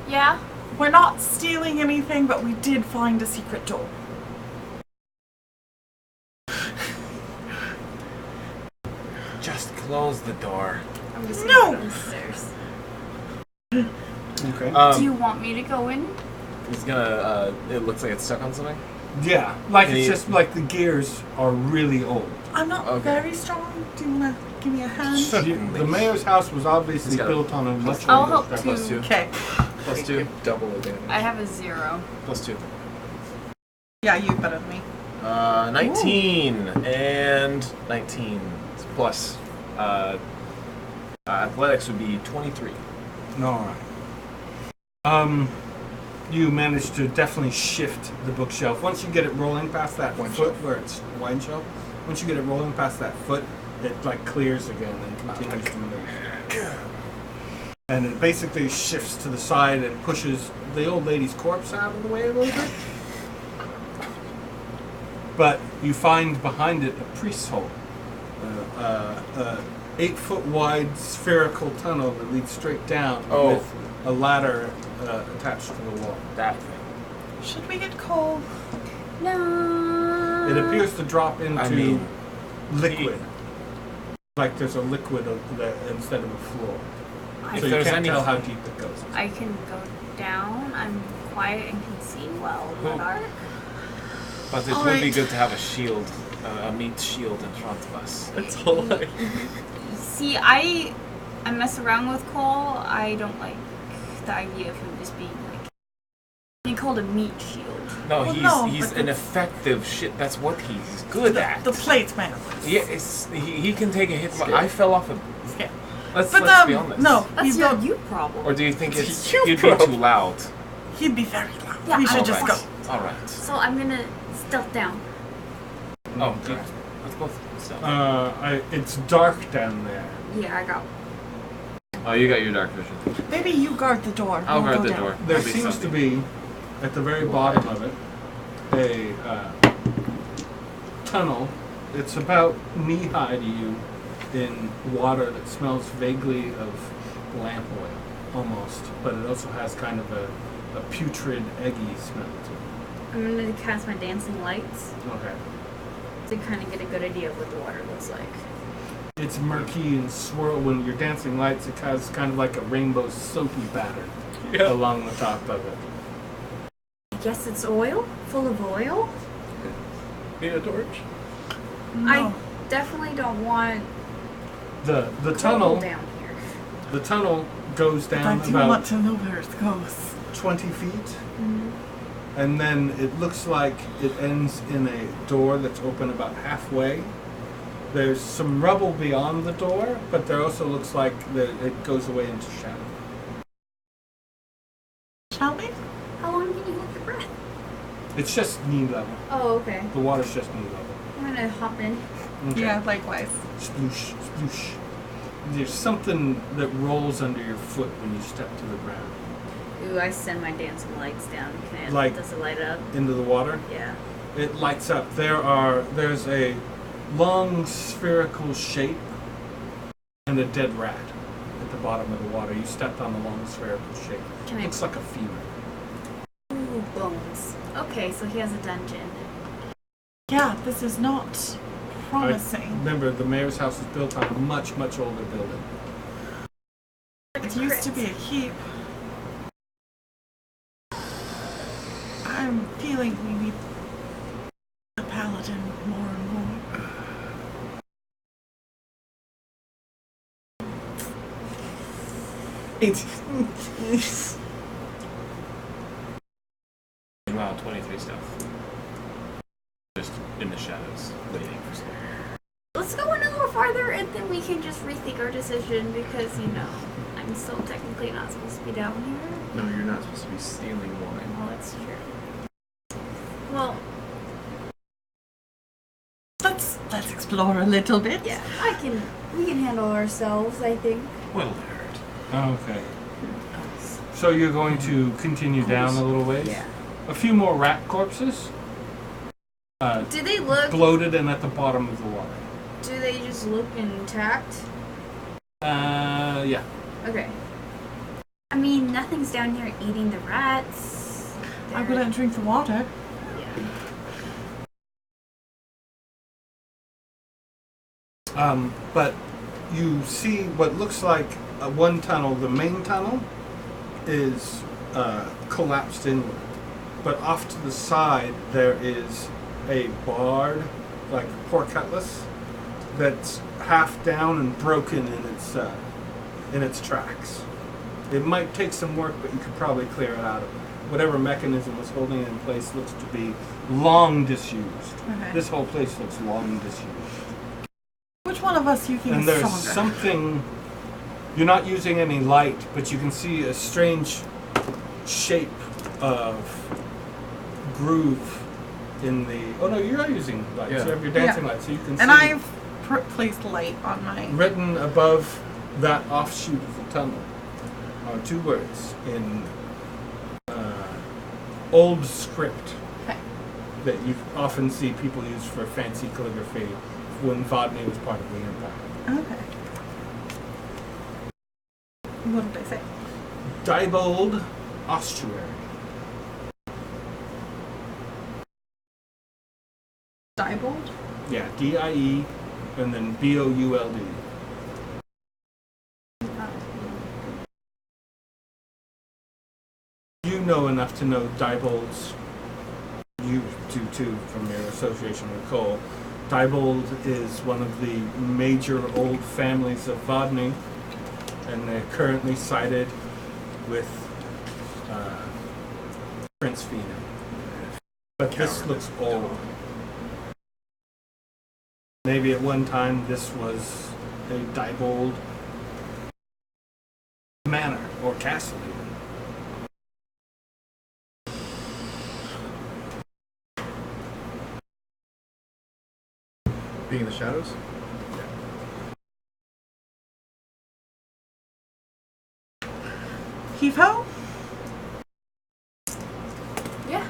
Yeah? We're not stealing anything, but we did find a secret door. Just close the door. I'm just No! gonna go downstairs. Okay. Do you want me to go in? He's gonna. It looks like it's stuck on something. Yeah, like Can it's you- just like the gears are really old. I'm not Okay. very strong. Do you want to give me a hand? The mayor's house was obviously He's got built on a much I'll older help structure. Plus two. Okay. Plus two. Double advantage. I have a 0. Plus two. Yeah, you better than me. 19 and 19 plus athletics would be 23. All right. You managed to definitely shift the bookshelf. Once you get it rolling past that Wine foot shelf. where it's wine shelf, once you get it rolling past that foot, it like clears again and continues to move. And it basically shifts to the side and pushes the old lady's corpse out of the way a little bit. But you find behind it a priest's hole. 8-foot wide spherical tunnel that leads straight down Oh. with a ladder attached to the wall. That thing. Should we get coal? No. It appears to drop into I mean, liquid. Like there's a liquid there instead of a floor. I, So you there's can't any- tell how deep it goes. I can go down. I'm quiet and can see well in the Cool. dark. But it All would be right. good to have a shield, a meat shield in front of us. That's all I. See, I mess around with Cole. I don't like the idea of him just being like being called a meat shield. No, Well, he's no, he's but an the- effective shit. That's what he's good at. The plate man. Yeah, he can take a hit. But I fell off a. Yeah. Let's But be honest. no, That's he's your not. you problem. Or do you think it's You you'd be too problem. loud? He'd be very loud. Yeah, we should I'll just go. go. All right. So I'm gonna stealth down. Oh, dude, let's both stealth. It's dark down there. Yeah, I got. Oh, you got your dark vision. Maybe you guard the door. I'll We'll guard go the down. door. There That'll be seems to something. be, at the very bottom of it, a tunnel. It's about knee-high to you in water that smells vaguely of lamp oil, almost. But it also has kind of a putrid, eggy smell to it. I'm gonna cast my dancing lights Okay. to kind of get a good idea of what the water looks like. It's murky and swirl. When you're dancing lights, it has kind of like a rainbow soapy pattern along the top of it. I guess it's oil, full of oil. Need a torch? No. I definitely don't want The coal tunnel down here. the tunnel goes But down I do about want to know where it goes. 20 feet. Mm-hmm. And then it looks like it ends in a door that's open about halfway. There's some rubble beyond the door, but there also looks like it goes away into shadow. Shall we? How long can you hold your breath? It's just knee level. Oh, okay. The water's just knee level. I'm gonna hop in. Okay. Yeah, likewise. Sploosh, sploosh. There's something that rolls under your foot when you step to the ground. Ooh, I send my dancing lights down. Can it, Like- does it light up? Into the water. Yeah. It lights up. There's a long spherical shape and a dead rat at the bottom of the water. You stepped on the long spherical shape. Can I? Looks like a femur. Ooh, bones. Okay, so he has a dungeon. Yeah, this is not promising. Remember, the mayor's house was built on a much, much older building. It used to be a keep. I'm feeling we need a paladin more and more. Wow, 23 stuff. Just in the shadows, waiting for something. Let's go a little farther and then we can just rethink our decision because, you know, I'm still technically not supposed to be down here. No, you're not supposed to be stealing wine. Well, that's true. Well, Let's explore a little bit. yeah, we can handle ourselves, I think. Well heard. Okay. So you're going to continue down a little ways? Yeah. A few more rat corpses. Do they look... Bloated and at the bottom of the water. Do they just look intact? Yeah. Okay. I mean, nothing's down here eating the rats. I wouldn't drink the water. But you see what looks like one tunnel. The main tunnel is collapsed inward, but off to the side there is a barred, like pork cutlass, that's half down and broken in its tracks. It might take some work, but you could probably clear it out of it. Whatever mechanism was holding it in place looks to be long disused. Okay. This whole place looks long disused. Which one of us you think And is there's stronger? something, you're not using any light, but you can see a strange shape of groove in the, oh no, you are using lights. Yeah. You have your dancing Yeah. light, so you can And see I've placed light on my. written above that offshoot of the tunnel are two words in old script Okay. that you often see people use for fancy calligraphy when Vodney was part of the Empire. Okay. What did I say? Diebold Ossuary. Diebold? Yeah, D-I-E and then B-O-U-L-D. You know enough to know Diebold's, you do too from your association with Cole. Diebold is one of the major old families of Vodney, and they're currently sided with Prince Fina. But this looks old. Maybe at one time this was a Diebold manor or castle even. Being in the shadows? Heave ho? Yeah.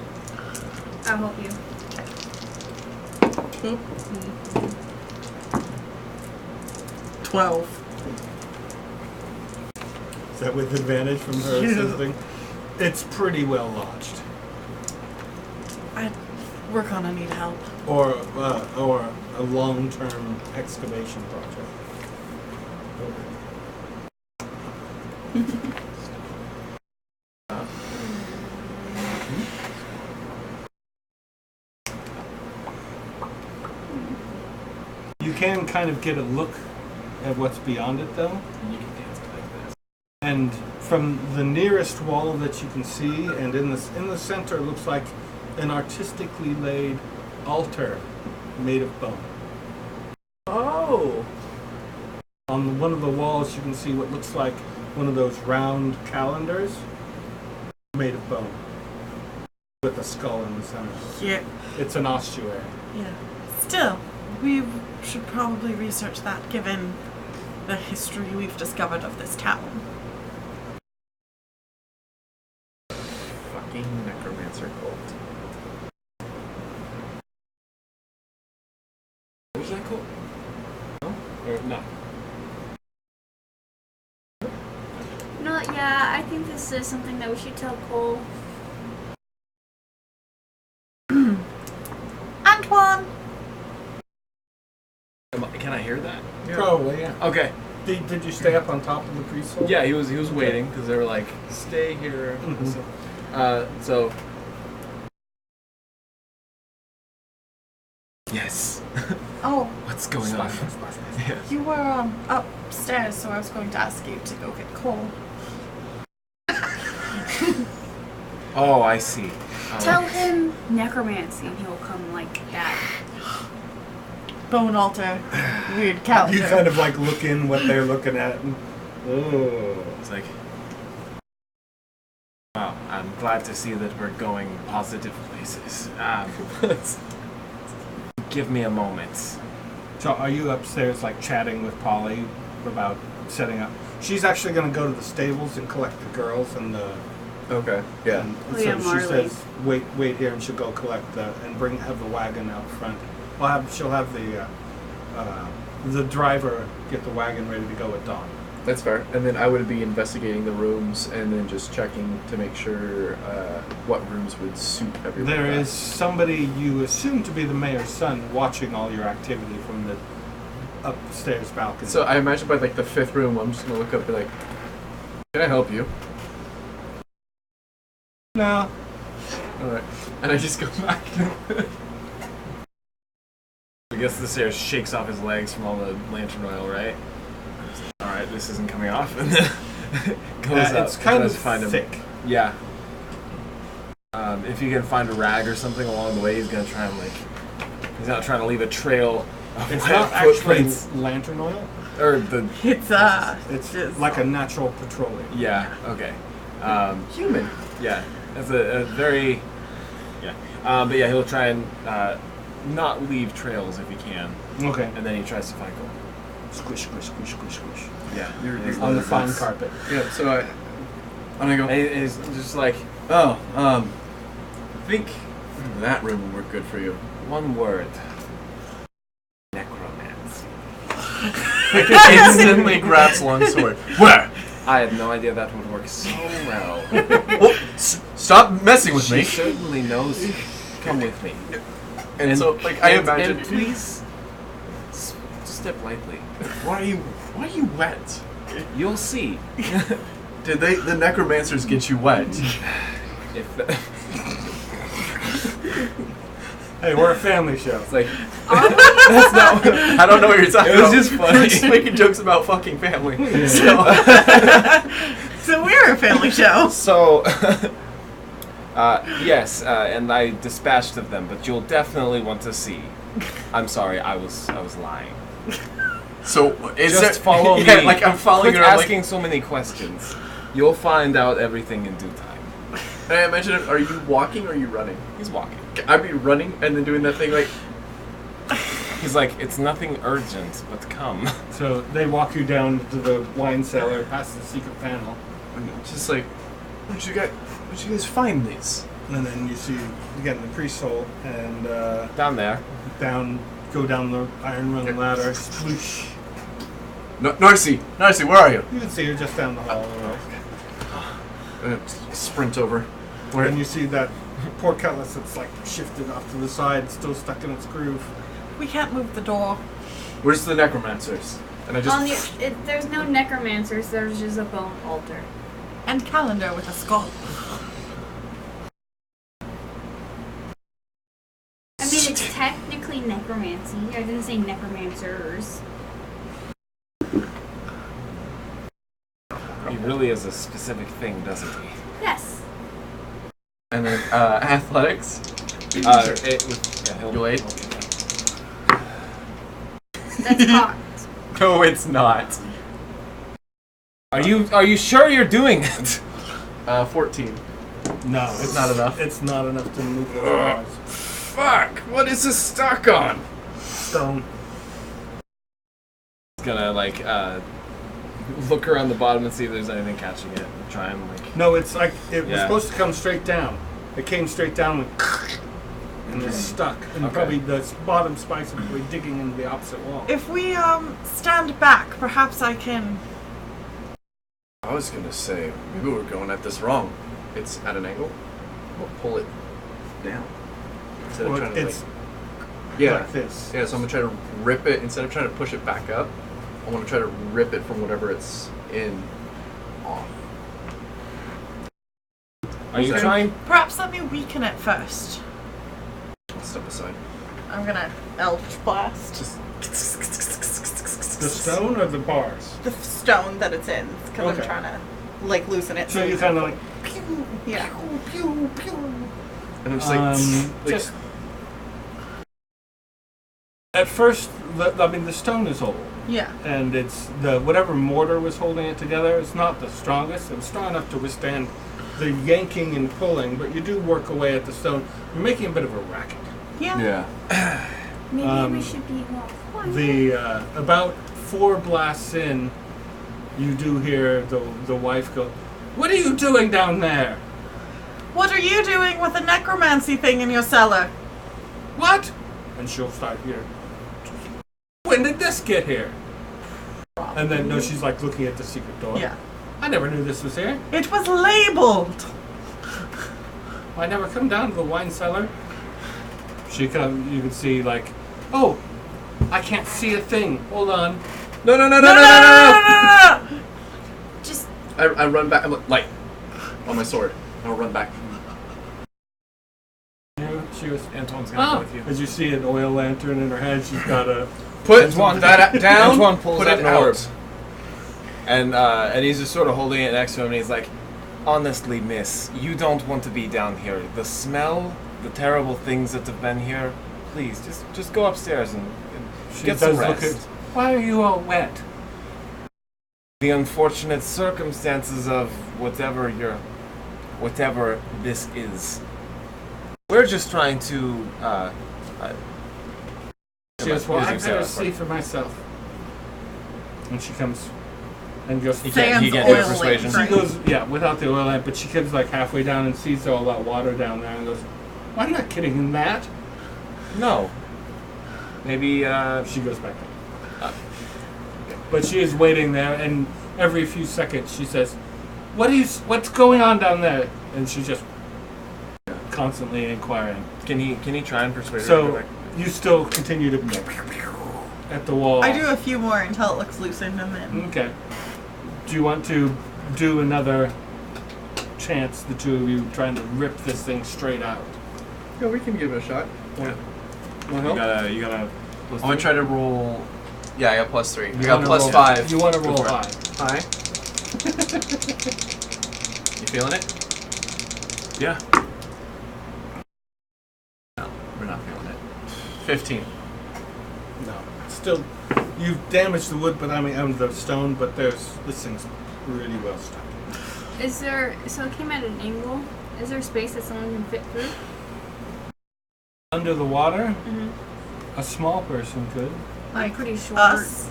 I'll help you. 12. Is that with advantage from her Yeah. assisting? It's pretty well lodged. We're gonna need help. Or a long-term excavation project. You can kind of get a look at what's beyond it, though. You can dance it like this. And from the nearest wall that you can see, and in the center, looks like an artistically laid altar made of bone. Oh! On one of the walls, you can see what looks like one of those round calendars made of bone with a skull in the center. Yeah. It's an ossuary. Yeah. Still, we should probably research that given the history we've discovered of this town. Fucking necromancer cult. What was that called? No? Or no? No, yeah, I think this is something that we should tell Cole. Antoine! Can I hear that? Probably, yeah. Okay. Did you stay up on top of the priest's hole? Yeah, he was waiting because they were like, stay here. Mhm. So. Yes. Oh, What's going on? Yes. you were upstairs, so I was going to ask you to go get Cole. Oh, I see. Tell him necromancy and he'll come like that. Bone altar, weird calendar. You kind of like look in what they're looking at. And, oh. It's like, wow, I'm glad to see that we're going positive places. Give me a moment. So are you upstairs like chatting with Polly about setting up? She's actually going to go to the stables and collect the girls and the. Okay, yeah. And Oh, so yeah, she Marley. says, wait here, and she'll go collect and have the wagon out front. She'll have the the driver get the wagon ready to go at dawn. That's fair. And then I would be investigating the rooms and then just checking to make sure what rooms would suit everyone. There best. is somebody you assume to be the mayor's son watching all your activity from the upstairs balcony. So I imagine by like the 5th room, I'm just gonna look up and be like, "Can I help you?" No. All right. And I just go back. I guess the stairs shakes off his legs from all the lantern oil, right? Alright, this isn't coming off. And then goes up. It's kind tries of to find him. thick. Yeah. If you can find a rag or something along the way, he's gonna try and he's not trying to leave a trail of It's wet not actually footprints. lantern oil. Or the It's It's just- like a natural petroleum. yeah, okay. Human. Yeah, that's a very but yeah, he'll try and not leave trails if he can, Okay. and then he tries to find gold. Squish, squish, squish, squish, squish. Yeah, On the fine carpet. Yeah. So I go. and he's just like Oh, I think that room will work good for you. one word: necromancy. Instantly grabs one sword. Where? I had no idea that would work so well. Well, stop messing with She me. certainly knows. Come with me. And so, like, I imagine. And please, step lightly. Why are you wet? You'll see. Did the necromancers get you wet? If Hey, we're a family show. it's like That's not. I don't know what you're talking It was about. just funny. We're just making jokes about fucking family. Yeah. So, So we're a family show. so. Yes, and I dispatched of them, but you'll definitely want to see. I'm sorry, I was lying. so is Just there, follow yeah, me. like I'm following Quit her. I'm asking so many questions. You'll find out everything in due time. and I imagine, are you walking or are you running? He's walking. I'd be running and then doing that thing like. He's like, it's nothing urgent, but come. So they walk you down to the wine cellar, past the secret panel, Just like, where'd you guys find these? and then you see again the priest's hole, and Down there. go down the iron rung ladder. Sploosh. No, Narcy, where are you? You can see her just down the hall. Sprint over. Where? And you see that portcullis that's like shifted off to the side, still stuck in its groove. We can't move the door. Where's the necromancers? And I just. There's no necromancers. There's just a bone altar. And calendar with a skull. I mean, it's technically necromancy. I didn't say necromancers. He really is a specific thing, doesn't he? Yes. And then athletics. He'll You wait. That's hot. No, it's not. Are you sure you're doing it? 14. No, it's not enough. It's not enough to move those bars. Fuck! What is this stuck on? Stone. He's gonna look around the bottom and see if there's anything catching it. And try and No, it's like it was Yeah. supposed to come straight down. It came straight down and it's stuck. And Okay. probably the bottom spikes are probably digging into the opposite wall. If we stand back, perhaps I can. I was gonna say, maybe we're going at this wrong. It's at an angle. We'll pull it down. Instead of Well, trying to it's yeah. like this. Yeah, so I'm gonna try to rip it, instead of trying to push it back up, I wanna try to rip it from whatever it's in off. Are you Okay. trying? Perhaps let me weaken it first. I'll step aside. I'm gonna Eldritch Blast. Just The stone or the bars? The stone that it's in, because Okay. I'm trying to, like, loosen it. So you kind of like Yeah. and I'm just like, just at first. The stone is old, Yeah. and it's the whatever mortar was holding it together. It's not the strongest. It was strong enough to withstand the yanking and pulling, but you do work away at the stone. You're making a bit of a racket. Yeah. yeah. Maybe we should be more quiet. The about 4 blasts in, you do hear the wife go, "What are you doing down there?" What are you doing with the necromancy thing in your cellar? What? And she'll start here. When did this get here? And then, no, she's like looking at the secret door. Yeah. I never knew this was here. It was labeled. I never come down to the wine cellar. You can see like, oh, I can't see a thing. Hold on. No. Just I run back. I'm like, light on my sword. I'll run back. She was. Antoine's gonna go with you. As you see an oil lantern in her hand, she's got a. Put Antoine, that down. Antoine pulls put out it an out. orb. And he's just sort of holding it next to him, and he's like, honestly, miss, you don't want to be down here. The smell, the terrible things that have been here, please, just go upstairs and She get does some look rest. at. Why are you all wet? The unfortunate circumstances of whatever this is. We're just trying to, She goes, well, I using Sarah better for see it. for myself. And she comes and goes. He Sans can't do oil persuasion. lamp, She right? goes, yeah, without the oil lamp, but she comes like halfway down and sees all that water down there and goes, well, I'm not kidding in that. No. Maybe, She goes back up. But she is waiting there, and every few seconds she says, what's going on down there? And she's just constantly inquiring. can he try and persuade her? to So go back? you still continue to at the wall. I do a few more until it looks loosened, and then Okay. Do you want to do another chance, the two of you trying to rip this thing straight out? Yeah, we can give it a shot. Want You help? gotta. I'm gonna try to roll. Yeah, I got +3. You I got wanna roll- +5. You want to Go roll for it. high. High. You feeling it? Yeah. No, we're not feeling it. 15. No. Still, you've damaged the wood, but the stone, but this thing's really well stuck. is there? So it came at an angle. Is there space that someone can fit through? Under the water, Mm-hmm. a small person could. I'm pretty sure. us.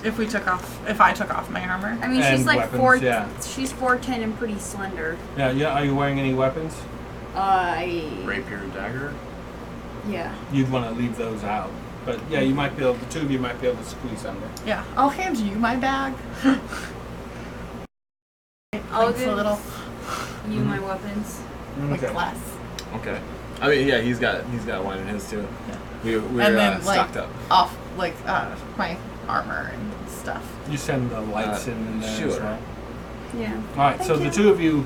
If I took off my armor. I mean, she's And like weapons, yeah. She's 4'10" and pretty slender. Yeah. Are you wearing any weapons? Rapier, dagger. Yeah. You'd want to leave those out. But yeah, you might be able. The two of you might be able to squeeze under. Yeah, I'll hand you my bag. I'll Thanks a give little you my weapons. like Okay. less. Okay. I mean, yeah, he's got wine in his too. Yeah. We're And then, stocked up. Off my armor and stuff. You send the lights in there as sure. well. Yeah. All right, so Thank the you. two of you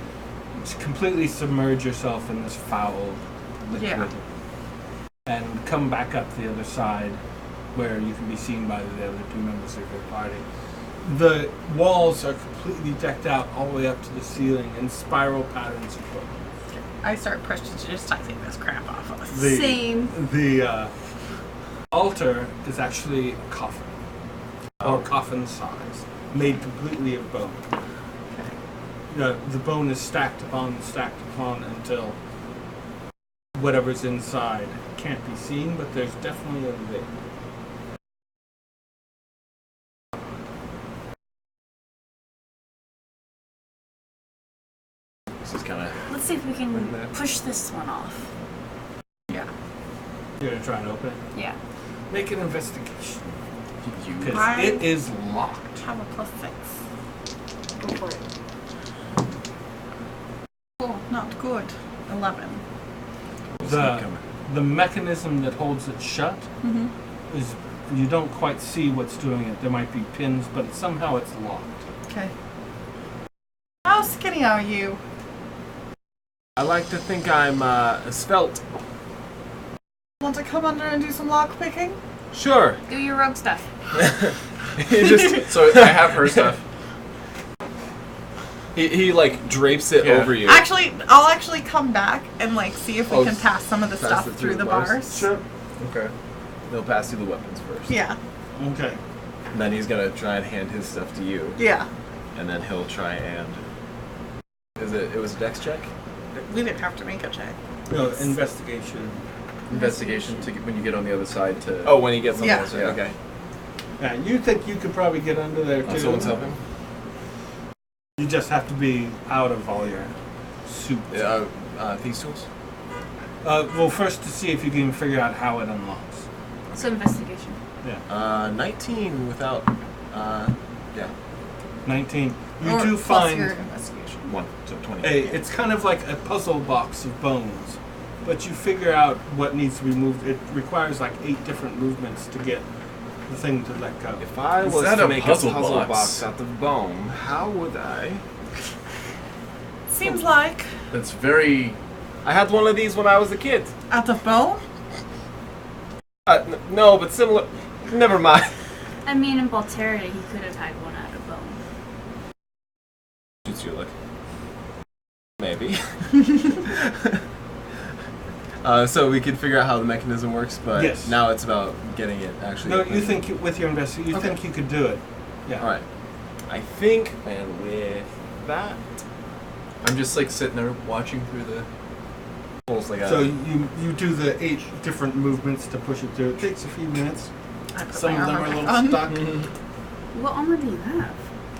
completely submerge yourself in this foul liquid Yeah. and come back up the other side where you can be seen by the other two members of your party. The walls are completely decked out all the way up to the ceiling in spiral patterns of book. I start prestidigitizing this crap off of us. Same. The altar is actually a coffin, or coffin size, made completely of bone. The bone is stacked upon until whatever's inside can't be seen, but there's definitely a lid. This is kind of. Let's see if we can Wouldn't that- push this one off. Yeah. You're gonna try and open it. Yeah. Make an investigation because I- it is locked. Have a +6. Go for it. Oh, not good. 11. The mechanism that holds it shut Mm-hmm. is you don't quite see what's doing it. There might be pins, but somehow it's locked. Okay. How skinny are you? I like to think I'm svelte. Want to come under and do some lock picking? Sure. Do your rogue stuff. He just So I have her stuff. he like drapes it Yeah. over you. Actually, I'll actually come back and see if we Oh, can pass some of the pass stuff it through the bars. Sure. Okay. They'll pass you the weapons first. Yeah. Okay. And then he's gonna try and hand his stuff to you, Yeah. and then he'll try and. It was a dex check. We didn't have to make a check. No, investigation. Investigation to get, when you get on the other side to. Oh, when he gets on Yeah. the other side. Yeah. Okay. Yeah, you think you could probably get under there too? Someone's helping. You just have to be out of all your soup. Thieves tools. Well, first to see if you can figure out how it unlocks. So investigation. Yeah. 19 without. Yeah. 19. You Or do plus find your investigation. 1, so 20. it's kind of like a puzzle box of bones, but you figure out what needs to be moved. It requires like 8 different movements to get the thing to let go. If I Is was that to a make puzzle a puzzle box? box out of bone, how would I? Seems like That's very. I had one of these when I was a kid. out of bone. No, but similar. Never mind. I mean, in Volterra, he could have had one out of bone. Shoots you look. Maybe. So we can figure out how the mechanism works, but Yes. now it's about getting it actually. No, open. you think with your investigation, you Okay. think you could do it. Yeah. All right. I think, and with that, I'm just like sitting there watching through the. pulls like a. So you do the 8 different movements to push it through. It takes a few minutes. I put Some my of them armor are a back little on. stuck. What armor do you have?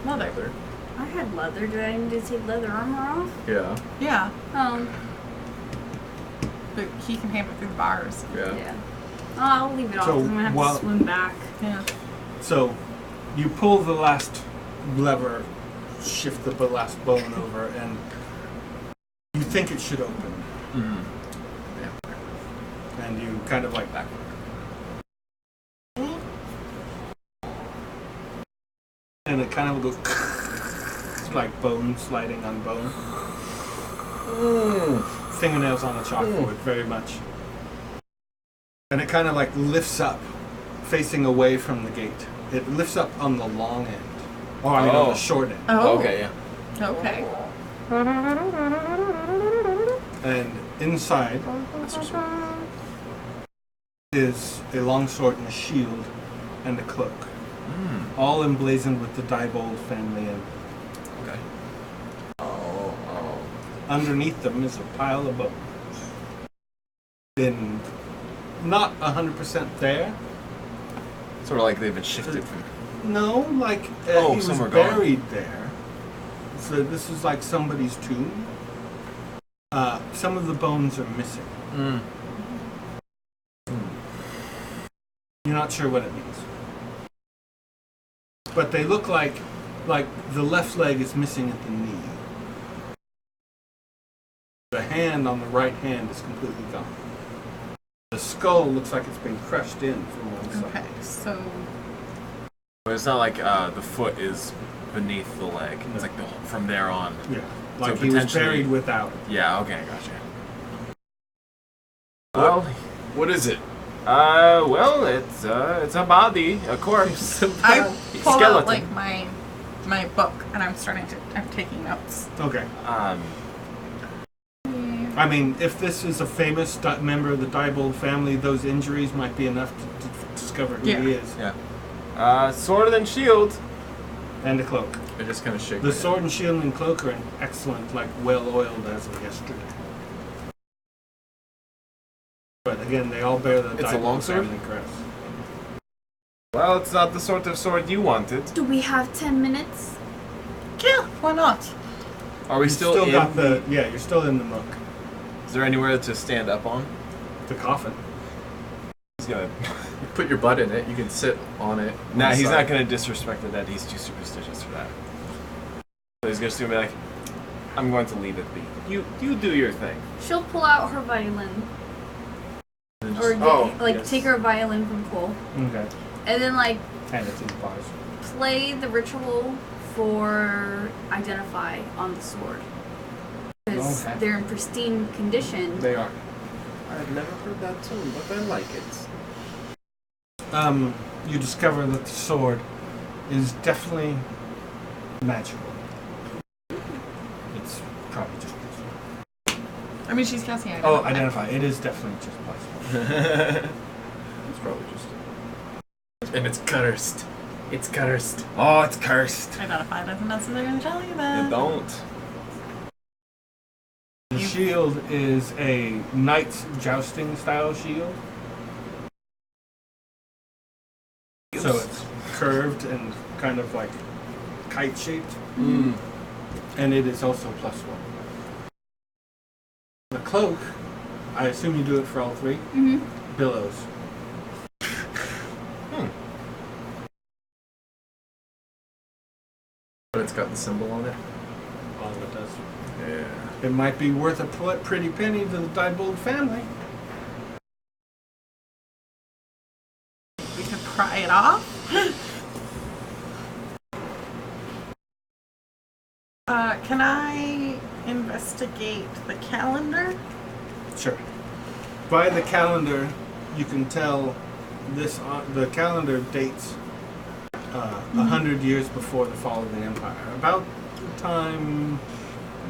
Leather. I had leather. Did I need to take leather armor off? Yeah. Yeah, but he can hammer through the bars. Yeah. Oh, I'll leave it off. So 'Cause I'm gonna have while- to swim back. Yeah. So you pull the last lever, shift the last bone over, and you think it should open. Mhm. And you kind of like backward. And it kind of goes like bone sliding on bone. Fingernails on a chalkboard, very much. And it kind of like lifts up, facing away from the gate. It lifts up on the long end. Or I mean on Oh. the short end. Oh. Okay, yeah. Okay. And inside is a longsword and a shield and a cloak. All emblazoned with the Diebold family, and Okay. underneath them is a pile of bones. Been not 100% there. Sort of like they've been shifted from. No, like Oh, he was some are gone. buried there. So this is like somebody's tomb. Some of the bones are missing. You're not sure what it means. But they look like the left leg is missing at the knee. The hand on the right hand is completely gone. The skull looks like it's been crushed in from one side. Okay. So But it's not like the foot is beneath the leg. It's like from there on. Yeah. Like So he was potentially- buried without it. Yeah. Okay. Gotcha. Well, What is it? well, it's a body, a corpse. I pull out Skeleton. like my book and I'm taking notes. Okay. Um, I mean, if this is a famous member of the Diebold family, those injuries might be enough to discover who Yeah. he is. yeah. Sword and shield. And a cloak. I just kind of shake. The my head. sword and shield and cloak are in excellent, like well-oiled as of yesterday. But again, they all bear the It's a Diebold longsword? family crest. Well, it's not the sort of sword you wanted. Do we have 10 minutes? Yeah, why not? Are we You still in? got the you're still in the nook. Is there anywhere to stand up on? The coffin. He's gonna. You put your butt in it. You can sit on it. on Nah, the he's side. not gonna disrespect the dead. He's too superstitious for that. So he's just gonna be like, "I'm going to leave it be. You do your thing." She'll pull out her violin. And Or just- yes. take her violin from Cole. Okay. And then And it's in bars. play the ritual for identify on the sword. Because Okay. they're in pristine condition. They are. I've never heard that tune, but I like it. You discover that the sword is definitely magical. It's probably just. I mean, she's casting it. Oh, identify. It is definitely just possible. It's probably just. And it's cursed. It's cursed. Oh, it's cursed. Identify doesn't necessarily tell you that. You don't. The shield is a knight's jousting style shield. So it's curved and kind of like kite shaped. And it is also +1. The cloak, I assume you do it for all 3, Mm-hmm. billows. got the symbol on it? All of it does. Yeah. It might be worth a pretty penny to the Diebold family. We could pry it off. Can I investigate the calendar? Sure. By the calendar, you can tell this. The calendar dates 100 years before the fall of the Empire, about the time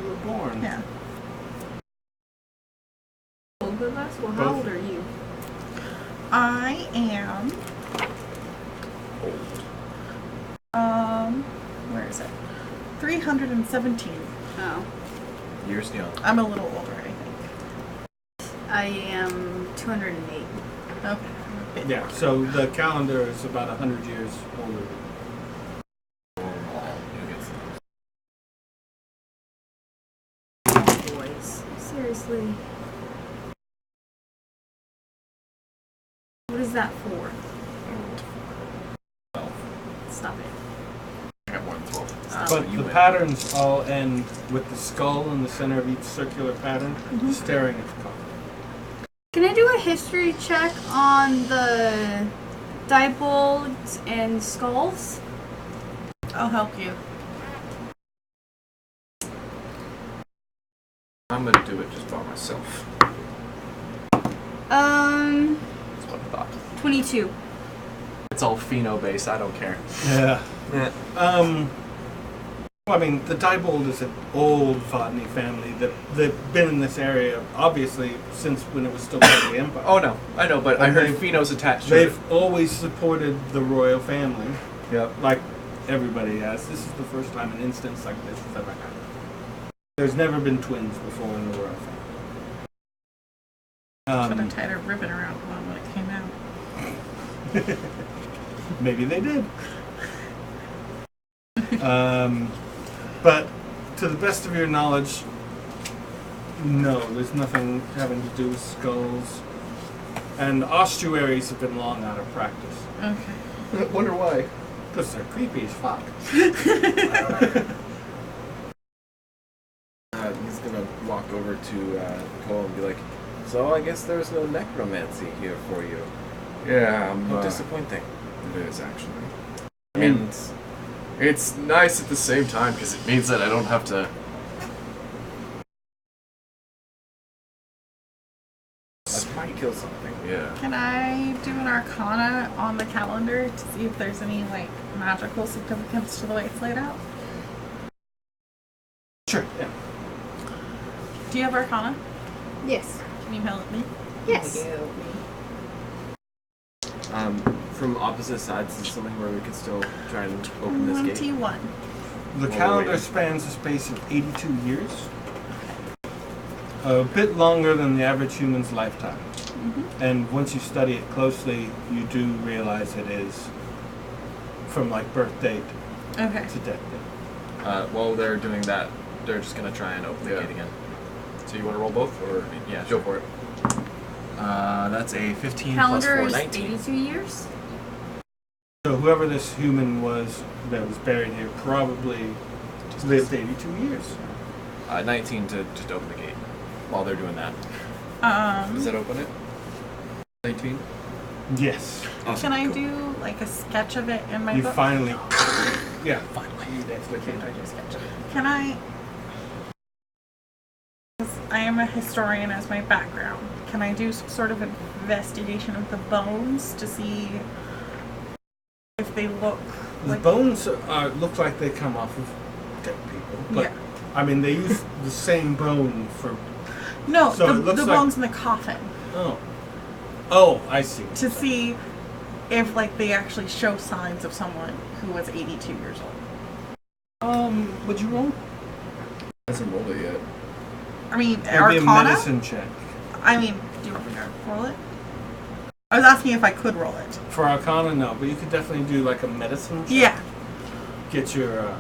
you were born. Yeah. Both of us? Well, how Both. old are you? I am. Where is it? 317. Oh. Years young. I'm a little older, I think. I am 208. Okay. I'm a bit Yeah. older. So the calendar is about 100 years older. Boys. Seriously. What is that for? Stop it. I got more than 12. But the patterns all end with the skull in the center of each circular pattern, staring at the coffin. Can I do a history check on the Diebold's and skulls? I'll help you. I'm gonna do it just by myself. That's what I thought. 22. It's all pheno based. I don't care. Yeah. Yeah. Well, I mean, the Diebold is an old Vodney family that they've been in this area, obviously, since when it was still part of the Empire. Oh no, I know, but I And heard they've- pheno's attached to it. They've always supported the royal family, Yep. like everybody has. This is the first time an instance like this has ever happened. There's never been twins before in the royal Should family. have tied a ribbon around one when it came out. Maybe they did. But to the best of your knowledge, no, there's nothing having to do with skulls. And ossuaries have been long out of practice. Okay. Wonder why. Because they're creepy as fuck. He's gonna walk over to Cole and be like, "So I guess there's no necromancy here for you. Yeah, How disappointing." it is actually. I mean, it's nice at the same time because it means that I don't have to. That's probably kill something. Yeah. Can I do an arcana on the calendar to see if there's any like magical significance to the way it's laid out? Sure, yeah. Do you have arcana? Yes. Can you help me? Yes. From opposite sides, is something where we could still try and open this gate. 21. The Well, calendar wait. spans a space of 82 years. A bit longer than the average human's lifetime. And once you study it closely, you do realize it is from like birth date Okay. to death date. While they're doing that, they're just gonna try and open the Yeah. gate again. So you want to roll both, or Yeah, go sure. for it? That's a 15 Calendar plus is 4, 19. 82 years? So whoever this human was that was buried here probably lived 82 years. 19 to just open the gate while they're doing that. Does that open it? 19? Yes. Can I do like a sketch of it in my You book? finally... Yeah. You definitely can do a sketch of it. Can I? 'Cause I am a historian as my background. Can I do some sort of investigation of the bones to see if they look The like? bones look like they come off of dead people. But, Yeah. I mean, they use the same bone for... No, So it the looks like- bones in the coffin. Oh. Oh, I see. To see if like they actually show signs of someone who was 82 years old. Would you roll? Hasn't rolled it yet. I mean, It'd be a arcana? medicine check. I mean, do you want me to roll it? I was asking if I could roll it. For Arcana, no, but you could definitely do like a medicine check. Yeah. Get your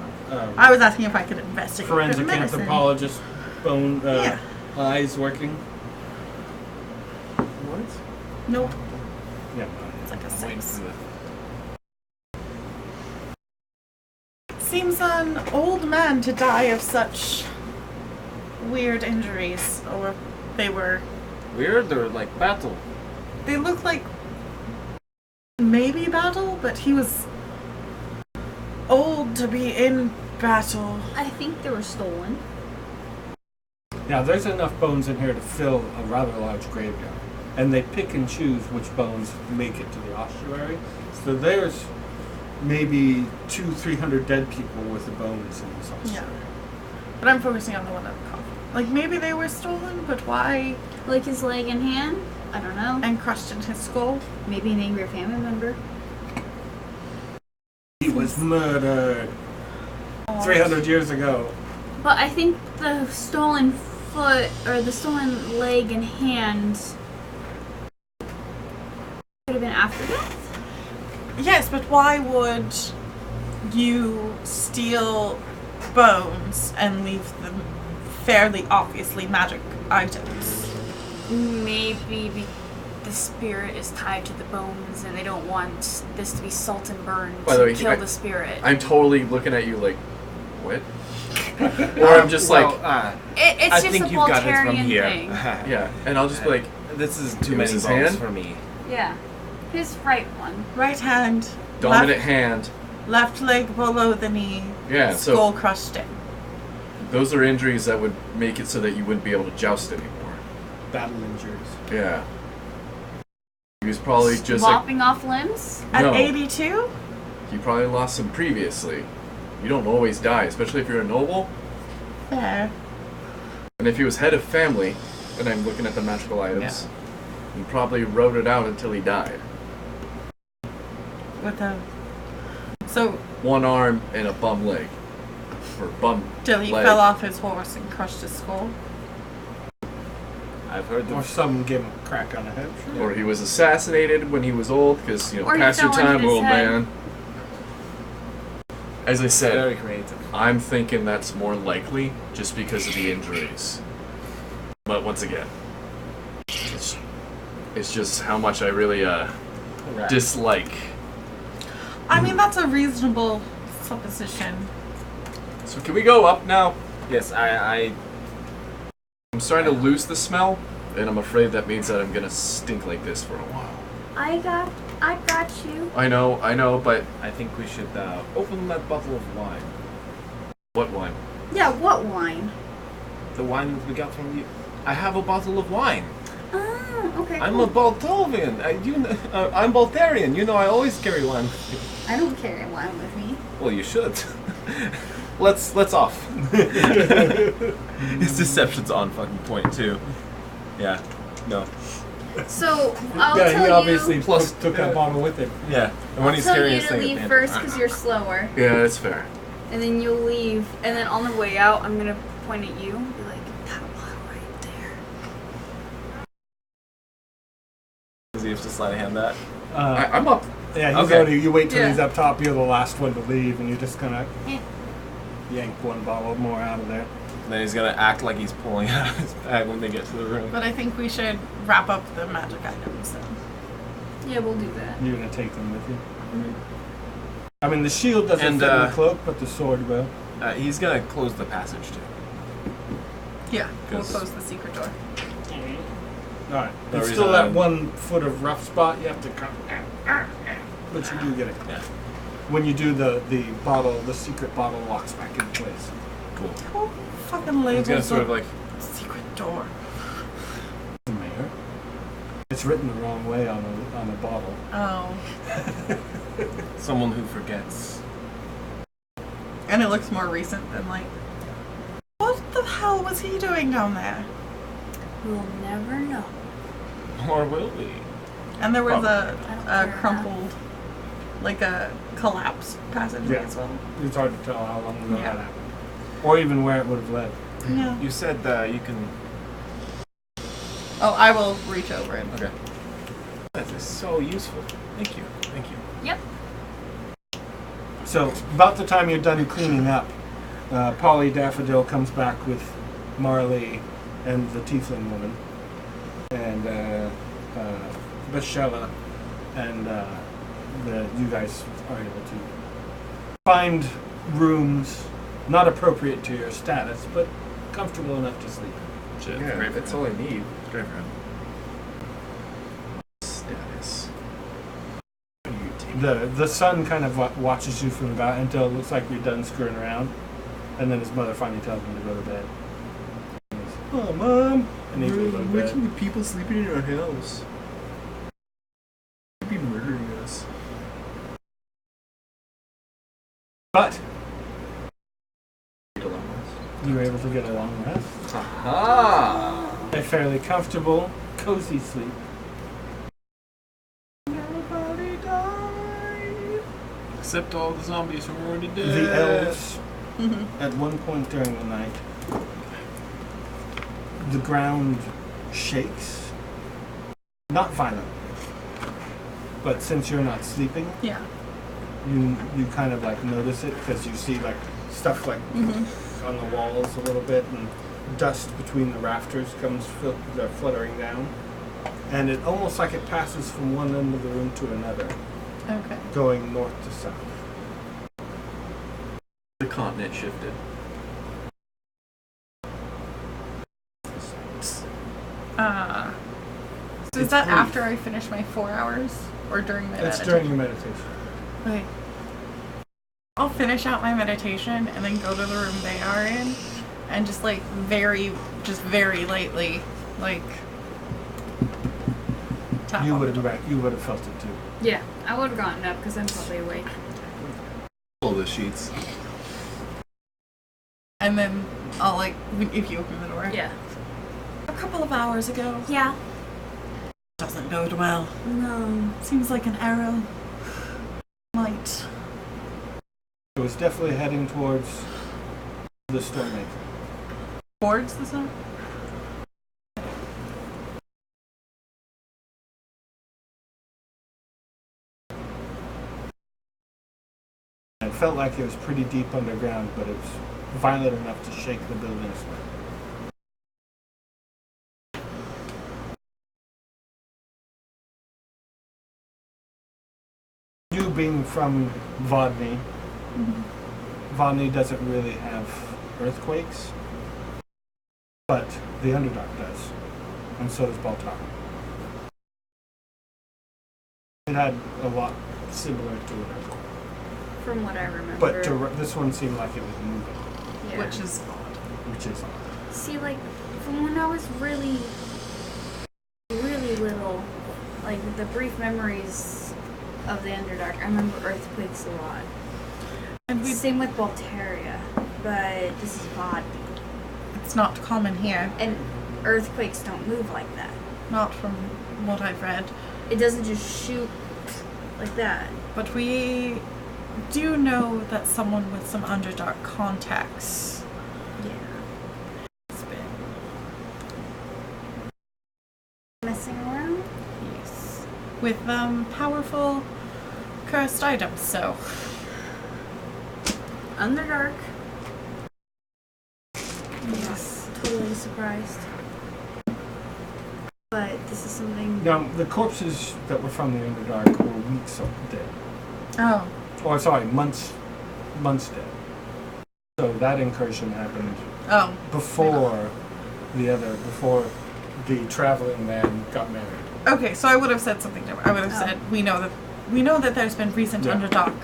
I was asking if I could investigate forensic the medicine. anthropologist bone Yeah. eyes working. What? Nope. Yeah. It's like a I'm waiting 6. for the... seems an old man to die of such weird injuries, or they were. Weird or like battle? They look like maybe battle, but he was old to be in battle. I think they were stolen. Yeah, there's enough bones in here to fill a rather large graveyard. And they pick and choose which bones make it to the ossuary. So there's maybe 200-300 dead people with the bones in this ossuary. Yeah. But I'm focusing on the one at the coffin. Like, maybe they were stolen, but why? Like his leg and hand? I don't know. And crushed in his skull? Maybe an angry family member. He was murdered 300 years ago. But I think the stolen foot, or the stolen leg and hand could have been after death? Yes, but why would you steal bones and leave them fairly obviously magic items? Maybe the spirit is tied to the bones and they don't want this to be salt and burned By the way, to kill the spirit. I'm totally looking at you like, what? Or I'm just like, It's I just think a you've got it from Voltarian here. thing. yeah. And I'll just be like, This is It too was many his bones hand? for me. Yeah. His right one. Right hand, dominant hand. left leg below the knee, Yeah, so skull crushed in. those are injuries that would make it so that you wouldn't be able to joust anymore. Battle injuries. Yeah. He was probably just like, Lopping off limbs? At No. 82? he probably lost some previously. You don't always die, especially if you're a noble. Fair. And if he was head of family, and I'm looking at the magical items, he probably wrote it out until he died. With a. So, One arm and a bum leg. Or bum till he leg. fell off his horse and crushed his skull. I've heard Or the some give him a crack on the head. Or he was assassinated when he was old, because, Or he past your fell into time, his old head. man. As I said, very creative. I'm thinking that's more likely just because of the injuries. But once again, it's just how much I really dislike. I mean, that's a reasonable supposition. So can we go up now? Yes, I'm I'm starting to lose the smell, and I'm afraid that means that I'm gonna stink like this for a while. I got you. I know, but I think we should open that bottle of wine. what wine? Yeah, what wine? The wine that we got from you. I have a bottle of wine. Oh, okay. I'm cool. a Baltovian. I'm Baltarian. You know, I always carry wine with me. I don't carry wine with me. Well, you should. let's off. His deception's on fucking point too. Yeah. No. So I'll Yeah, tell he obviously you. Plus- took that bottle with him. Yeah. And I'll when he's tell carrying you his to thing, leave at first because you're slower, Yeah, that's fair. and then you'll leave, and then on the way out, I'm gonna point at you and be like, "That one right there." does he have to slide a hand that? I'm up. Yeah, he's Okay. already. You wait till Yeah. he's up top. You're the last one to leave, and you're just gonna Eh. yank one bottle more out of there. And then he's gonna act like he's pulling out his bag when they get to the room. But I think we should wrap up the magic items. So. Yeah, we'll do that. You're gonna take them with you. I mean, the shield doesn't And, fit in the cloak, but the sword will. He's gonna close the passage too. Yeah, we'll 'Cause- close the secret door. All right. No There's reason still that I'm- 1 foot of rough spot. You have to come. But you do get it. Yeah. When you do the bottle, the secret bottle locks back in place. Cool. Who fucking He's labels gonna sort of the like secret door? Mayor. It's written the wrong way on a bottle. Oh. someone who forgets. And it looks more recent than like. What the hell was he doing down there? We'll never know. Or will we? And there was I don't a care crumpled, like a collapsed passageway Yeah. as well. It's hard to tell how long ago Yeah. that happened, or even where it would have led. Yeah. You said you can. Oh, I will reach over and. Okay. That is so useful. Thank you. Thank you. Yep. So about the time you're done cleaning up, Polly Daffodil comes back with Marley and the Tiefling woman, and Bashella, and you guys are able to find rooms, not appropriate to your status, but comfortable enough to sleep. Shit, Yeah, great for that's him. all I need. Great for him. Status. What do you take? The son kind of watches you from about until it looks like you're done screwing around, and then his mother finally tells him to go to bed. And he's, oh, Mom! And he goes to Why bed. can the people sleeping in our house? They'd be murdering us. But Need a long rest. you were able to get a long rest. Aha! A fairly comfortable, cozy sleep. Nobody died. Except all the zombies who are already dead. The elves, at one point during the night, the ground shakes. Not violently. But since you're not sleeping, Yeah. you kind of like notice it because you see like stuff like on the walls a little bit, and dust between the rafters comes fluttering down, and it almost like it passes from one end of the room to another, Okay. going north to south. The continent shifted. So is It's that brief. after I finish my 4 hours or during my It's meditation? during your meditation. Okay. I'll finish out my meditation and then go to the room they are in and just like very lightly, like tap You on would the door. have felt it too. Yeah, I would have gotten up because I'm probably awake. Pull the sheets. And then I'll like, if you open the door. Yeah. A couple of hours ago. Yeah. Doesn't bode well. No. Seems like an arrow might. It was definitely heading towards the Stormmaker. Towards the sun? It felt like it was pretty deep underground, but it was violent enough to shake the buildings. You being from Vodney, Vodney doesn't really have earthquakes, but the Underdark does, and so does Baltar. It had a lot similar to an earthquake, From what I remember. but this one seemed like it was moving, yeah. Which is odd. which is odd. See, like, from when I was really little, like, the brief memories of the Underdark, I remember earthquakes a lot. And Same with Baltaria, but this is Vodney. it's not common here. And earthquakes don't move like that. Not from what I've read. It doesn't just shoot like that. But we do know that someone with some Underdark contacts Yeah. has been. Messing around? Yes. With powerful cursed items, so. Underdark. Yes. Totally surprised. But this is something. Now, the corpses that were from the Underdark were weeks dead. Oh. Or sorry, months dead. So that incursion happened Oh. before before the traveling man got married. Okay, so I would have said something different. I would have Oh. said we know that there's been recent Yeah. Underdark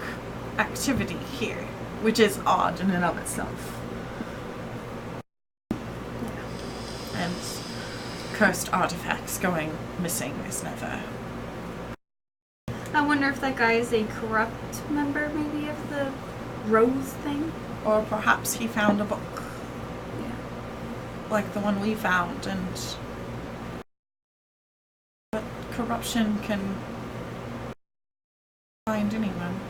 activity here, which is odd in and of itself. And cursed artifacts going missing is never. I wonder if that guy is a corrupt member, maybe, of the Rose thing? Or perhaps he found a book Yeah. like the one we found, and. But corruption can find anyone.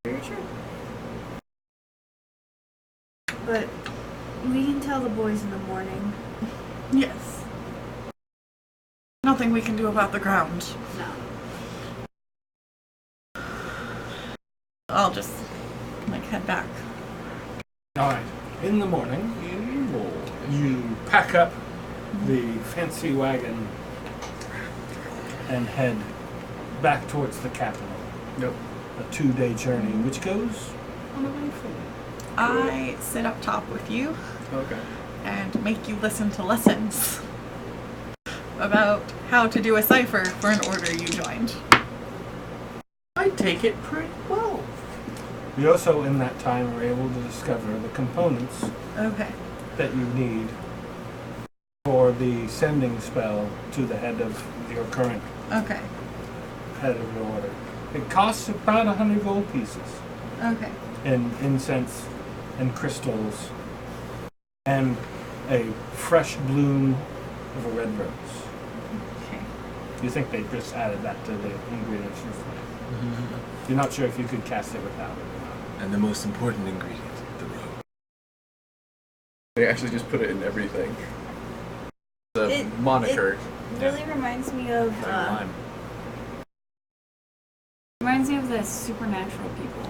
Very true. But we can tell the boys in the morning. Yes. Nothing we can do about the ground. No. I'll just head back. Alright, in the morning, you pack up the fancy wagon and head back towards the capital. Nope. a 2-day journey, which goes uneventfully. I sit up top with you Okay. and make you listen to lessons about how to do a cipher for an order you joined. I take it pretty well. We also, in that time, were able to discover the components Okay. that you need for the sending spell to the head of your current Okay. head of your order. It costs about 100 gold pieces Okay. in incense and crystals and a fresh bloom of a red rose. Okay. You think they just added that to the ingredients you're finding. You're not sure if you could cast it without it or not. And the most important ingredient, the rose. They actually just put it in everything. The It- moniker. Really reminds me of Reminds me of the supernatural people.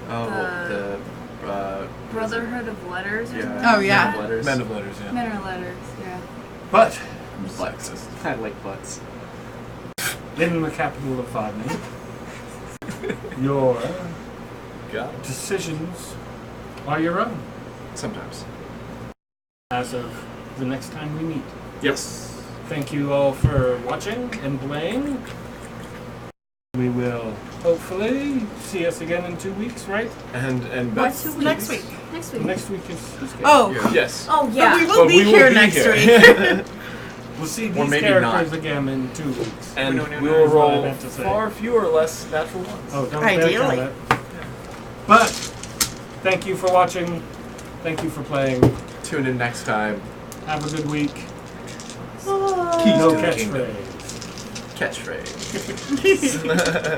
the Brotherhood of Letters or something? Oh, yeah. Men of letters. Men of letters, yeah. Men or Letters, yeah. But Sexist. I like butts. in the capital of Vodney, your Got it. decisions are your own Sometimes. as of the next time we meet. Yes. Thank you all for watching and playing. We will hopefully see us again in 2 weeks, right? And What's 2 weeks? Next week. Next week. Next week is good. Oh, Yeah. yes. Oh but yeah. we will But be we will here be next here. week. We'll see Or these maybe characters not. again in 2 weeks. And No, we will That's what I roll meant to say. far fewer less natural ones. Oh, don't Ideally. bank on it. But thank you for watching. Thank you for playing. Tune in next time. Have a good week. Keys No to the kingdom. catchphrase. Catchphrase.